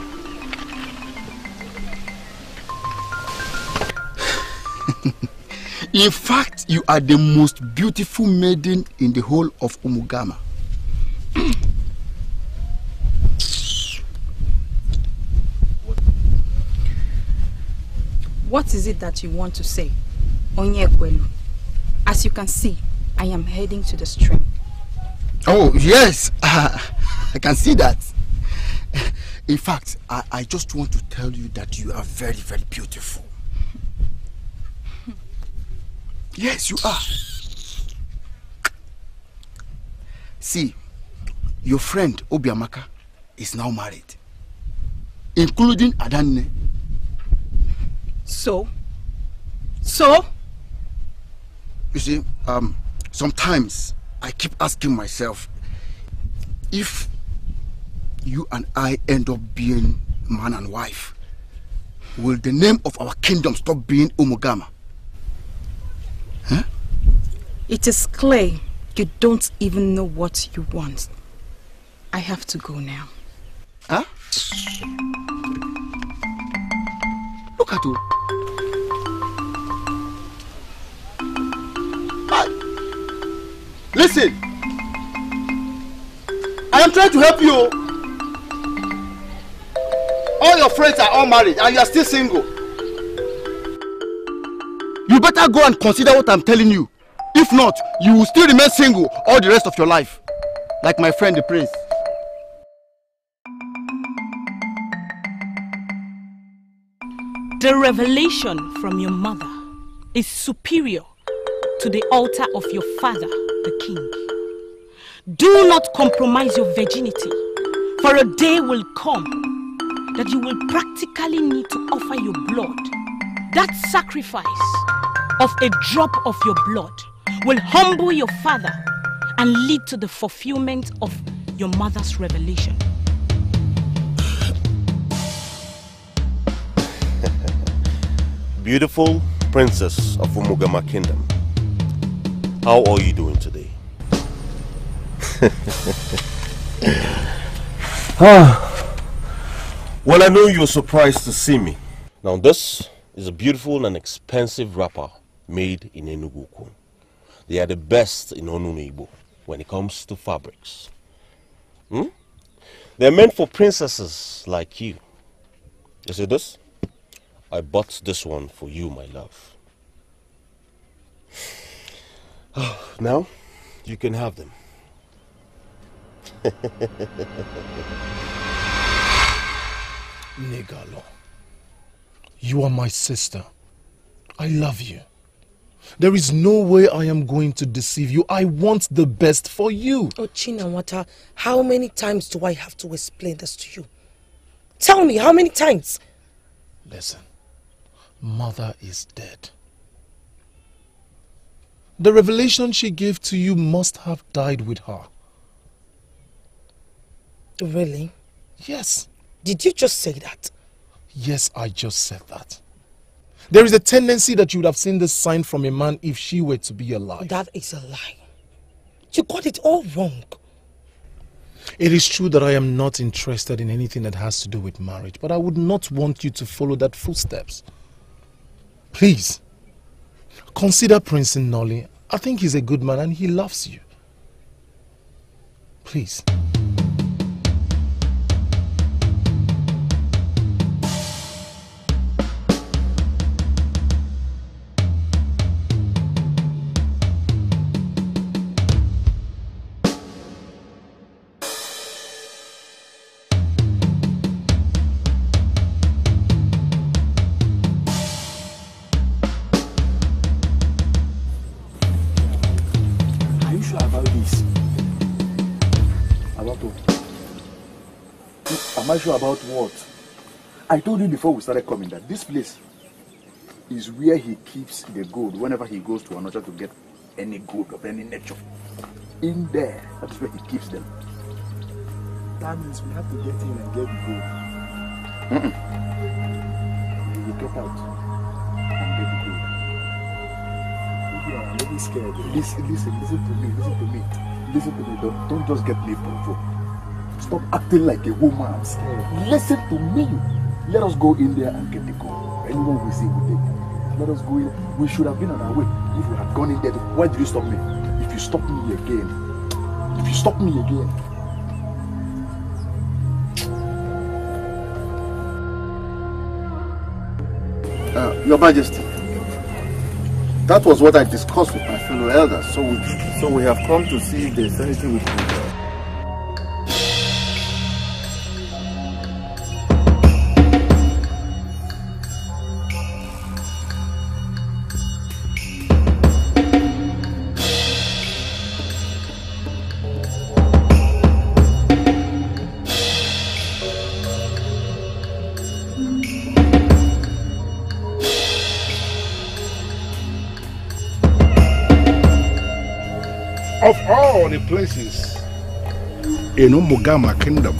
In fact, you are the most beautiful maiden in the whole of Umugama. What is it that you want to say, Onyekwelu? As you can see, I am heading to the stream. Oh, yes, I can see that. In fact, I just want to tell you that you are very, very beautiful. Yes, you are. See, your friend Obiamaka is now married, including Adanne. So? You see, sometimes I keep asking myself, if you and I end up being man and wife, will the name of our kingdom stop being Umugama? Huh? It is clear you don't even know what you want. I have to go now. Huh? Look at you. Listen, I am trying to help you. All your friends are all married and you are still single. You better go and consider what I'm telling you. If not, you will still remain single all the rest of your life, like my friend the prince. The revelation from your mother is superior to the altar of your father, the king. Do not compromise your virginity, for a day will come that you will practically need to offer your blood. That sacrifice of a drop of your blood will humble your father and lead to the fulfillment of your mother's revelation. Beautiful princess of Umugama Kingdom, how are you doing today? Well, I know you're surprised to see me. Now this is a beautiful and expensive wrapper made in Enugu. They are the best in Onunu when it comes to fabrics. They're meant for princesses like you. You see this? I bought this one for you, my love. Now, you can have them. Negalo, you are my sister. I love you. There is no way I am going to deceive you. I want the best for you. Oh, Chinawata, how many times do I have to explain this to you? Tell me, how many times? Listen, Mother is dead. The revelation she gave to you must have died with her. Really? Yes. Did you just say that? Yes, I just said that. There is a tendency that you would have seen this sign from a man if she were to be alive. That is a lie. You got it all wrong. It is true that I am not interested in anything that has to do with marriage, but I would not want you to follow that footsteps. Please, consider Prince Nolly. I think he's a good man and he loves you. Please. Am I sure about what? I told you before we started coming that this place is where he keeps the gold whenever he goes to an orchard to get any gold of any nature. In there, that's where he keeps them. That means we have to get in and get the gold. We get out and get the gold. I'm really scared. Listen to me. Don't just get me provoked. Stop acting like a woman. I'm scared. Listen to me. Let us go in there and get the gold. Anyone we see, we take. Let us go in. We should have been on our way. If we had gone in there, why did you stop me? If you stop me again. Your Majesty, that was what I discussed with my fellow elders. So we have come to see if there's anything we can do. Of all the places in Umugama Kingdom,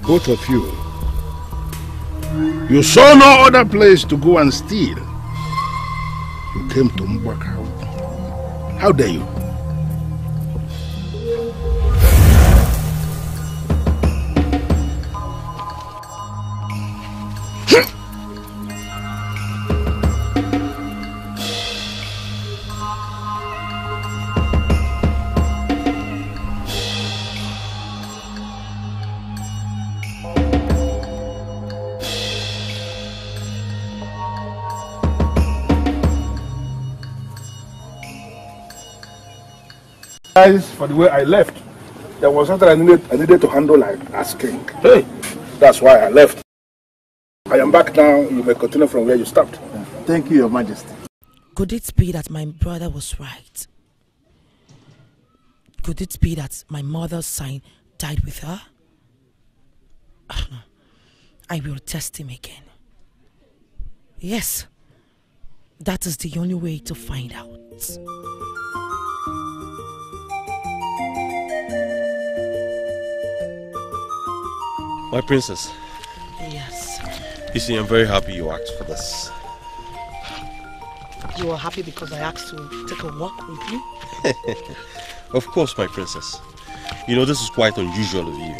both of you saw no other place to go and steal. You came to Mbaka. How dare you? For the way I left, there was something I needed to handle as king. Hey, that's why I left. I am back now. You may continue from where you stopped. Thank you, Your Majesty. Could it be that my brother was right? Could it be that my mother's sign died with her? I will test him again. Yes, that is the only way to find out. My princess. Yes. You see, I'm very happy you asked for this. You are happy because I asked to take a walk with you? Of course, my princess. You know, this is quite unusual of you.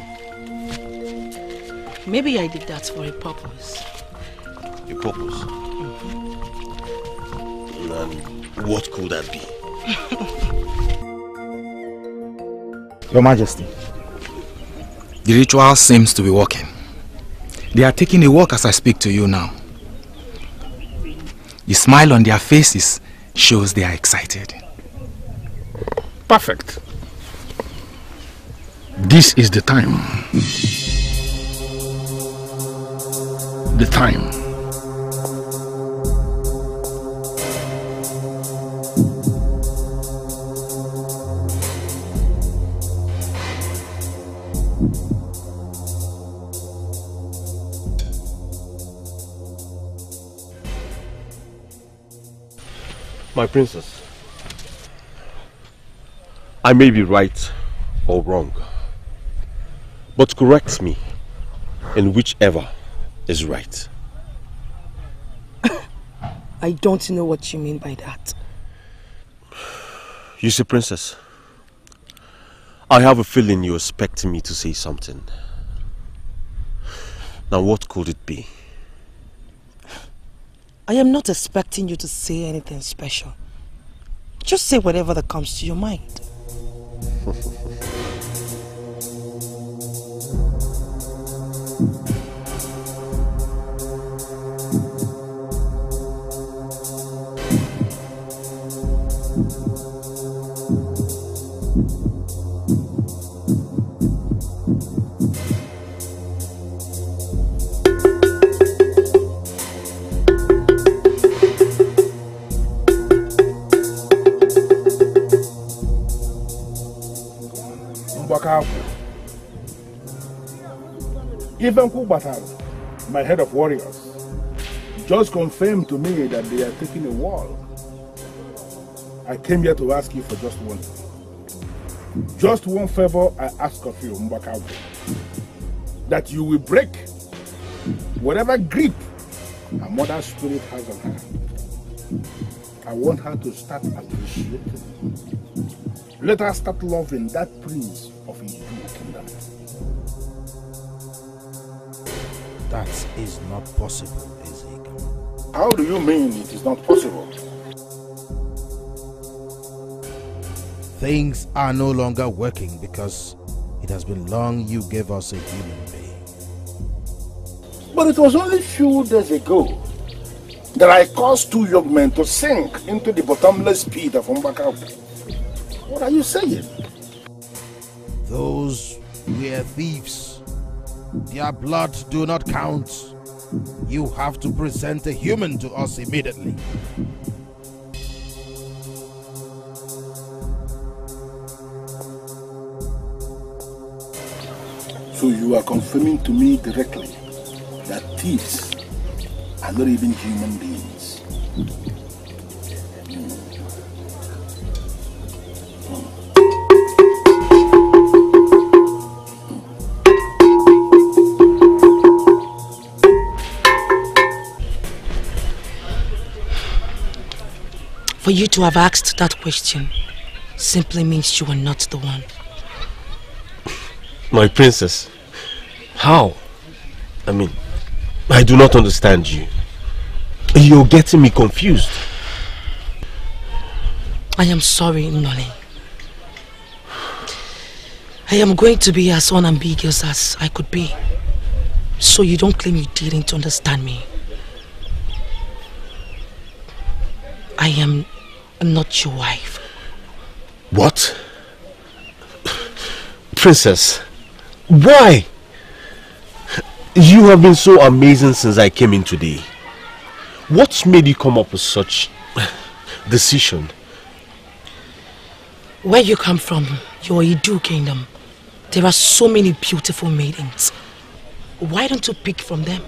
Maybe I did that for a purpose. A purpose? And what could that be? Your Majesty, the ritual seems to be working. They are taking a walk as I speak to you now. The smile on their faces shows they are excited. Perfect. This is the time. The time. My princess, I may be right or wrong, but correct me in whichever is right. I don't know what you mean by that. You see, princess, I have a feeling you're expecting me to say something. Now, what could it be? I am not expecting you to say anything special. Just say whatever that comes to your mind. Even Kubatal, my head of warriors, just confirmed to me that they are taking a wall. I came here to ask you for just one thing. Just one favor I ask of you, Mbakawu. That you will break whatever grip a mother's spirit has on her. I want her to start appreciating. Let her start loving that prince of Ugezu kingdom. That is not possible, Ezeka. How do you mean it is not possible? Things are no longer working because it has been long you gave us a human being. But it was only a few days ago that I caused two young men to sink into the bottomless pit of Mbakawu. What are you saying? Those were thieves. Their blood do not count. You have to present a human to us immediately. So you are confirming to me directly that thieves are not even human beings. For you to have asked that question simply means you are not the one. My princess, how? I mean, I do not understand you. You're getting me confused. I am sorry, Nole. I am going to be as unambiguous as I could be, so you don't claim you didn't understand me. I am not your wife. What? Princess, why? You have been so amazing since I came in today. What made you come up with such decision? Where you come from, your Idu kingdom, there are so many beautiful maidens. Why don't you pick from them?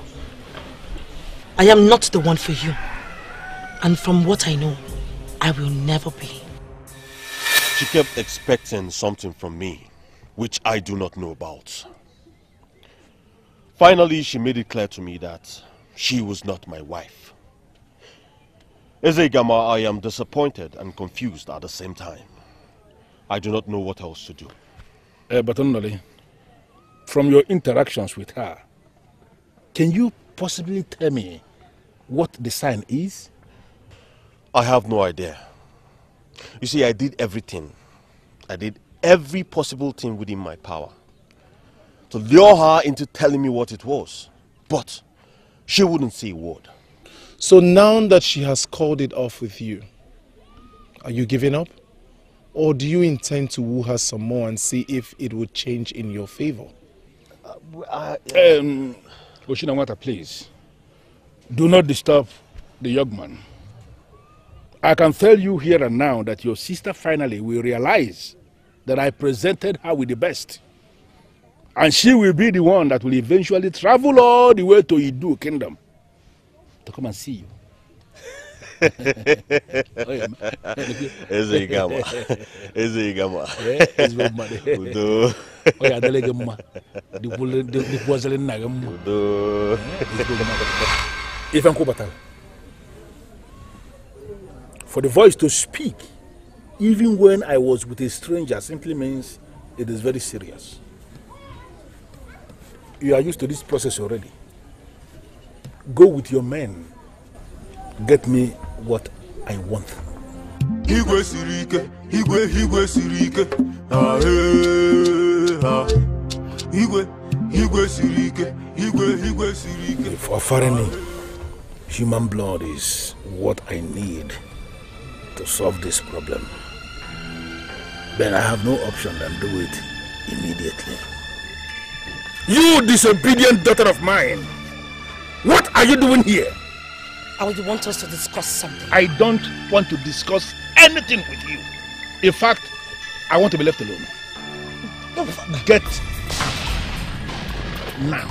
I am not the one for you. And from what I know, I will never be. She kept expecting something from me, which I do not know about. Finally, she made it clear to me that she was not my wife. Ezegama, I am disappointed and confused at the same time. I do not know what else to do. But Onole, from your interactions with her, can you possibly tell me what the sign is? I have no idea. You see, I did everything. I did every possible thing within my power to lure her into telling me what it was. But she wouldn't say a word. So now that she has called it off with you, are you giving up? Or do you intend to woo her some more and see if it would change in your favor? Oshinawata, please, do not disturb the young man. I can tell you here and now that your sister finally will realize that I presented her with the best. And she will be the one that will eventually travel all the way to Idu Kingdom to come and see you. Ezegama. Ezegama. Udo. For the voice to speak, even when I was with a stranger, simply means it is very serious. You are used to this process already. Go with your men. Get me what I want. Higwe sirike, higwe sirike. Ah, ah. Higwe sirike, higwe sirike. If offering me human blood is what I need to solve this problem, then I have no option than do it immediately. You disobedient daughter of mine! What are you doing here? I would want us to discuss something. I don't want to discuss anything with you. In fact, I want to be left alone. Get now.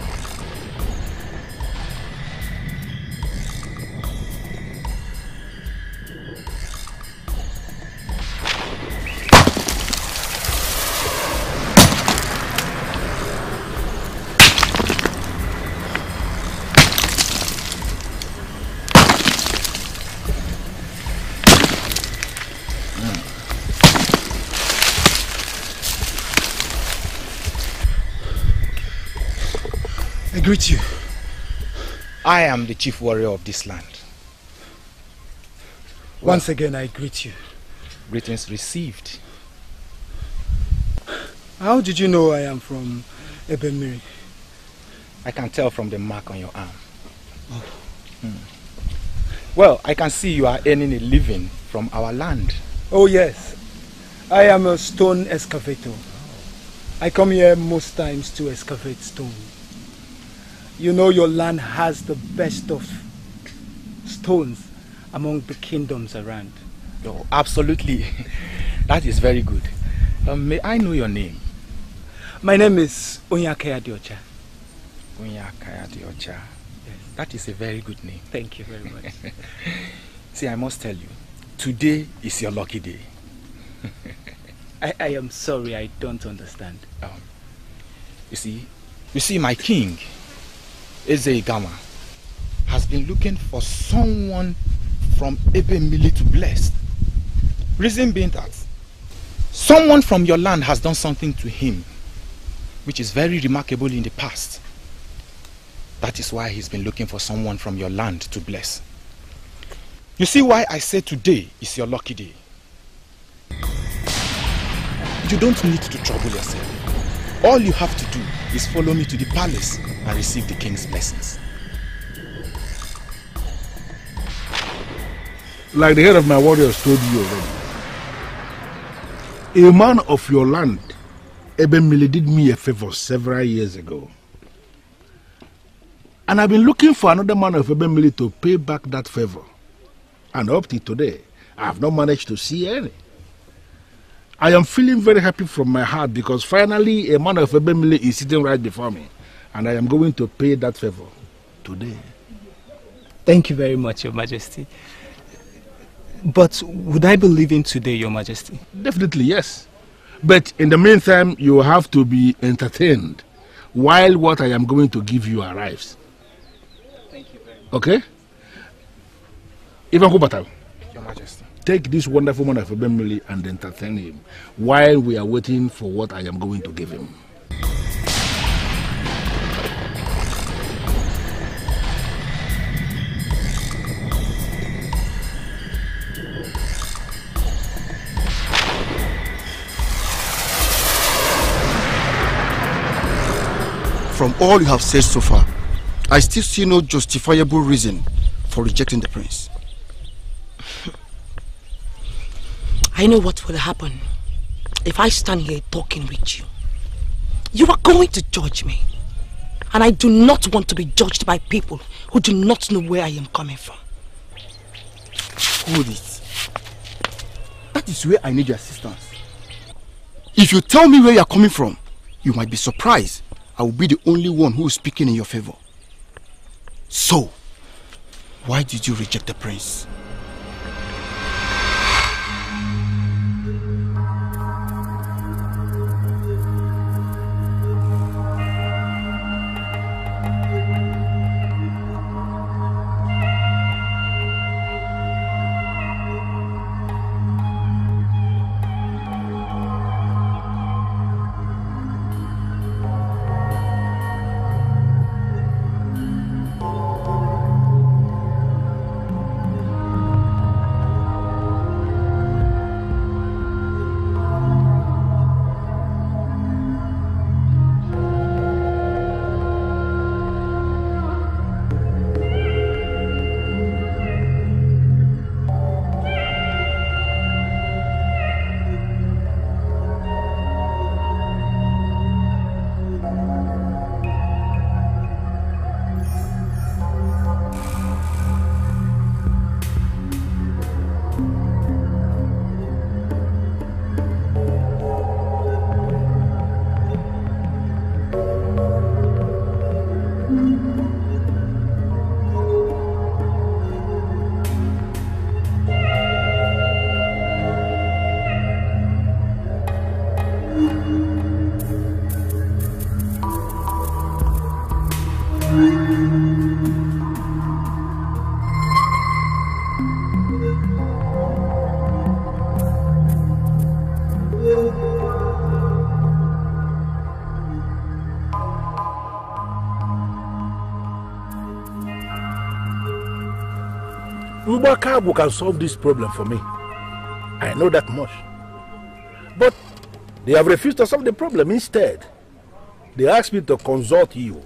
I greet you. I am the chief warrior of this land. Once again, I greet you. Greetings received. How did you know I am from Ebemiri? I can tell from the mark on your arm. Oh. Well, I can see you are earning a living from our land. Oh yes, I am a stone excavator. I come here most times to excavate stone. You know your land has the best of stones among the kingdoms around. Oh, absolutely. That is very good. May I know your name? My name is Onyakaya Diocha. Onyakaya Diocha. Yes. That is a very good name. Thank you very much. See, I must tell you, today is your lucky day. I am sorry, I don't understand. You see, my king, Ezegama, has been looking for someone from Ebemili to bless. Reason being that someone from your land has done something to him which is very remarkable in the past. That is why he's been looking for someone from your land to bless. You see why I say today is your lucky day. You don't need to trouble yourself. All you have to do is follow me to the palace and receive the king's blessings. Like the head of my warriors told you already, a man of your land, Ebemili, did me a favor several years ago. And I've been looking for another man of Ebemili to pay back that favor. And up to today, I have not managed to see any. I am feeling very happy from my heart because finally a man of Ebemili is sitting right before me. And I am going to pay that favor today. Thank you very much, Your Majesty. But would I be leaving today, Your Majesty? Definitely, yes. But in the meantime, you have to be entertained while what I am going to give you arrives. Thank you very much. Okay? Even Kubatal, Your Majesty. take this wonderful man of Bemili and entertain him while we are waiting for what I am going to give him. From all you have said so far, I still see no justifiable reason for rejecting the prince. I know what will happen if I stand here talking with you. You are going to judge me. And I do not want to be judged by people who do not know where I am coming from. Hold it. That is where I need your assistance. If you tell me where you are coming from, you might be surprised. I will be the only one who is speaking in your favor. So, why did you reject the prince? Ubakabu can solve this problem for me. I know that much. But they have refused to solve the problem. Instead, they asked me to consult you.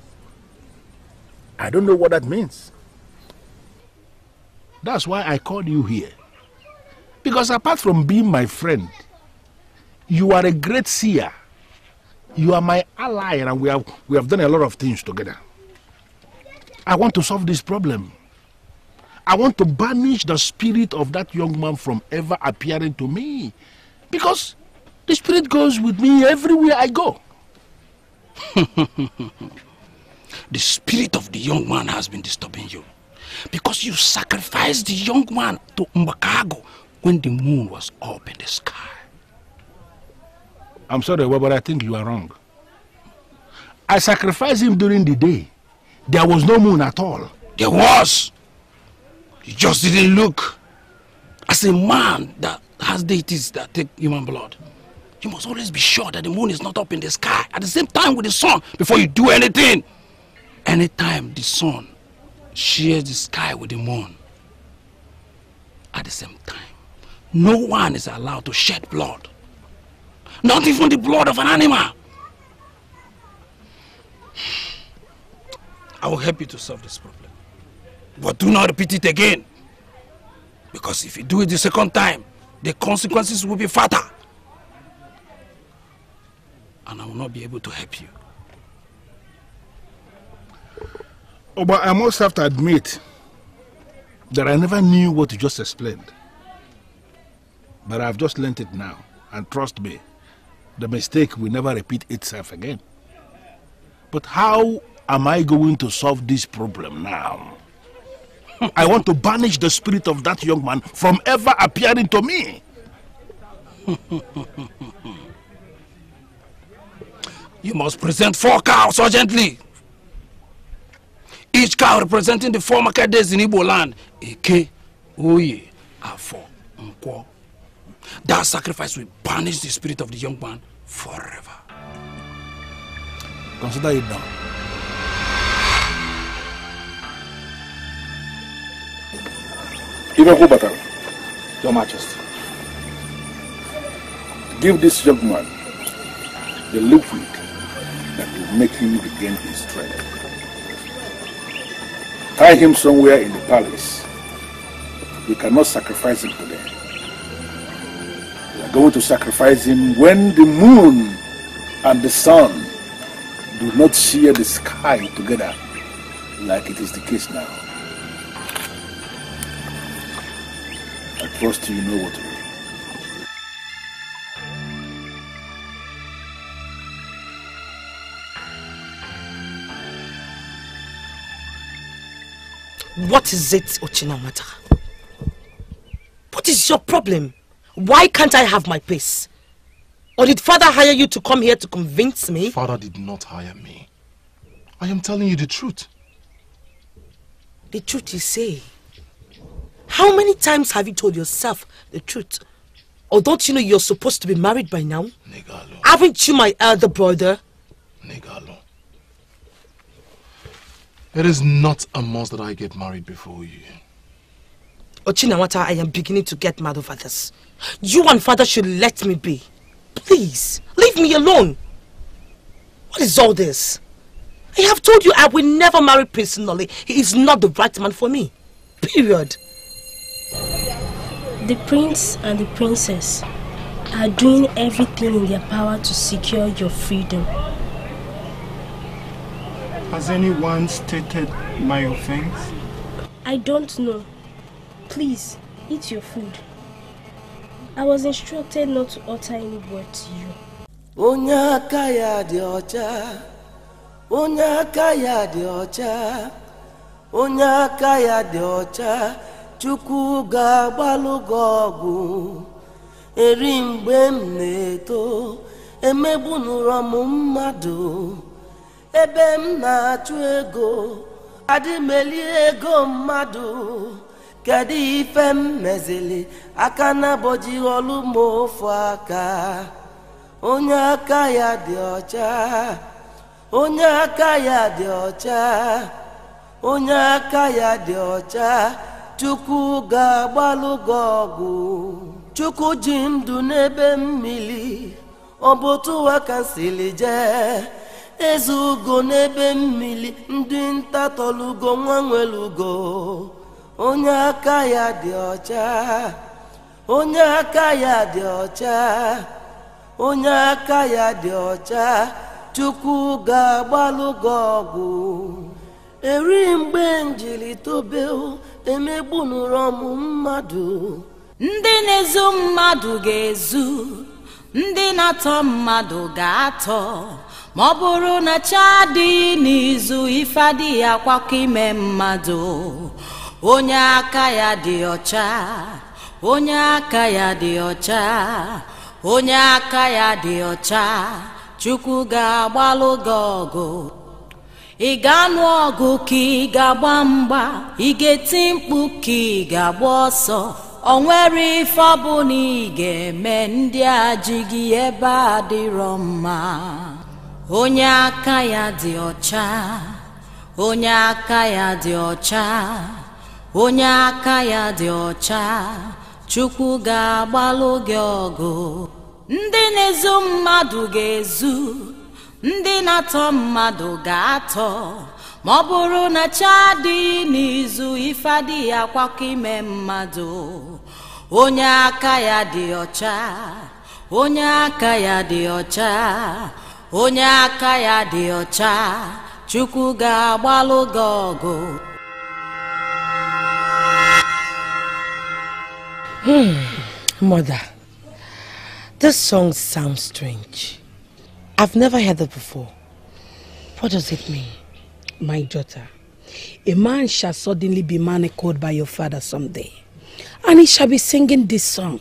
I don't know what that means. That's why I called you here. Because apart from being my friend, you are a great seer. You are my ally, and we have done a lot of things together. I want to solve this problem. I want to banish the spirit of that young man from ever appearing to me. Because the spirit goes with me everywhere I go. The spirit of the young man has been disturbing you. Because you sacrificed the young man to Mbakago when the moon was up in the sky. I'm sorry, but I think you are wrong. I sacrificed him during the day. There was no moon at all. There was. You just didn't look. As a man that has deities that take human blood, you must always be sure that the moon is not up in the sky at the same time with the sun before you do anything. Anytime the sun shares the sky with the moon at the same time, no one is allowed to shed blood. Not even the blood of an animal. I will help you to solve this problem. But do not repeat it again. Because if you do it the second time, the consequences will be fatal. And I will not be able to help you. Oh, but I must have to admit that I never knew what you just explained. But I've just learnt it now. And trust me, the mistake will never repeat itself again. But how am I going to solve this problem now? I want to banish the spirit of that young man from ever appearing to me. You must present 4 cows urgently. Each cow representing the 4 market days in Igbo land. Eke, Oye, Afo, Nkwo. That sacrifice will banish the spirit of the young man forever. Consider it done. Even Hilbert, Your Majesty, give this young man the liquid that will make him regain his strength. Tie him somewhere in the palace. We cannot sacrifice him today. We are going to sacrifice him when the moon and the sun do not share the sky together like it is the case now. I trust you know what to do. What is it, Ochinamata? What is your problem? Why can't I have my peace? Or did father hire you to come here to convince me? Father did not hire me. I am telling you the truth. The truth you say? How many times have you told yourself the truth? Or don't you know you're supposed to be married by now? Negalo. Haven't you my elder brother? Negalo. It is not a must that I get married before you. Ochinawata, I am beginning to get mad over this. You and father should let me be. Please, leave me alone. What is all this? I have told you I will never marry personally. He is not the right man for me. Period. The prince and the princess are doing everything in their power to secure your freedom. Has anyone stated my offense? I don't know. Please, eat your food. I was instructed not to utter any word to you. Onyaka ya dị ọcha. Onyaka ya dị ọcha. Onyaka ya dị ọcha. Chukwu ga-agbalụ gị ọgwụ. Eri mgbe m na-eto. Emegbunụrụ m mmadụ. Ebe m na-achụ ego. Adị m eli ego mmadụ. Kedu ife m mezili aka na boji olu m ofu aka. Onye aka ya dị ọcha. Onye aka ya dị ọcha. Onye aka ya dị ọcha. Chukwu ga-agbalụ gị ọgwụ. Chukwu ji ndụ n'ebe mmiri. Ọ bụ otu aka m sili jee. Eze ugo n'ebe mmiri. Ndị nta tọlugo nwa nwelugo. Onye aka ya dị ọcha. Onye aka ya dị ọcha. Onye aka ya dị ọcha. Chukwu ga-agbalụ gị ọgwụ. Eri mgbe njiri tobe emegbunụrụ m mmadụ. Ndị na-ezu mmadụ ga-ezu. Ndị na-atọ mmadụ ga-atọ. Ma ọ bụrụ na chi adịghị n'izu ife adịghị akwakọ ime mmadụ. Onye aka ya dị ọcha. Onye aka ya dị ọcha. Onye aka ya dị ọcha. Chukwu ga-agbalụ gị ọgụ. Ị ga-anụ ọgụ ka ị ga-agba mgba. Ị ga-eti mkpu ka ị ga-agba ọsọ. O nwere ife ọbụla ị ga-eme ndị a ji gị ebe adịrọ mma. Onye aka ya dị ọcha. Onye aka ya dị ọcha. Onye aka ya dị ọcha. Chukwu ga-agbalụ gị ọgụ. Ndị na-ezu mmadụ ga-ezu. Ndị na-atọ mmadụ ga-atọ. Ma ọ bụrụ na chi adịghị n'izu ife adịghị akwakọ ime mmadụ. Onye aka ya dị ọcha. Onye aka ya dị ọcha. Onye aka ya dị ọcha. Chukwu ga-agbalụ gị ọgụ. Mother, this song sounds strange. I've never heard it before. What does it mean? My daughter, a man shall suddenly be manacled by your father someday, and he shall be singing this song.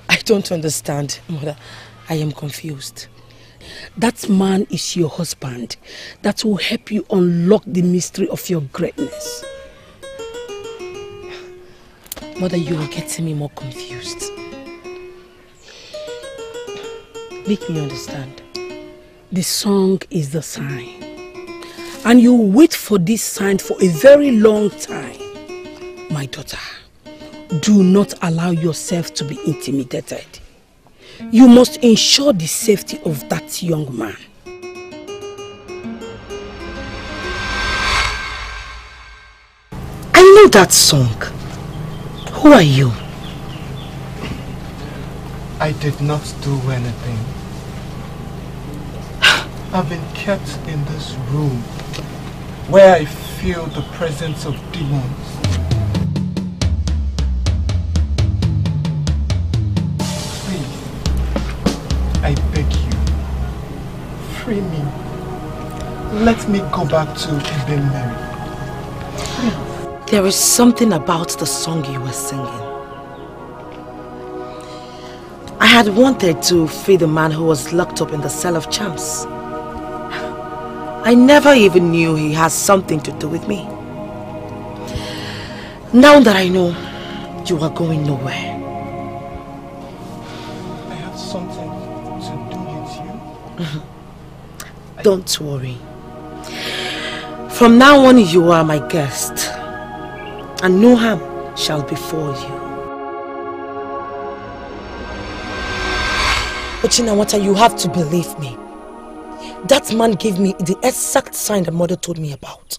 I don't understand, Mother. I am confused. That man is your husband that will help you unlock the mystery of your greatness. Mother, you are getting me more confused. Make me understand. The song is the sign. And you wait for this sign for a very long time. My daughter, do not allow yourself to be intimidated. You must ensure the safety of that young man. I know that song. Who are you? I did not do anything. I've been kept in this room where I feel the presence of demons. Please, I beg you, free me. Let me go back to Ibn Mary. There is something about the song you were singing. I had wanted to free the man who was locked up in the cell of champs. I never even knew he has something to do with me. Now that I know, you are going nowhere. I have something to do with you. Don't worry. From now on, you are my guest, and no harm shall befall you. Ochinawata, you have to believe me. That man gave me the exact sign the mother told me about.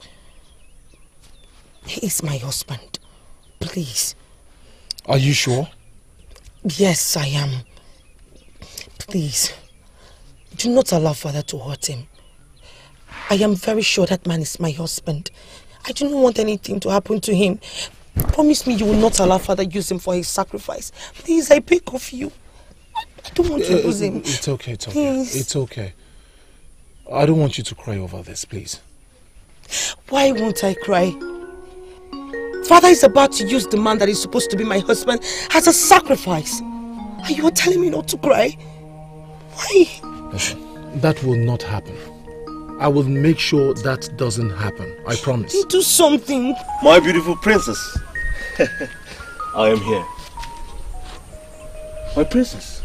He is my husband. Please. Are you sure? Yes, I am. Please. Do not allow Father to hurt him. I am very sure that man is my husband. I do not want anything to happen to him. Promise me you will not allow Father use him for his sacrifice. Please, I beg of you. I don't want to lose him. It's okay, it's okay. Please. It's okay. I don't want you to cry over this, please. Why won't I cry? Father is about to use the man that is supposed to be my husband as a sacrifice. And you are telling me not to cry? Why? Listen, that will not happen. I will make sure that doesn't happen. I promise. Do something. My beautiful princess. I am here. My princess.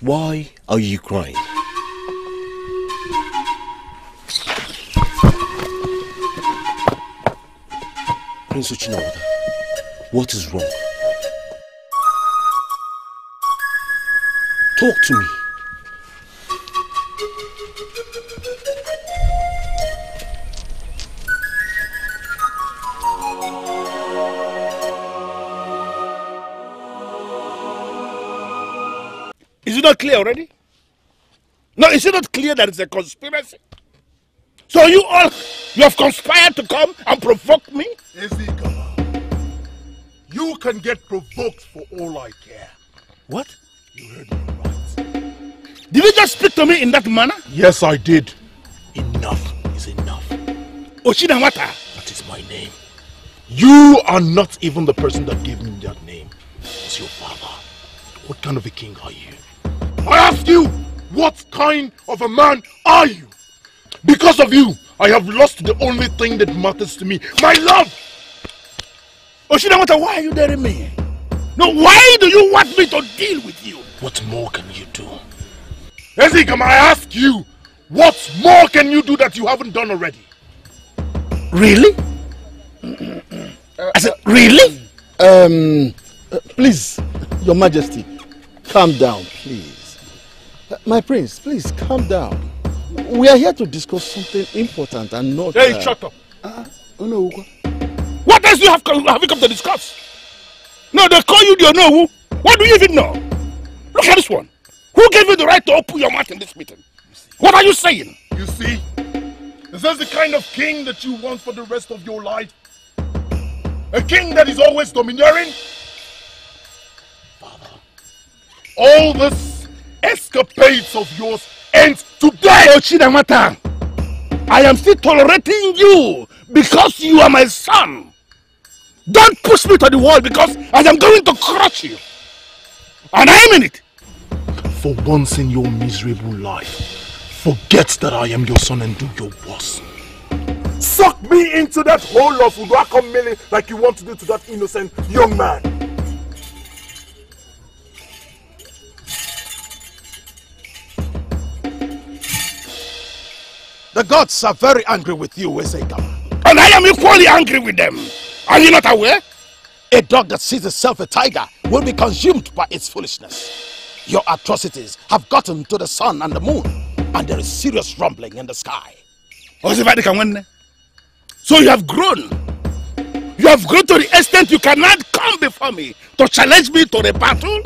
Why are you crying? Prince Uchinawada, what is wrong? Talk to me. Is it not clear already? No, is it not clear that it's a conspiracy? So you have conspired to come and provoke me? You can get provoked for all I care. What? You heard me right. Did you just speak to me in that manner? Yes, I did. Enough is enough. Ochinawata. That is my name. You are not even the person that gave me that name. It's your father. What kind of a king are you? I ask you, what kind of a man are you? Because of you, I have lost the only thing that matters to me, my love! Ochinawata, why are you daring me? No, why do you want me to deal with you? What more can you do? Ezekam, I ask you, what more can you do that you haven't done already? Really? I said, really? Please, Your Majesty, calm down, please. My prince, please calm down. We are here to discuss something important and not... Hey, shut up. What else have you come to discuss? No, they call you the know who. What do you even know? Look at this one. Who gave you the right to open your mouth in this meeting? What are you saying? You see, is this the kind of king that you want for the rest of your life? A king that is always domineering? Father, all this escapades of yours ends today! Ochinawata, I am still tolerating you because you are my son. Don't push me to the wall because I am going to crush you. And I am in it. For once in your miserable life, forget that I am your son and do your worst. Suck me into that hole of Uduakomele like you want to do to that innocent young man. The gods are very angry with you, Ezegama. And I am equally angry with them. Are you not aware? A dog that sees itself a tiger will be consumed by its foolishness. Your atrocities have gotten to the sun and the moon, and there is serious rumbling in the sky. So you have grown. You have grown to the extent you cannot come before me to challenge me to the battle?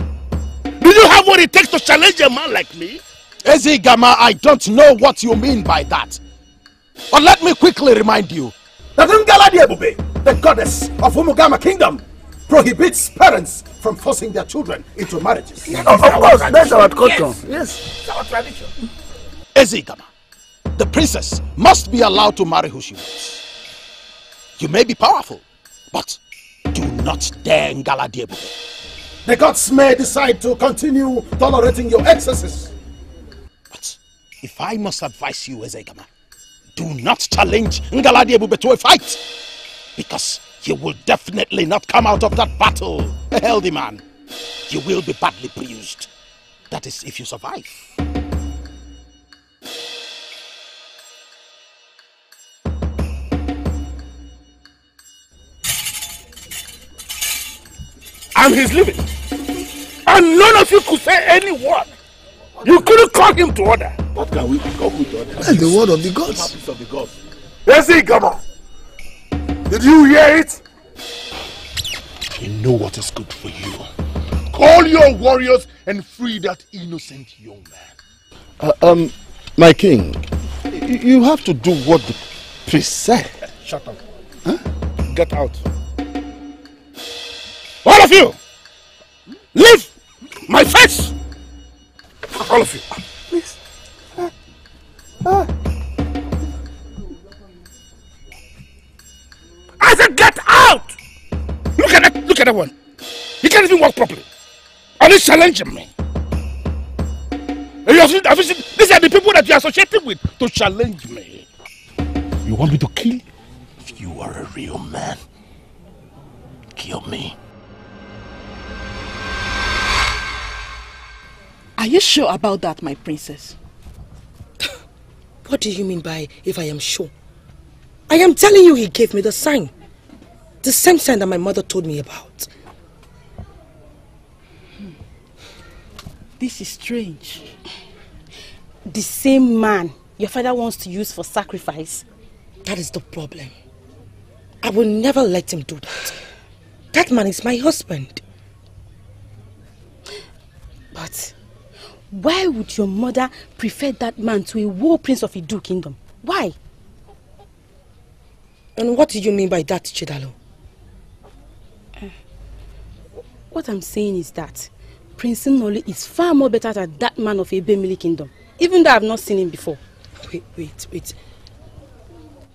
Do you have what it takes to challenge a man like me? Ezegama, I don't know what you mean by that. But let me quickly remind you that Ngaladiebube, the goddess of Umugama Kingdom, prohibits parents from forcing their children into marriages. Of course, that's our culture. Yes, it's our tradition. Ezegama, the princess must be allowed to marry who she wants. You may be powerful, but do not dare Ngaladiebube. The gods may decide to continue tolerating your excesses. But if I must advise you, Ezegama, do not challenge Ngaladiebube to a fight, because you will definitely not come out of that battle a healthy man. You will be badly bruised. That is if you survive. I'm his living. And none of you could say any word. You couldn't call him to order. What can we call him to order? That's the word of the gods. The of the gods. Ezegama, did you hear it? You know what is good for you. Call your warriors and free that innocent young man. My king, you have to do what the priest said. Shut up. Huh? Get out. All of you! Leave my face! All of you. Please. I said get out! Look at that one. He can't even walk properly. And he's challenging me. These are the people that you are associating with to challenge me. You want me to kill you? If you are a real man, kill me. Are you sure about that, my princess? What do you mean by if I am sure? I am telling you he gave me the sign. The same sign that my mother told me about. This is strange. The same man your father wants to use for sacrifice. That is the problem. I will never let him do that. That man is my husband. But why would your mother prefer that man to a war prince of Idu kingdom? Why? And what do you mean by that, Chidalo? What I'm saying is that Prince Noli is far more better than that man of Ebemili kingdom, even though I have not seen him before. Wait.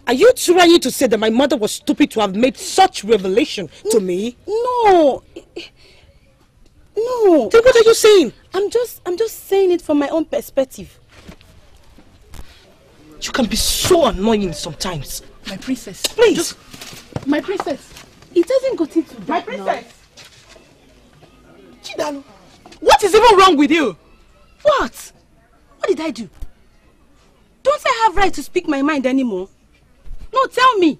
Are you trying to say that my mother was stupid to have made such revelation to me? No. No. Then what are you saying? I'm just saying it from my own perspective. You can be so annoying sometimes. My princess. Please. My princess. It hasn't got into that. My princess. Chidalo, what is even wrong with you? What? What did I do? Don't I have right to speak my mind anymore? No, tell me.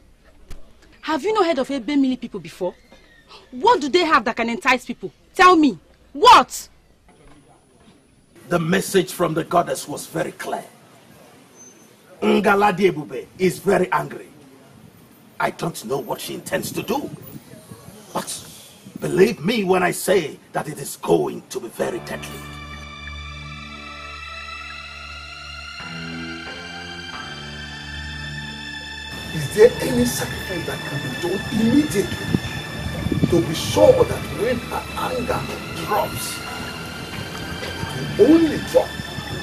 Have you not heard of Ebemili people before? What do they have that can entice people? Tell me. What? The message from the goddess was very clear. Ngaladiebube is very angry. I don't know what she intends to do. But believe me when I say that it is going to be very deadly. Is there any sacrifice that can be done immediately to be sure that when her anger drops, it will only drop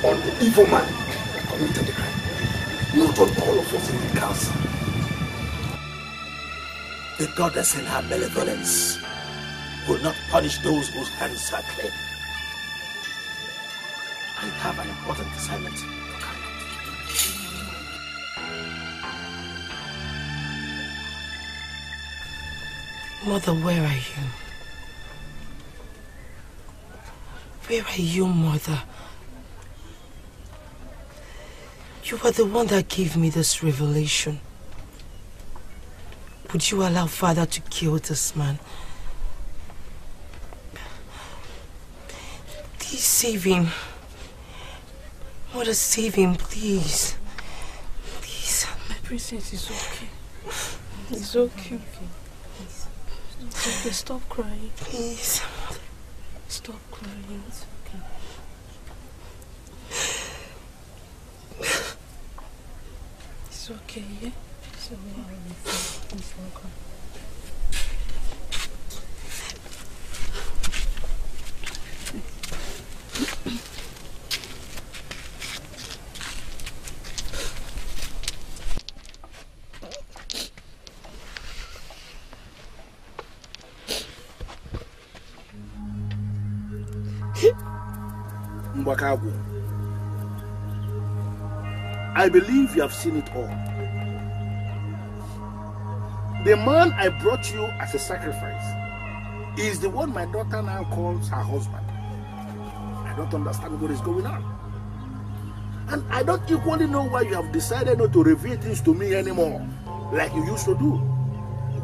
on the evil man that committed the crime, not on all of us in the council? The goddess in her malevolence will not punish those whose hands are clean. have an important assignment to carry out. Mother, where are you? Where are you, Mother? You are the one that gave me this revelation. Would you allow Father to kill this man? Please save him. Mother, save him, please. Please. My princess is okay. It's okay. It's okay. Stop crying. Please. Stop crying. It's okay. It's okay, yeah? It's okay. Please don't cry. I believe you have seen it all. The man I brought you as a sacrifice is the one my daughter now calls her husband. I don't understand what is going on. And I don't equally know why you have decided not to reveal things to me anymore, like you used to do.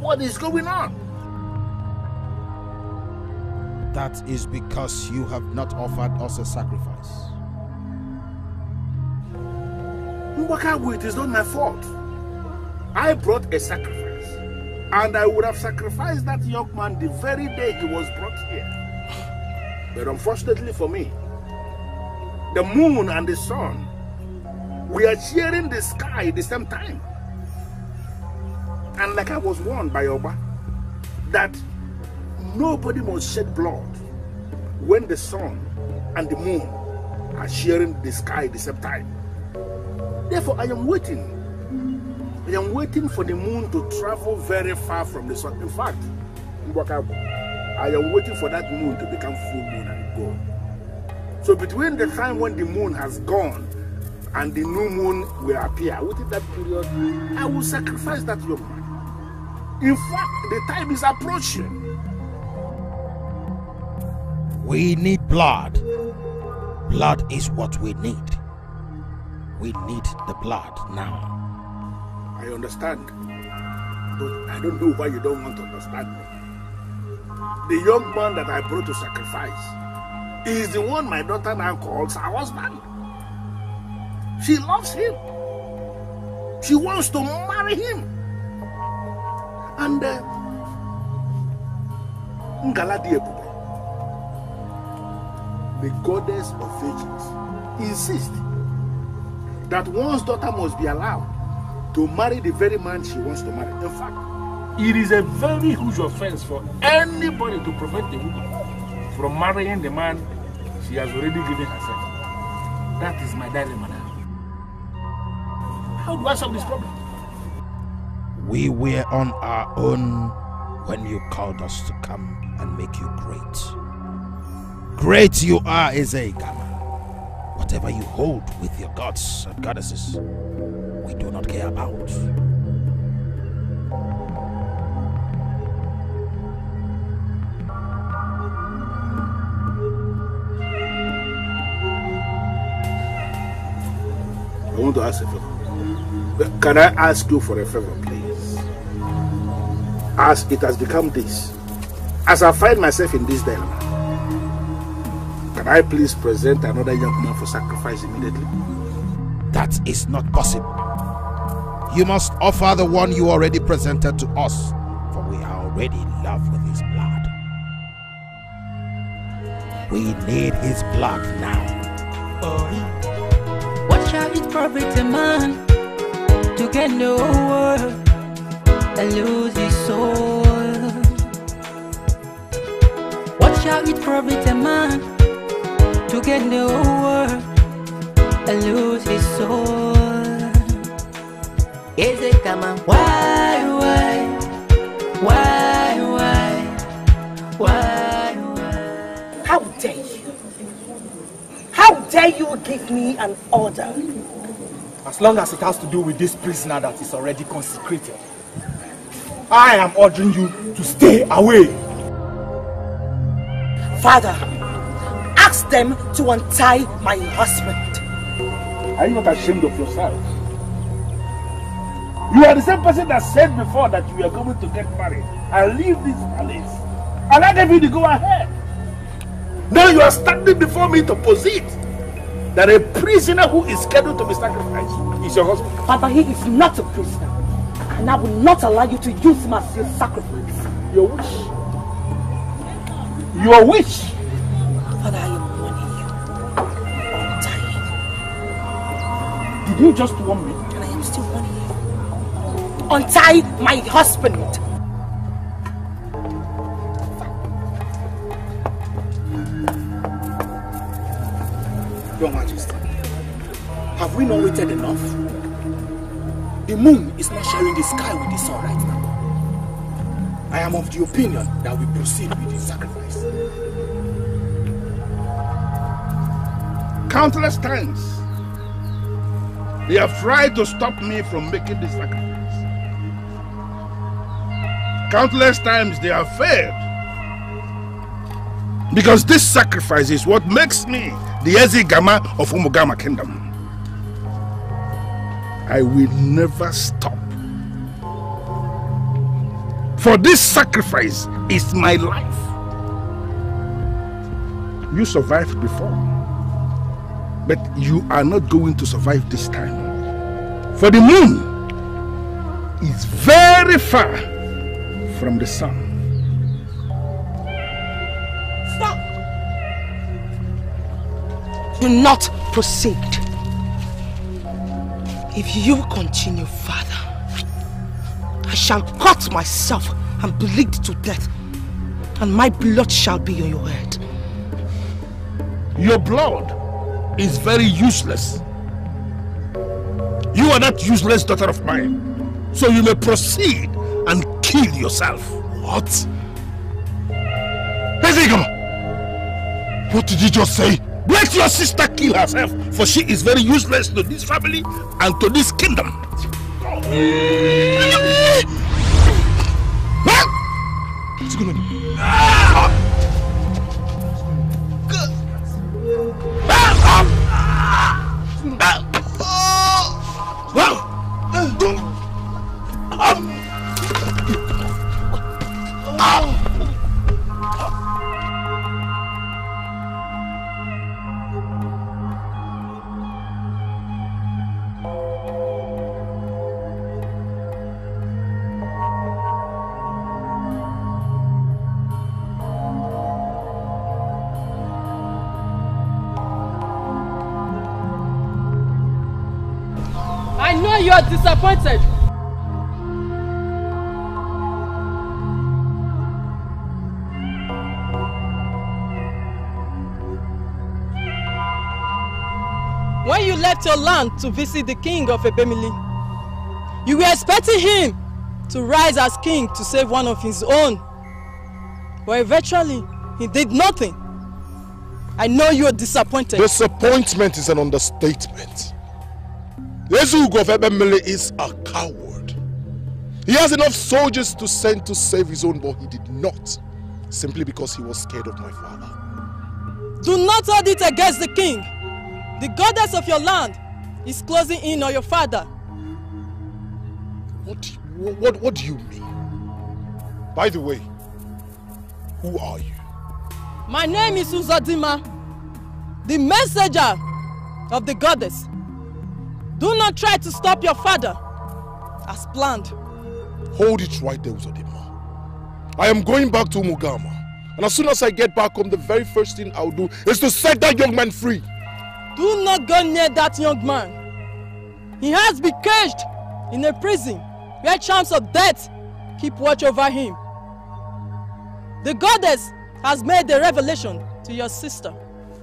What is going on? That is because you have not offered us a sacrifice. Mbakabu, it is not my fault. I brought a sacrifice, and I would have sacrificed that young man the very day he was brought here. But unfortunately for me, the moon and the sun, we are sharing the sky at the same time. And like I was warned by Oba, that nobody must shed blood when the sun and the moon are sharing the sky at the same time. Therefore, I am waiting. I am waiting for the moon to travel very far from the sun. In fact, I am waiting for that moon to become full moon and go. So between the time when the moon has gone and the new moon will appear, within that period, I will sacrifice that young man. In fact, the time is approaching. We need blood. Blood is what we need. We need the blood now. I understand, but I don't know why you don't want to understand me. The young man that I brought to sacrifice is the one my daughter now calls her husband. She loves him. She wants to marry him. And Ngaladi Ebube, the goddess of virgins, insists that one's daughter must be allowed to marry the very man she wants to marry. In fact, it is a very huge offense for anybody to prevent a woman from marrying the man she has already given herself. That is my dilemma now. How do I solve this problem? We were on our own when you called us to come and make you great. Great you are, Ezegama. Whatever you hold with your gods and goddesses, we do not care about. I want to ask a favor. Can I ask you for a favor, please? As it has become this, as I find myself in this dilemma, can I please present another young man for sacrifice immediately? That is not possible. You must offer the one you already presented to us, for we are already in love with his blood. We need his blood now. What shall it profit a man to get the whole world and lose his soul? What shall it profit a man to get the whole world and lose his soul? Is it come on? Why? How dare you? How dare you give me an order? As long as it has to do with this prisoner that is already consecrated, I am ordering you to stay away. Father, ask them to untie my husband. Are you not ashamed of yourself? You are the same person that said before that you are going to get married and leave this palace. And I gave you the go ahead. Now you are standing before me to posit that a prisoner who is scheduled to be sacrificed is your husband. Father, he is not a prisoner. And I will not allow you to use him as your sacrifice. Your wish. Your wish. Father, I am warning you. Did you just warn me? And I am still warning you. Untie my husband. Your Majesty, have we not waited enough? The moon is not sharing the sky with the sun right now. I am of the opinion that we proceed with the sacrifice. Countless times, they have tried to stop me from making this sacrifice. Countless times they have failed. Because this sacrifice is what makes me the Ezigama of Umugama Kingdom. I will never stop. For this sacrifice is my life. You survived before, but you are not going to survive this time. For the moon is very far from the sun. Stop! Do not proceed. If you continue, Father, I shall cut myself and bleed to death, and my blood shall be on your head. Your blood is very useless. You are that useless daughter of mine, so you may proceed and kill yourself. What? Ezigama! What did you just say? Let your sister kill herself, for she is very useless to this family and to this kingdom. I know you are disappointed. When you left your land to visit the king of Ebemili, you were expecting him to rise as king to save one of his own. But eventually, he did nothing. I know you are disappointed. Disappointment is an understatement. Ugezu of Ebemili is a coward. He has enough soldiers to send to save his own, but he did not, simply because he was scared of my father. Do not hold it against the king. The goddess of your land is closing in on your father. What do you mean? By the way, who are you? My name is Uzodima, the messenger of the goddess. Do not try to stop your father, as planned. Hold it right there, Uzodima. I am going back to Umugama, and as soon as I get back home, the very first thing I'll do is to set that young man free. Do not go near that young man. He has been caged in a prison where charms of death keep watch over him. The goddess has made a revelation to your sister.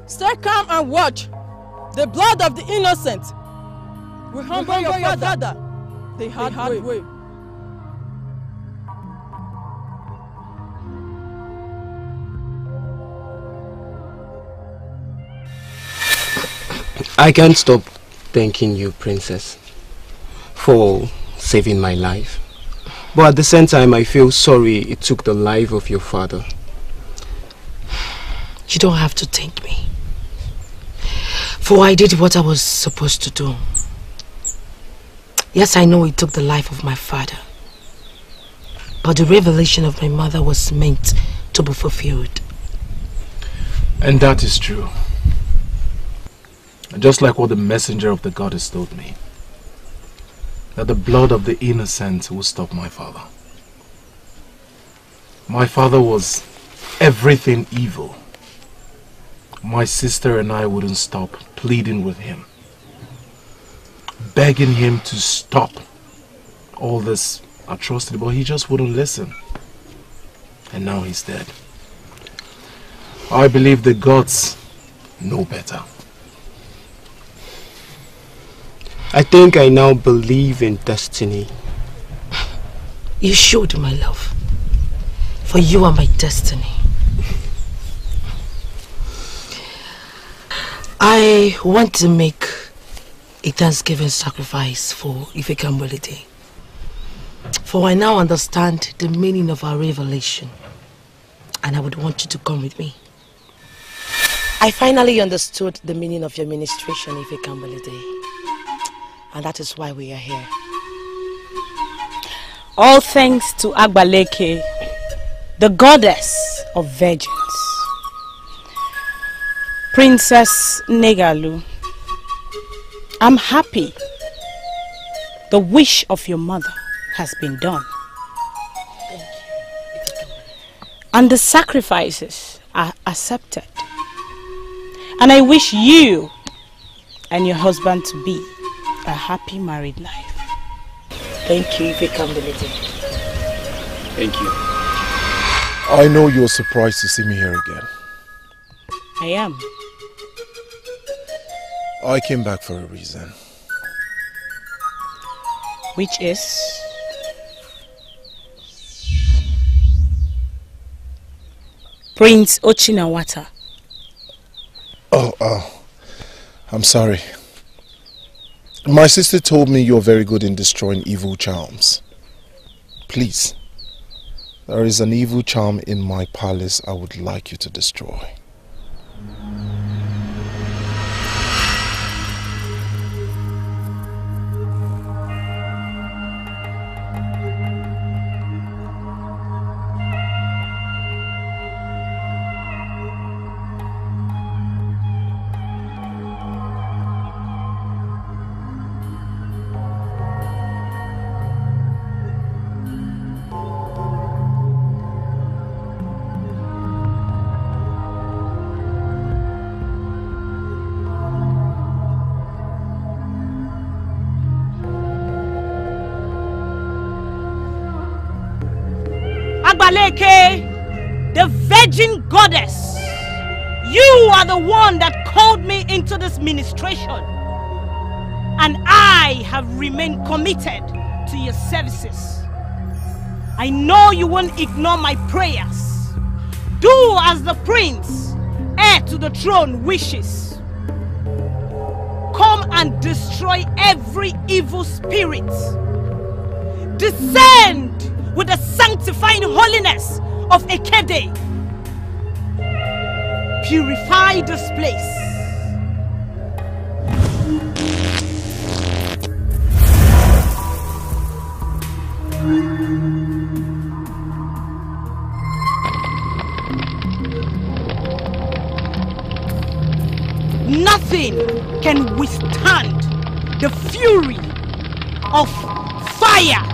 Stay calm and watch. The blood of the innocent will humble your father the hard way. I can't stop thanking you, Princess, for saving my life. But at the same time, I feel sorry it took the life of your father. You don't have to thank me. For I did what I was supposed to do. Yes, I know it took the life of my father. But the revelation of my mother was meant to be fulfilled. And that is true. Just like what the messenger of the goddess told me. That the blood of the innocent will stop my father. My father was everything evil. My sister and I wouldn't stop pleading with him, begging him to stop all this atrocity, but he just wouldn't listen. And now he's dead. I believe the gods know better. I think I now believe in destiny. You should, my love. For you are my destiny. I want to make a Thanksgiving sacrifice for Ifekamwele Day. For I now understand the meaning of our revelation. And I would want you to come with me. I finally understood the meaning of your ministration, Ifekamwele Day. And that is why we are here. All thanks to Agbaleke, the goddess of virgins. Princess Negalu, I'm happy. The wish of your mother has been done. Thank you. And the sacrifices are accepted. And I wish you and your husband to be a happy married life. Thank you, Ifekamwele. Thank you. I know you're surprised to see me here again. I am. I came back for a reason. Which is? Prince Ochinawata. Oh, I'm sorry. My sister told me you're very good in destroying evil charms. Please, there is an evil charm in my palace I would like you to destroy. Agbaleke, the virgin goddess, you are the one that called me into this ministration, and I have remained committed to your services. I know you won't ignore my prayers. Do as the prince, heir to the throne, wishes. Come and destroy every evil spirit. Descend with the sanctifying holiness of Ekede. Purify this place. Nothing can withstand the fury of fire.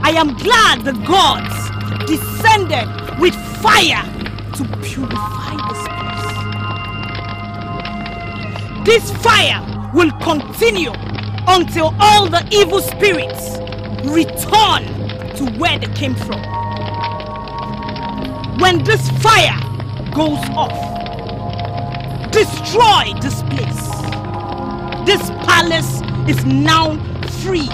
I am glad the gods descended with fire to purify this place. This fire will continue until all the evil spirits return to where they came from. When this fire goes off, destroy this place. This palace is now free.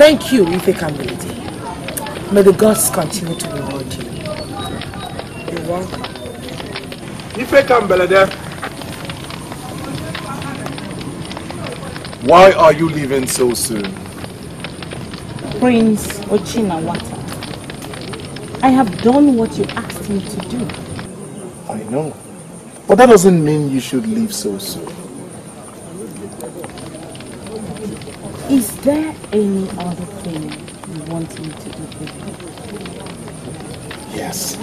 Thank you, Ife Kambelede. May the gods continue to reward you. You're welcome. Ife Kambelede, why are you leaving so soon? Prince Ochinawata, I have done what you asked me to do. I know, but that doesn't mean you should leave so soon. Is there any other thing you want me to do for you? Yes.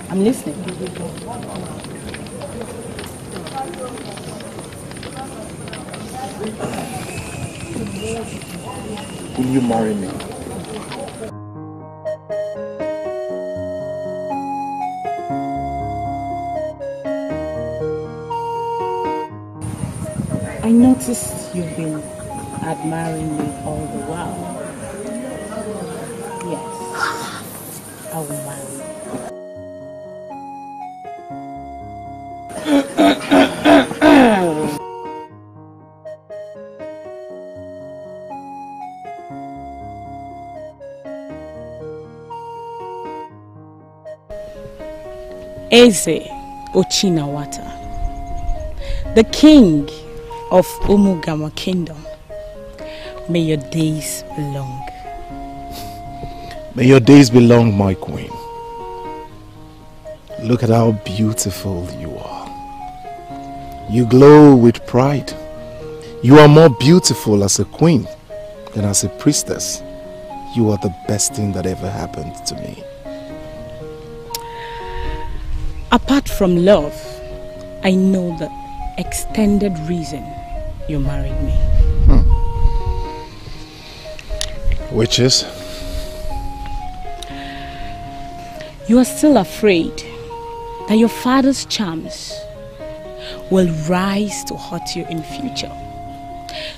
I'm listening. Will you marry me? I noticed you've been admiring me all the while. Yes, I will marry you. Eze Ochinawata, the king of Umugama Kingdom, may your days be long. May your days be long, my queen. Look at how beautiful you are. You glow with pride. You are more beautiful as a queen than as a priestess. You are the best thing that ever happened to me. Apart from love, I know the extended reason you married me. Which is? You are still afraid that your father's charms will rise to hurt you in future.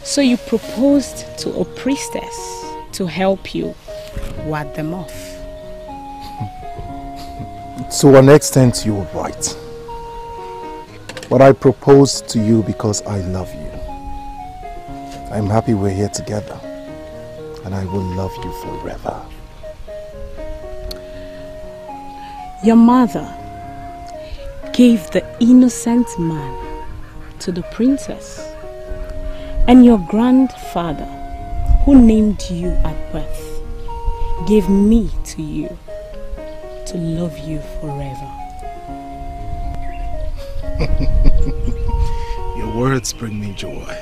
So you proposed to a priestess to help you ward them off. To an extent, you were right. But I proposed to you because I love you. I'm happy we're here together. And I will love you forever. Your mother gave the innocent man to the princess. And your grandfather, who named you at birth, gave me to you to love you forever. Your words bring me joy.